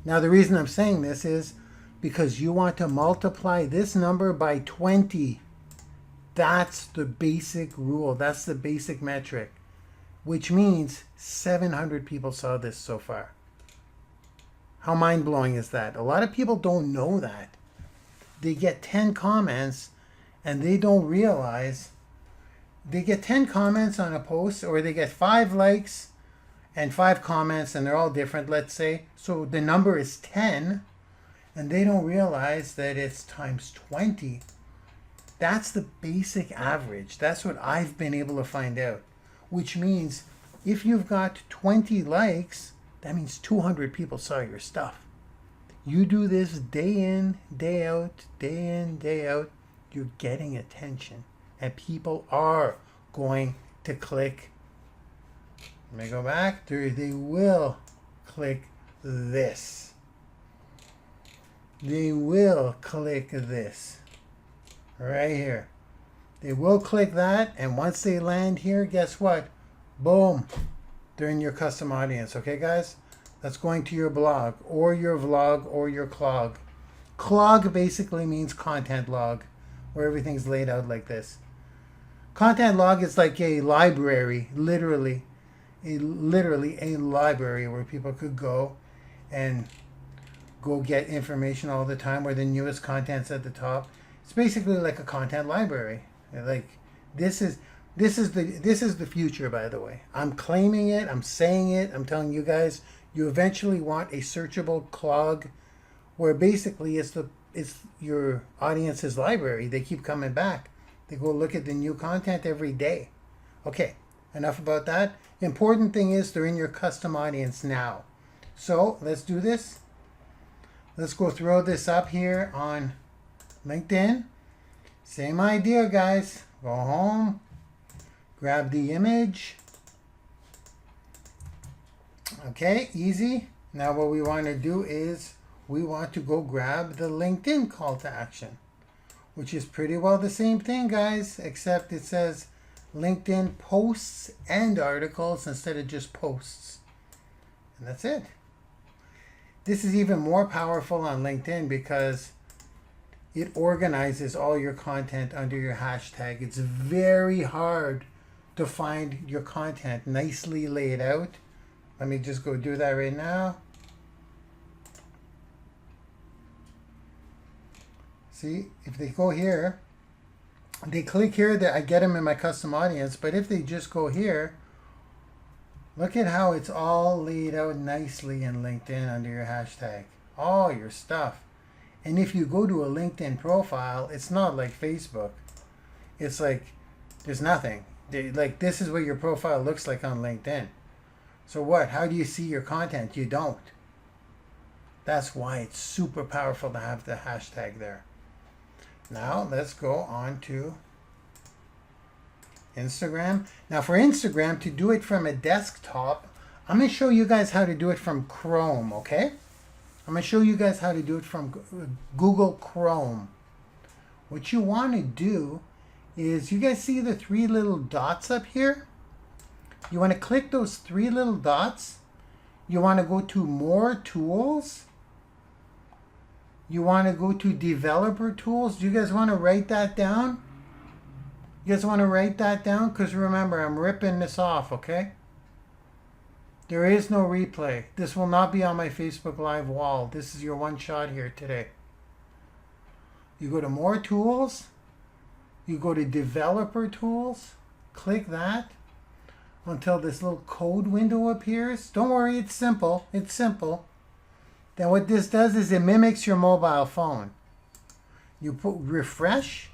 Now, the reason I'm saying this is because you want to multiply this number by 20. That's the basic rule. That's the basic metric, which means 700 people saw this so far. How mind-blowing is that? A lot of people don't know that. they get 10 comments and they don't realize they get 10 comments on a post, or they get 5 likes and 5 comments, and they're all different, let's say. So the number is 10, and they don't realize that it's times 20. That's the basic average. That's what I've been able to find out. Which means if you've got 20 likes, that means 200 people saw your stuff. You do this day in, day out, day in, day out, you're getting attention. And people are going to click. Let me go back. They will click this. They will click this. Right here. They will click that, and once they land here, guess what? Boom. They're in your custom audience. Okay, guys? That's going to your blog or your vlog or your clog. Clog basically means content log, where everything's laid out like this. Content log is like a library, literally a library where people could go and go get information all the time, where the newest content's at the top. It's basically like a content library. Like this is the future, by the way. I'm claiming it, I'm saying it, I'm telling you guys, you eventually want a searchable clog where basically it's your audience's library. They keep coming back. They go look at the new content every day. Okay, enough about that. The important thing is they're in your custom audience now. So let's do this. Let's go throw this up here on LinkedIn. Same idea, guys. Go home, grab the image. Okay, easy. Now what we want to do is we want to go grab the LinkedIn call to action, which is pretty well the same thing, guys, except it says LinkedIn posts and articles instead of just posts. And that's it. This is even more powerful on LinkedIn because it organizes all your content under your hashtag. It's very hard to find your content nicely laid out. Let me just go do that right now. See, if they go here, they click here, that I get them in my custom audience. But if they just go here, look at how it's all laid out nicely in LinkedIn under your hashtag. All your stuff. And if you go to a LinkedIn profile, it's not like Facebook. It's like there's nothing. Like this is what your profile looks like on LinkedIn. So what? How do you see your content? You don't. That's why it's super powerful to have the hashtag there. Now let's go on to Instagram. Now for Instagram, to do it from a desktop, I'm going to show you guys how to do it from Chrome, okay? I'm going to show you guys how to do it from Google Chrome. What you want to do is, you guys see the 3 little dots up here? You want to click those 3 little dots. You want to go to More Tools. You want to go to Developer Tools. Do you guys want to write that down? You guys want to write that down? Because remember, I'm ripping this off, okay? There is no replay. This will not be on my Facebook Live wall. This is your one shot here today. You go to More Tools. You go to Developer Tools. Click that until this little code window appears. Don't worry, it's simple. It's simple. Then what this does is it mimics your mobile phone. You put refresh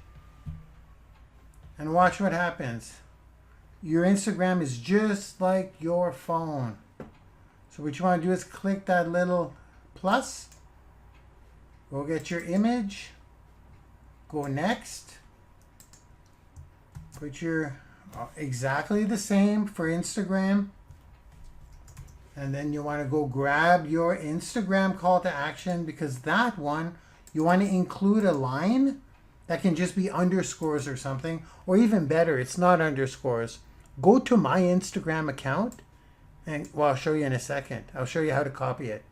and watch what happens. Your Instagram is just like your phone. So what you want to do is click that little plus. Go get your image. Go next. Put your exactly the same for Instagram. And then you want to go grab your Instagram call to action, because that one, you want to include a line that can just be underscores or something, or even better, it's not underscores. Go to my Instagram account, and well, I'll show you in a second. I'll show you how to copy it.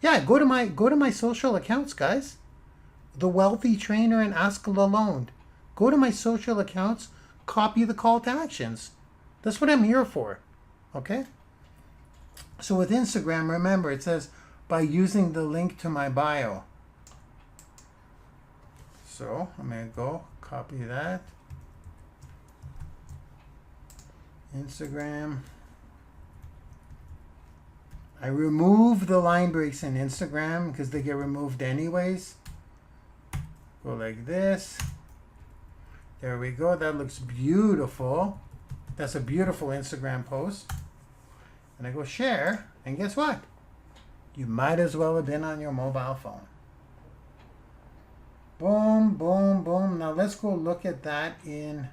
Yeah, go to my social accounts, guys. The Wealthy Trainer and Ask Lalonde. Go to my social accounts, copy the call to actions. That's what I'm here for. Okay? So with Instagram, remember, it says by using the link to my bio. So I'm going to go copy that. Instagram. I remove the line breaks in Instagram because they get removed anyways. Go like this. There we go. That looks beautiful. That's a beautiful Instagram post. And I go share. And guess what? You might as well have been on your mobile phone. Boom, boom, boom. Now let's go look at that in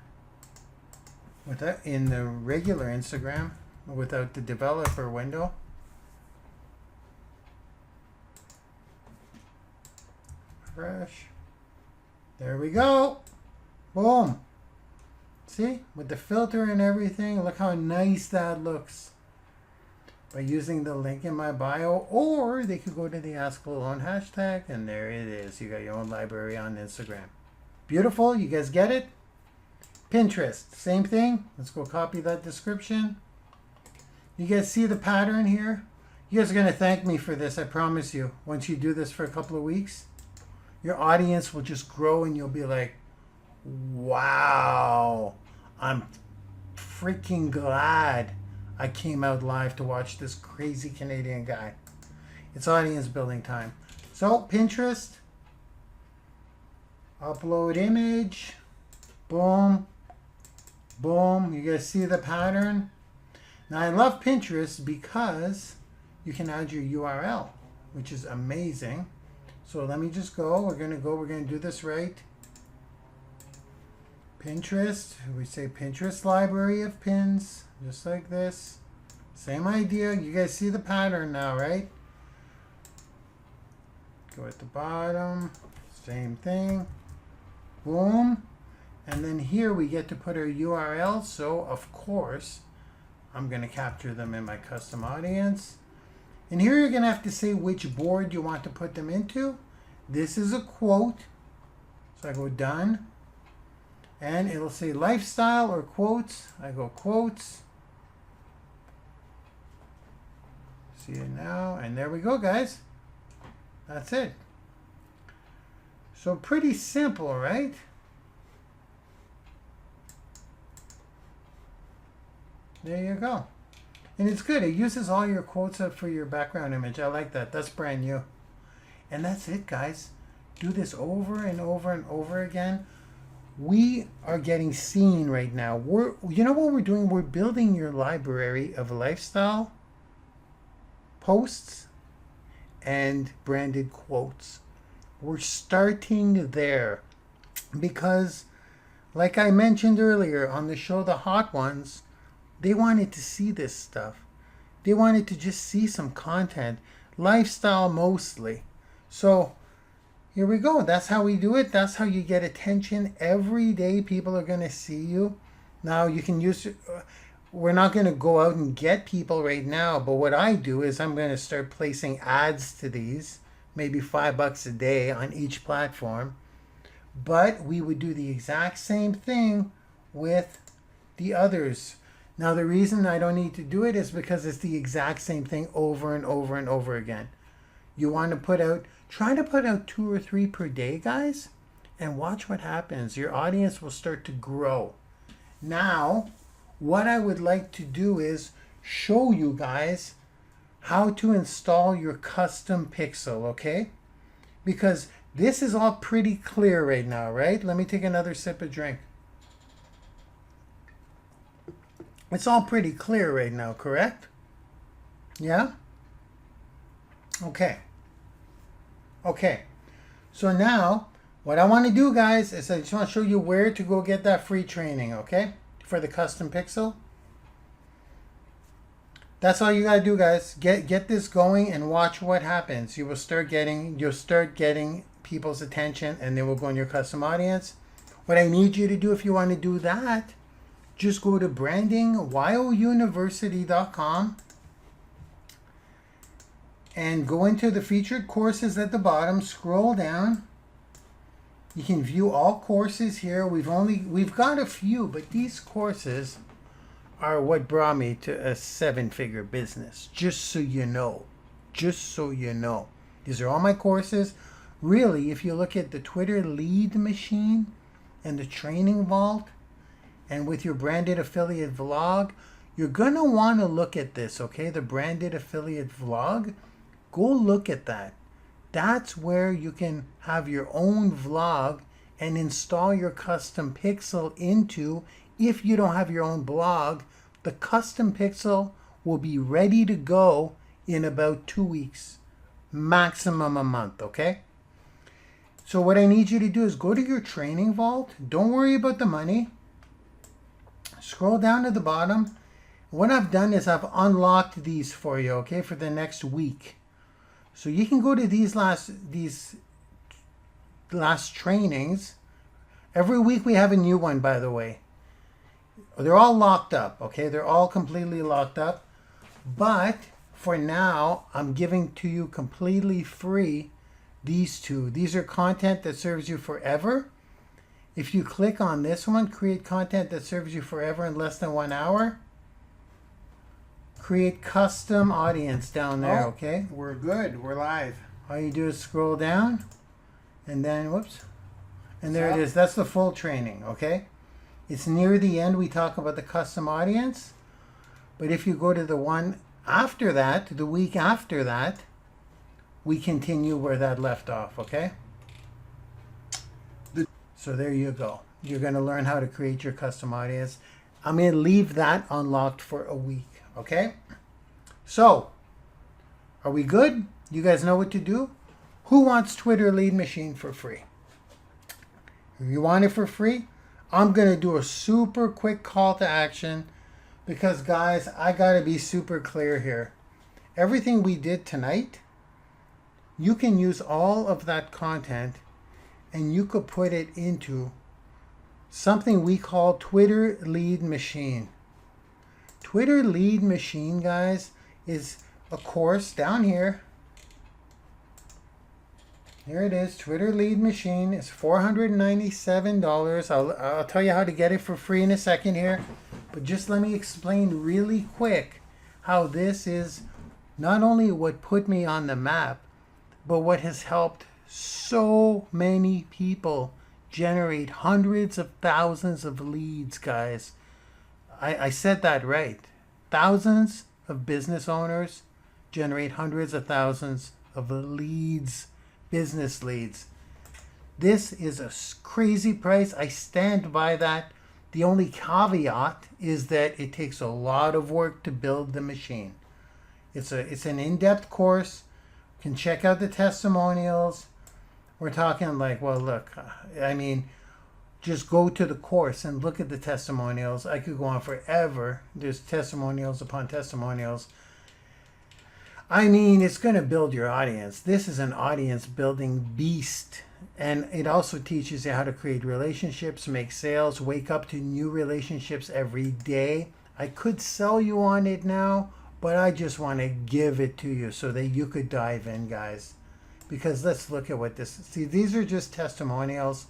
the regular Instagram without the developer window. Fresh. There we go. Boom. See? With the filter and everything, look how nice that looks. By using the link in my bio, or they could go to the asklalonde hashtag, and there it is. You got your own library on Instagram. Beautiful. You guys get it? Pinterest, same thing. Let's go copy that description. You guys see the pattern here? You guys are going to thank me for this, I promise you. Once you do this for a couple of weeks, your audience will just grow and you'll be like, wow, I'm freaking glad I came out live to watch this crazy Canadian guy. It's audience building time. So Pinterest, upload image, boom, boom. You guys see the pattern? Now I love Pinterest because you can add your URL, which is amazing. So let me just go. We're going to do this right. Pinterest, we say Pinterest library of pins, just like this. Same idea. You guys see the pattern now, right? Go at the bottom, same thing. Boom. And then here we get to put our URL. So of course, I'm going to capture them in my custom audience. And here you're going to have to say which board you want to put them into. This is a quote. So I go done. And it'll say lifestyle or quotes. I go quotes. See it now. And there we go, guys. That's it. So pretty simple, right? There you go. And it's good. It uses all your quotes up for your background image. I like that. That's brand new. And that's it, guys. Do this over and over and over again. We are getting seen right now. You know what we're doing? We're building your library of lifestyle posts and branded quotes. We're starting there because, like I mentioned earlier on the show, the hot ones, they wanted to see this stuff. They wanted to just see some content, lifestyle mostly. So here we go. That's how we do it. That's how you get attention. Every day people are going to see you. Now you can use, we're not going to go out and get people right now, but what I do is I'm going to start placing ads to these, maybe $5 a day on each platform. But we would do the exact same thing with the others. Now the reason I don't need to do it is because it's the exact same thing over and over and over again. You want to put out, try to put out 2 or 3 per day, guys, and watch what happens. Your audience will start to grow. Now, what I would like to do is show you guys how to install your custom pixel, okay? Because this is all pretty clear right now, right? Let me take another sip of drink. It's all pretty clear right now, correct? Yeah? Okay. Okay. So now, what I want to do, guys, is I just want to show you where to go get that free training, okay? For the custom pixel. That's all you got to do, guys. Get this going and watch what happens. You'll start getting people's attention, and they will go in your custom audience. What I need you to do if you want to do that, just go to Branding YOUniversity.com and go into the featured courses at the bottom. Scroll down. You can view all courses here. We've got a few, but these courses are what brought me to a 7-figure business. Just so you know. Just so you know. These are all my courses. Really, if you look at the Twitter lead machine and the training vault, and with your branded affiliate vlog, you're going to want to look at this, okay? The branded affiliate vlog. Go look at that. That's where you can have your own vlog and install your custom pixel into. If you don't have your own blog, the custom pixel will be ready to go in about 2 weeks, maximum a month, okay? So what I need you to do is go to your training vault. Don't worry about the money. Scroll down to the bottom. What I've done is I've unlocked these for you, okay, for the next week. So you can go to these last trainings. Every week we have a new one, by the way. They're all locked up, okay? They're all completely locked up. But for now, I'm giving to you completely free these two. These are content that serves you forever. If you click on this one, create content that serves you forever in less than 1 hour. Create custom audience down there, okay? We're good. We're live. All you do is scroll down and then, whoops. And there it is. That's the full training, okay? It's near the end. We talk about the custom audience. But if you go to the one after that, the week after that, we continue where that left off, okay? So there you go. You're going to learn how to create your custom audience. I'm going to leave that unlocked for a week, okay? So, are we good? You guys know what to do? Who wants Twitter lead machine for free? If you want it for free, I'm going to do a super quick call to action because, guys, I got to be super clear here. Everything we did tonight, you can use all of that content and you could put it into something we call Twitter lead machine. Twitter lead machine, guys, is a course down here. Here it is. Twitter lead machine is $497. I'll tell you how to get it for free in a second here. But just let me explain really quick how this is not only what put me on the map, but what has helped so many people generate hundreds of thousands of leads, guys. I said that right. Thousands of business owners generate hundreds of thousands of leads, business leads. This is a crazy price. I stand by that. The only caveat is that it takes a lot of work to build the machine. It's an in-depth course. You can check out the testimonials. We're talking like, well, look, I mean, just go to the course and look at the testimonials. I could go on forever. There's testimonials upon testimonials. I mean, it's going to build your audience. This is an audience building beast. And it also teaches you how to create relationships, make sales, wake up to new relationships every day. I could sell you on it now, but I just want to give it to you so that you could dive in, guys. Because let's look at what this is. See, these are just testimonials,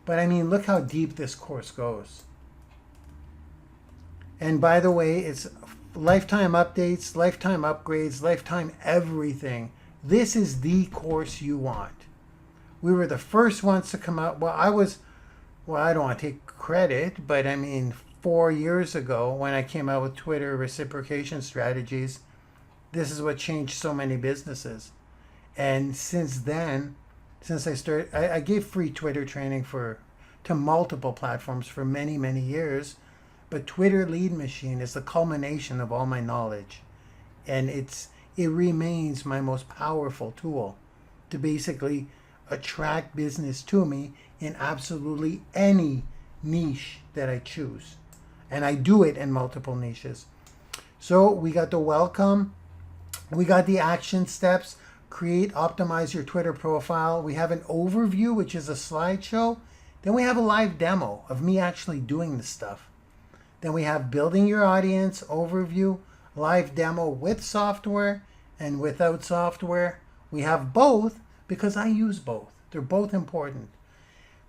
but I mean, look how deep this course goes. And by the way, it's lifetime updates, lifetime upgrades, lifetime everything. This is the course you want. We were the first ones to come out. Well, I don't want to take credit, but I mean, 4 years ago when I came out with Twitter reciprocation strategies, this is what changed so many businesses. And since then, since I started, I gave free Twitter training to multiple platforms for many, many years. But Twitter lead machine is the culmination of all my knowledge. And it remains my most powerful tool to basically attract business to me in absolutely any niche that I choose. And I do it in multiple niches. So we got the welcome. We got the action steps. Create, optimize your Twitter profile. We have an overview, which is a slideshow. Then we have a live demo of me actually doing the stuff. Then we have building your audience, overview, live demo with software and without software. We have both because I use both. They're both important.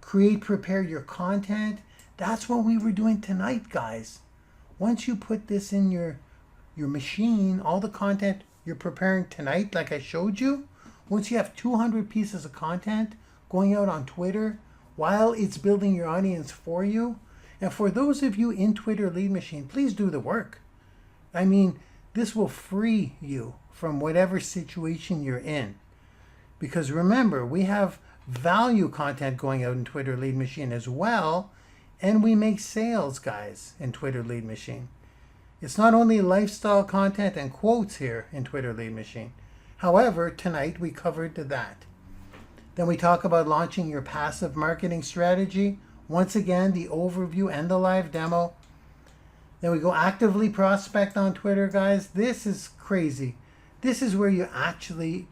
Create, prepare your content. That's what we were doing tonight, guys. Once you put this in your machine, all the content you're preparing tonight, like I showed you, once you have 200 pieces of content going out on Twitter while it's building your audience for you. And for those of you in Twitter Lead Machine, please do the work. I mean, this will free you from whatever situation you're in. Because remember, we have value content going out in Twitter Lead Machine as well. And we make sales, guys, in Twitter Lead Machine. It's not only lifestyle content and quotes here in Twitter Lead Machine. However, tonight we covered that. Then we talk about launching your passive marketing strategy. Once again, the overview and the live demo. Then we go actively prospect on Twitter, guys. This is crazy. This is where you actually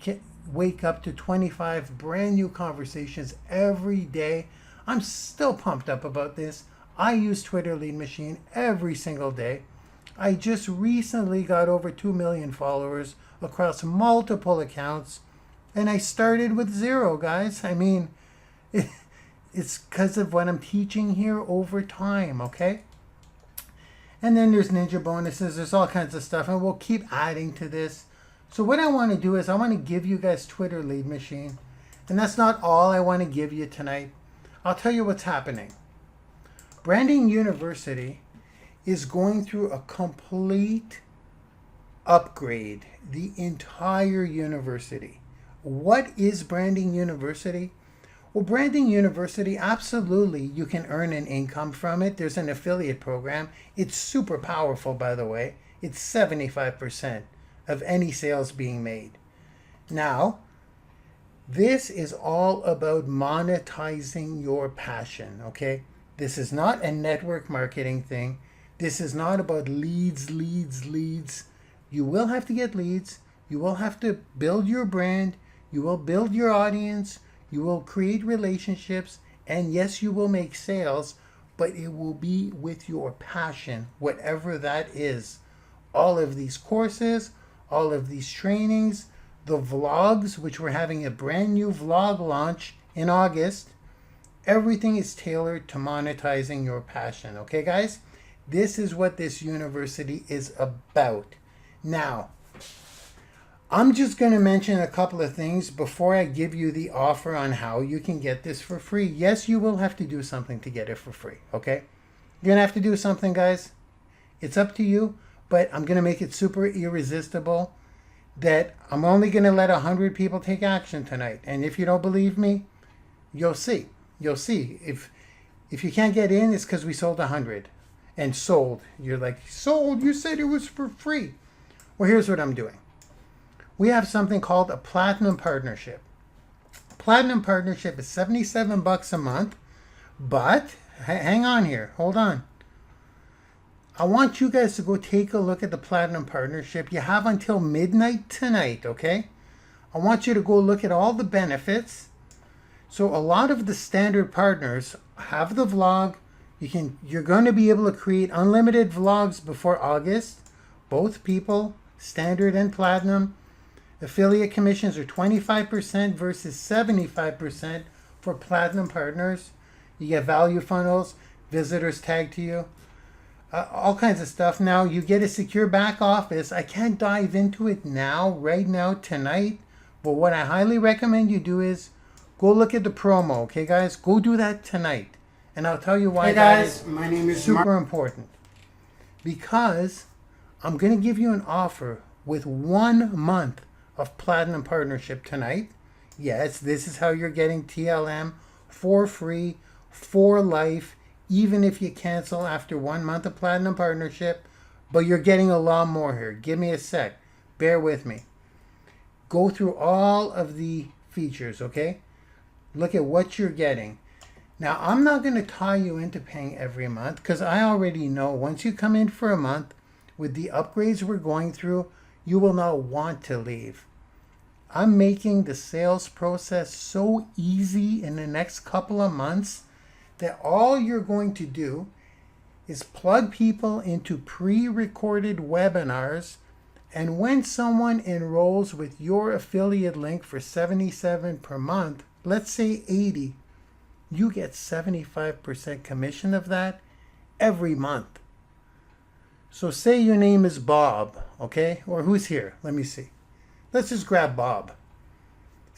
wake up to 25 brand new conversations every day. I'm still pumped up about this. I use Twitter Lead Machine every single day. I just recently got over 2 million followers across multiple accounts. And I started with 0, guys. I mean, it's because of what I'm teaching here over time, okay? And then there's ninja bonuses. There's all kinds of stuff. And we'll keep adding to this. So what I want to do is I want to give you guys Twitter Lead Machine. And that's not all I want to give you tonight. I'll tell you what's happening. Branding University is going through a complete upgrade. The entire university. What is Branding University? Well, Branding University, absolutely, you can earn an income from it. There's an affiliate program. It's super powerful, by the way. It's 75% of any sales being made. Now, this is all about monetizing your passion, okay? This is not a network marketing thing. This is not about leads. You will have to get leads. You will have to build your brand. You will build your audience. You will create relationships. And yes, you will make sales, but it will be with your passion, whatever that is. All of these courses, all of these trainings, the vlogs, which we're having a brand new vlog launch in August, everything is tailored to monetizing your passion. Okay, guys? This is what this university is about. Now, I'm just going to mention a couple of things before I give you the offer on how you can get this for free. Yes, you will have to do something to get it for free, okay? You're going to have to do something, guys. It's up to you, but I'm going to make it super irresistible that I'm only going to let 100 people take action tonight. And if you don't believe me, you'll see. You'll see. If you can't get in, it's because we sold 100 and sold. You're like, sold? You said it was for free. Well, here's what I'm doing. We have something called a platinum partnership. Platinum partnership is $77 a month, but hang on here. Hold on. I want you guys to go take a look at the platinum partnership. You have until midnight tonight, okay? I want you to go look at all the benefits. So a lot of the standard partners have the vlog. You're going to be able to create unlimited vlogs before August. Both people, standard and platinum. Affiliate commissions are 25% versus 75% for platinum partners. You get value funnels, visitors tagged to you, all kinds of stuff. Now, you get a secure back office. I can't dive into it now, right now, tonight. But what I highly recommend you do is go look at the promo, okay, guys? Go do that tonight. And I'll tell you why. Hey, guys, my name is super important. Because I'm going to give you an offer with 1 month of platinum partnership tonight. Yes, this is how you're getting TLM for free, for life, even if you cancel after 1 month of platinum partnership. But you're getting a lot more here. Give me a sec. Bear with me. Go through all of the features, okay? Look at what you're getting. Now, I'm not going to tie you into paying every month because I already know once you come in for a month with the upgrades we're going through, you will not want to leave. I'm making the sales process so easy in the next couple of months that all you're going to do is plug people into pre-recorded webinars, and when someone enrolls with your affiliate link for $77 per month, let's say $80, you get 75% commission of that every month. So say your name is Bob, okay? Or who's here? Let me see. Let's just grab Bob.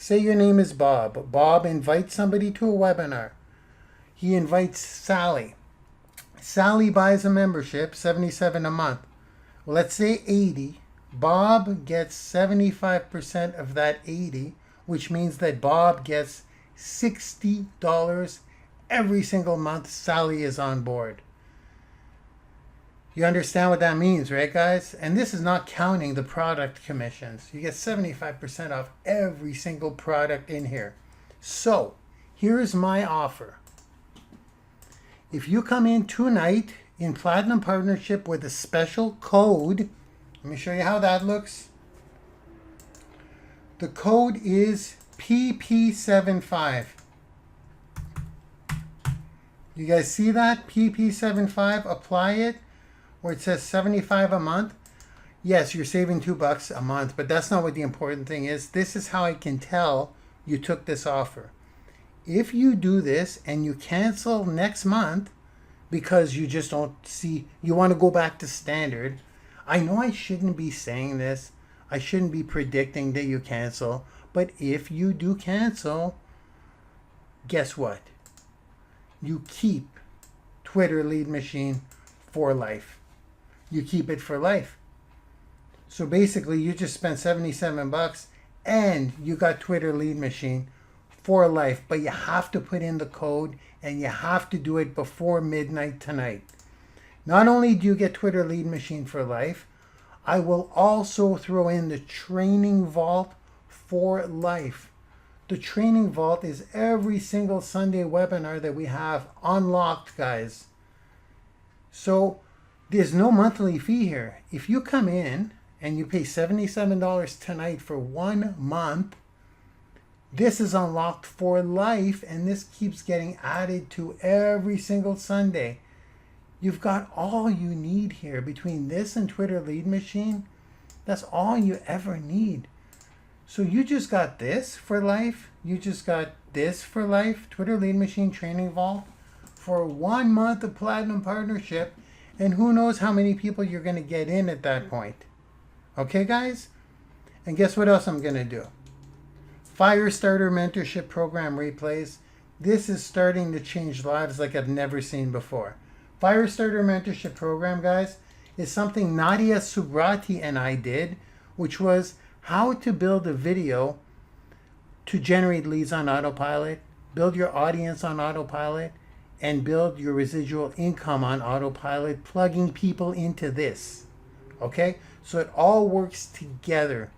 Say your name is Bob. Bob invites somebody to a webinar. He invites Sally. Sally buys a membership, $77 a month. Well, let's say 80. Bob gets 75% of that 80, which means that Bob gets $60 every single month Sally is on board. You understand what that means, right, guys? And this is not counting the product commissions. You get 75% off every single product in here. So, here's my offer. If you come in tonight in Platinum Partnership with a special code, let me show you how that looks. The code is PP75. You guys see that? PP75, apply it. Where it says 75 a month. Yes, you're saving $2 a month, but that's not what the important thing is. This is how I can tell you took this offer. If you do this and you cancel next month because you just don't see, you want to go back to standard. I know I shouldn't be saying this. I shouldn't be predicting that you cancel, but if you do cancel, guess what? You keep Twitter Lead Machine for life. You keep it for life. So basically, you just spent $77 and you got Twitter Lead Machine for life. But you have to put in the code and you have to do it before midnight tonight. Not only do you get Twitter Lead Machine for life, I will also throw in the Training Vault for life. The Training Vault is every single Sunday webinar that we have unlocked, guys. So there's no monthly fee here. If you come in and you pay $77 tonight for 1 month, this is unlocked for life, and this keeps getting added to every single Sunday. You've got all you need here between this and Twitter Lead Machine. That's all you ever need. So you just got this for life. You just got this for life. Twitter Lead Machine Training Vault for 1 month of Platinum Partnership. And who knows how many people you're going to get in at that point. Okay, guys? And guess what else I'm going to do? Firestarter Mentorship Program replays. This is starting to change lives like I've never seen before. Firestarter Mentorship Program, guys, is something Nadia Subrati and I did, which was how to build a video to generate leads on autopilot, build your audience on autopilot, and build your residual income on autopilot, plugging people into this. Okay? So it all works together.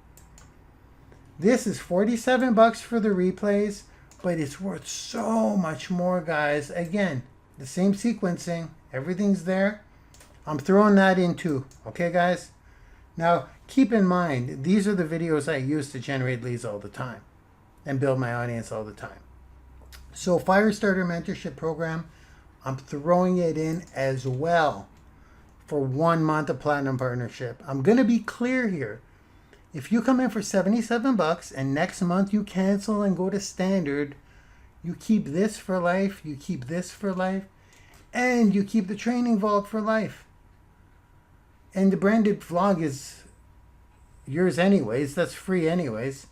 This is $47 for the replays, but it's worth so much more, guys. Again, the same sequencing, everything's there. I'm throwing that in too. Okay, guys? Now, keep in mind, these are the videos I use to generate leads all the time and build my audience all the time. So Firestarter Mentorship Program, I'm throwing it in as well for 1 month of Platinum Partnership. I'm going to be clear here. If you come in for $77 and next month you cancel and go to standard, you keep this for life, you keep this for life, and you keep the Training Vault for life. And the branded vlog is yours anyways. That's free anyways.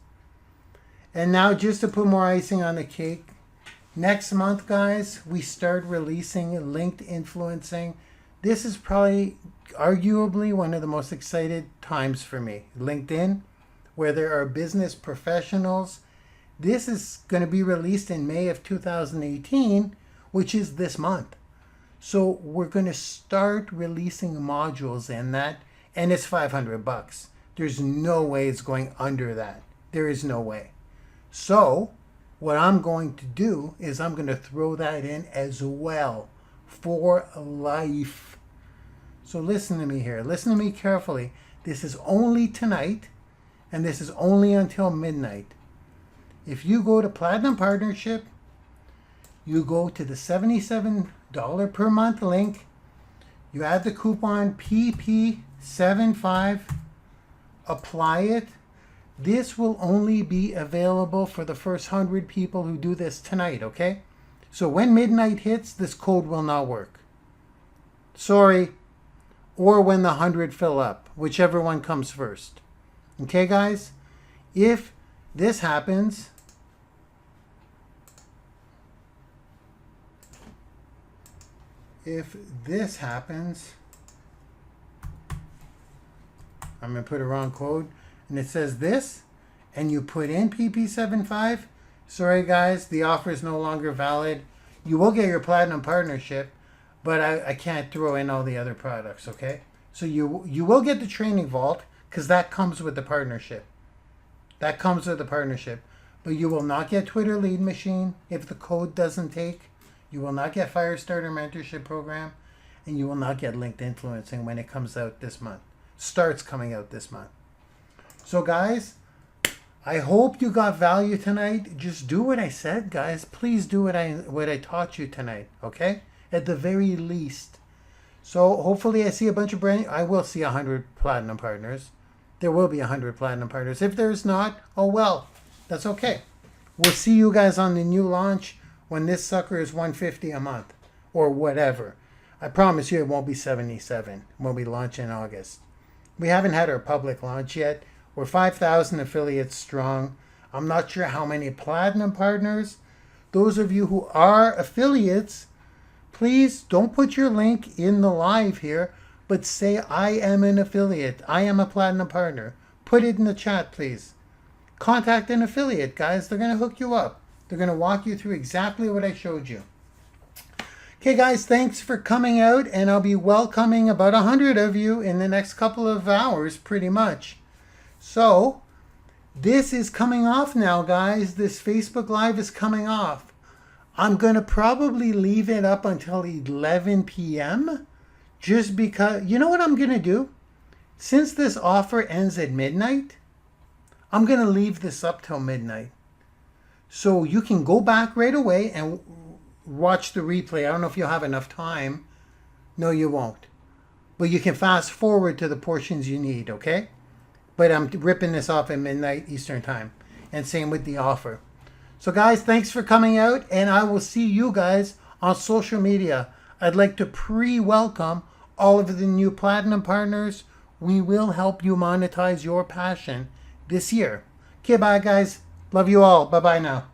And now just to put more icing on the cake, next month, guys, we start releasing linked influencing. This is probably arguably one of the most excited times for me. LinkedIn, where there are business professionals. This is going to be released in May of 2018, which is this month. So we're going to start releasing modules in that, and it's $500. There's no way it's going under that. There is no way. So what I'm going to do is I'm going to throw that in as well for life. So listen to me here. Listen to me carefully. This is only tonight, and this is only until midnight. If you go to Platinum Partnership, you go to the $77 per month link, you add the coupon PP75, apply it. This will only be available for the first 100 people who do this tonight, okay? So when midnight hits, this code will not work. Sorry. Or when the 100 fill up, whichever one comes first. Okay, guys? If this happens, if this happens, I'm going to put a wrong code, and it says this, and you put in PP75, sorry guys, the offer is no longer valid. You will get your platinum partnership, but I can't throw in all the other products, okay? So you will get the training vault, because that comes with the partnership. That comes with the partnership. But you will not get Twitter lead machine if the code doesn't take. You will not get Firestarter mentorship program, and you will not get linked influencing when it comes out this month. Starts coming out this month. So guys, I hope you got value tonight. Just do what I said, guys. Please do what I taught you tonight, okay? At the very least. So hopefully I see a bunch of I will see 100 platinum partners. There will be 100 platinum partners. If there's not, oh well, that's okay. We'll see you guys on the new launch when this sucker is $150 a month or whatever. I promise you it won't be $77 when we launch in August. We haven't had our public launch yet. We're 5,000 affiliates strong. I'm not sure how many platinum partners. Those of you who are affiliates, please don't put your link in the live here, but say I am an affiliate. I am a platinum partner. Put it in the chat, please. Contact an affiliate, guys. They're going to hook you up. They're going to walk you through exactly what I showed you. Okay, guys, thanks for coming out, and I'll be welcoming about 100 of you in the next couple of hours, pretty much. So, this is coming off now, guys. This Facebook Live is coming off. I'm going to probably leave it up until 11 p.m. just because, you know what I'm going to do? Since this offer ends at midnight, I'm going to leave this up till midnight. So you can go back right away and watch the replay. I don't know if you'll have enough time. No, you won't. But you can fast forward to the portions you need, okay? But I'm ripping this off at midnight Eastern time. And same with the offer. So guys, thanks for coming out, and I will see you guys on social media. I'd like to pre-welcome all of the new platinum partners. We will help you monetize your passion this year. Okay, bye guys. Love you all. Bye-bye now.